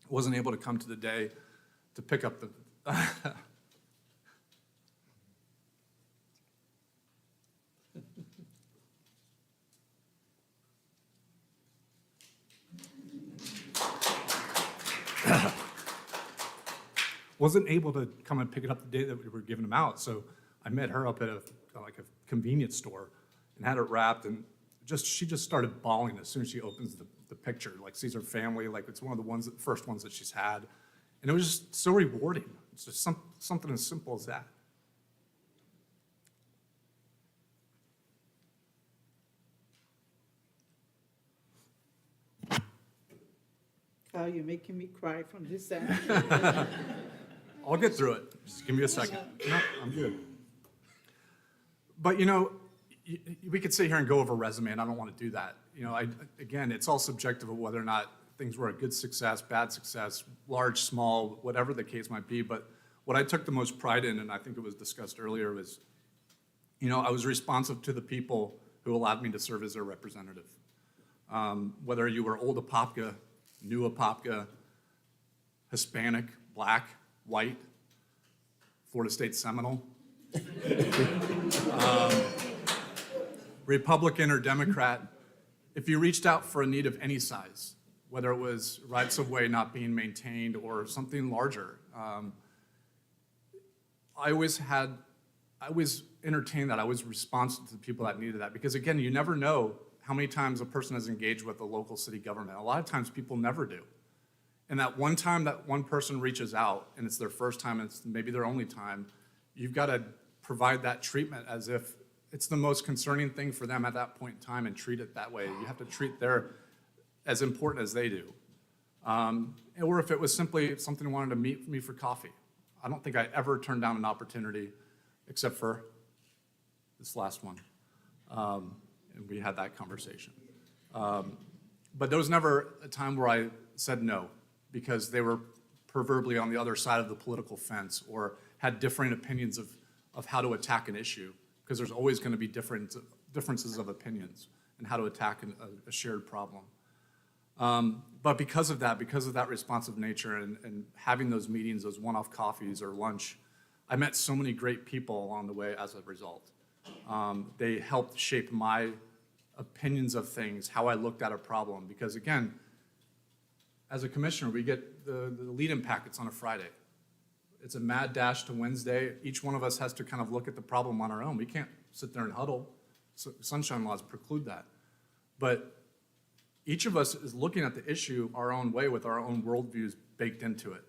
wasn't able to come to the day to pick up the wasn't able to come and pick it up the day that we were giving them out. So I met her up at a convenience store and had it wrapped, and she just started bawling as soon as she opens the picture, like sees her family, like it's one of the first ones that she's had. And it was just so rewarding. It's just something as simple as that. Kyle, you're making me cry from this end. I'll get through it. Just give me a second. No, I'm good. But, you know, we could sit here and go over a resume, and I don't want to do that. You know, again, it's all subjective of whether or not things were a good success, bad success, large, small, whatever the case might be. But what I took the most pride in, and I think it was discussed earlier, was, you know, I was responsive to the people who allowed me to serve as their representative. Whether you were old Apopka, new Apopka, Hispanic, Black, white, Florida State Seminole. Republican or Democrat, if you reached out for a need of any size, whether it was rights of way not being maintained or something larger, I always entertained that. I was responsive to the people that needed that. Because again, you never know how many times a person has engaged with a local city government. A lot of times people never do. And that one time that one person reaches out and it's their first time, and it's maybe their only time, you've got to provide that treatment as if it's the most concerning thing for them at that point in time and treat it that way. You have to treat their as important as they do. Or if it was simply something wanted to meet me for coffee. I don't think I ever turned down an opportunity except for this last one. And we had that conversation. But there was never a time where I said no because they were proverbially on the other side of the political fence or had different opinions of how to attack an issue, because there's always going to be differences of opinions and how to attack a shared problem. But because of that responsive nature and having those meetings, those one-off coffees or lunch, I met so many great people along the way as a result. They helped shape my opinions of things, how I looked at a problem. Because again, as a commissioner, we get the lead-in packets on a Friday. It's a mad dash to Wednesday. Each one of us has to kind of look at the problem on our own. We can't sit there and huddle. So sunshine laws preclude that. But each of us is looking at the issue our own way with our own worldviews baked into it.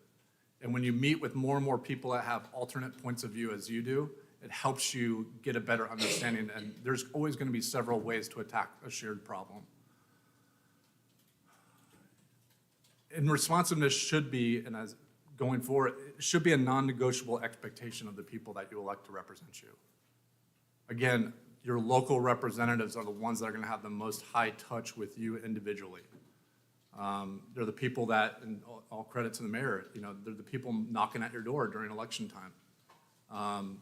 And when you meet with more and more people that have alternate points of view as you do, it helps you get a better understanding. And there's always going to be several ways to attack a shared problem. And responsiveness should be, and as going forward, it should be a non-negotiable expectation of the people that you elect to represent you. Again, your local representatives are the ones that are going to have the most high touch with you individually. They're the people that, and all credit to the mayor, they're the people knocking at your door during election time.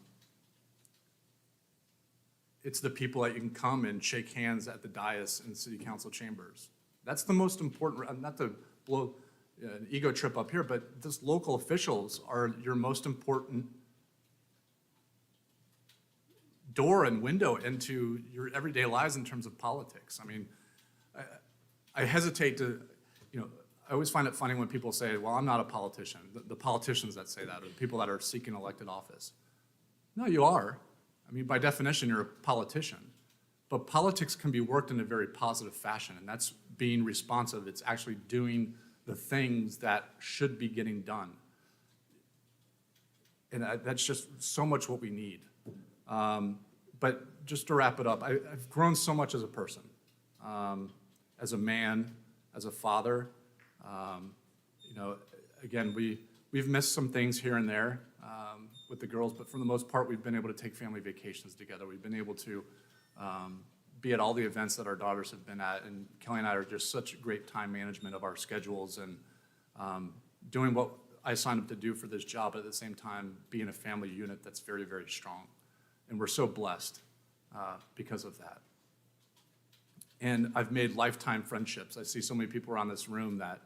It's the people that you can come and shake hands at the dais in city council chambers. That's the most important, not to blow an ego trip up here, but just local officials are your most important door and window into your everyday lives in terms of politics. I mean, I hesitate to, I always find it funny when people say, well, I'm not a politician. The politicians that say that, or the people that are seeking elected office. No, you are. I mean, by definition, you're a politician. But politics can be worked in a very positive fashion, and that's being responsive. It's actually doing the things that should be getting done. And that's just so much what we need. But just to wrap it up, I've grown so much as a person, as a man, as a father. Again, we've missed some things here and there with the girls, but for the most part, we've been able to take family vacations together. We've been able to be at all the events that our daughters have been at, and Kelly and I are just such great time management of our schedules and doing what I signed up to do for this job, but at the same time, being a family unit that's very, very strong. And we're so blessed because of that. And I've made lifetime friendships. I see so many people around this room that,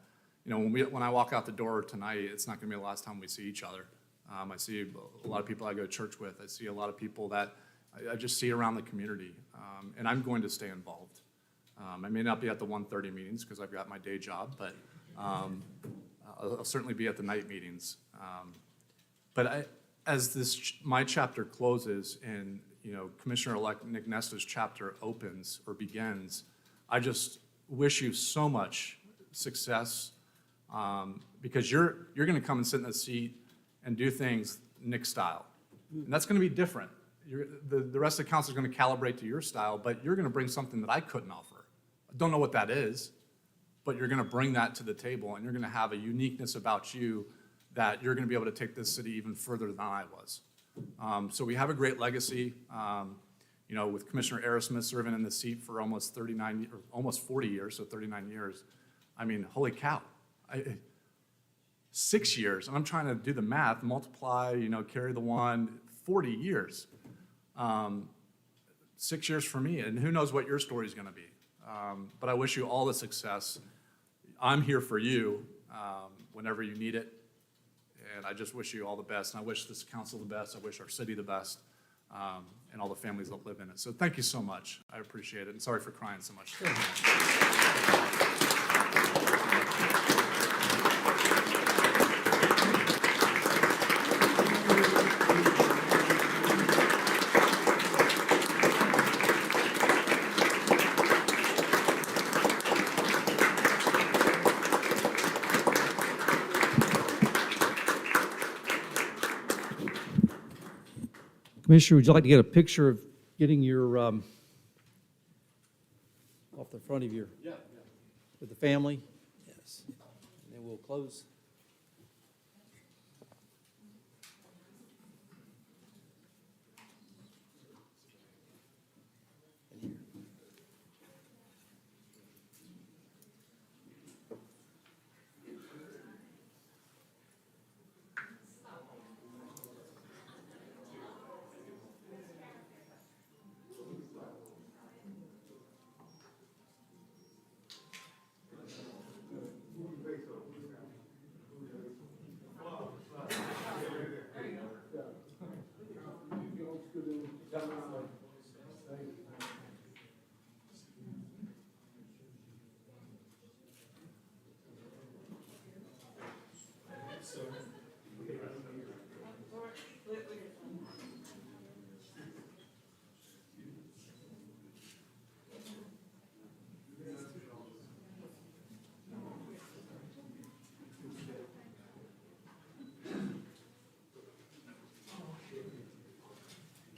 when I walk out the door tonight, it's not going to be the last time we see each other. I see a lot of people I go to church with. I see a lot of people that I just see around the community. And I'm going to stay involved. I may not be at the 1:30 meetings because I've got my day job, but I'll certainly be at the night meetings. As my chapter closes and Commissioner-elect Nick Nesta's chapter opens or begins, I just wish you so much success because you're going to come and sit in the seat and do things Nick style, and that's going to be different. The rest of the council is going to calibrate to your style, but you're going to bring something that I couldn't offer. I don't know what that is, but you're going to bring that to the table, and you're going to have a uniqueness about you that you're going to be able to take this city even further than I was. So we have a great legacy, with Commissioner Aerosmith serving in the seat for almost 40 years, so 39 years. I mean, holy cow. 6 years, and I'm trying to do the math, multiply, carry the 40 years. 6 years for me, and who knows what your story is going to be. But I wish you all the success. I'm here for you whenever you need it. And I just wish you all the best. And I wish this council the best. I wish our city the best. and all the families that live in it. So thank you so much. I appreciate it, and sorry for crying so much. Commissioner, would you like to get a picture of getting your, off the front of your, with the family? Yes. And then we'll close.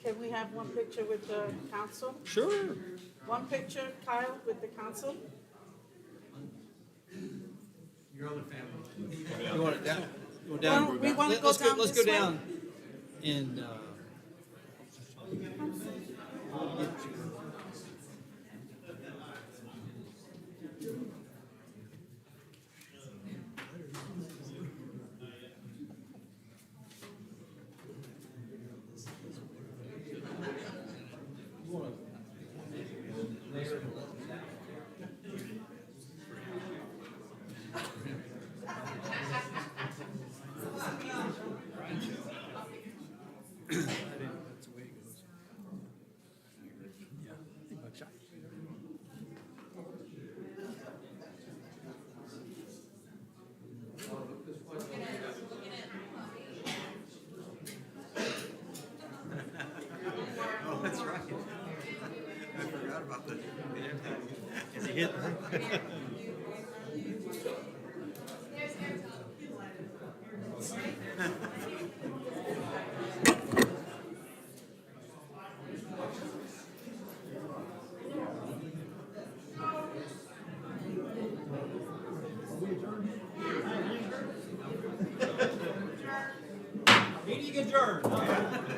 Can we have one picture with the council? Sure. One picture, Kyle, with the council? Your other family. You want it down? You want down? Well, we wanna go down Let's this go way. down and, meeting adjourned.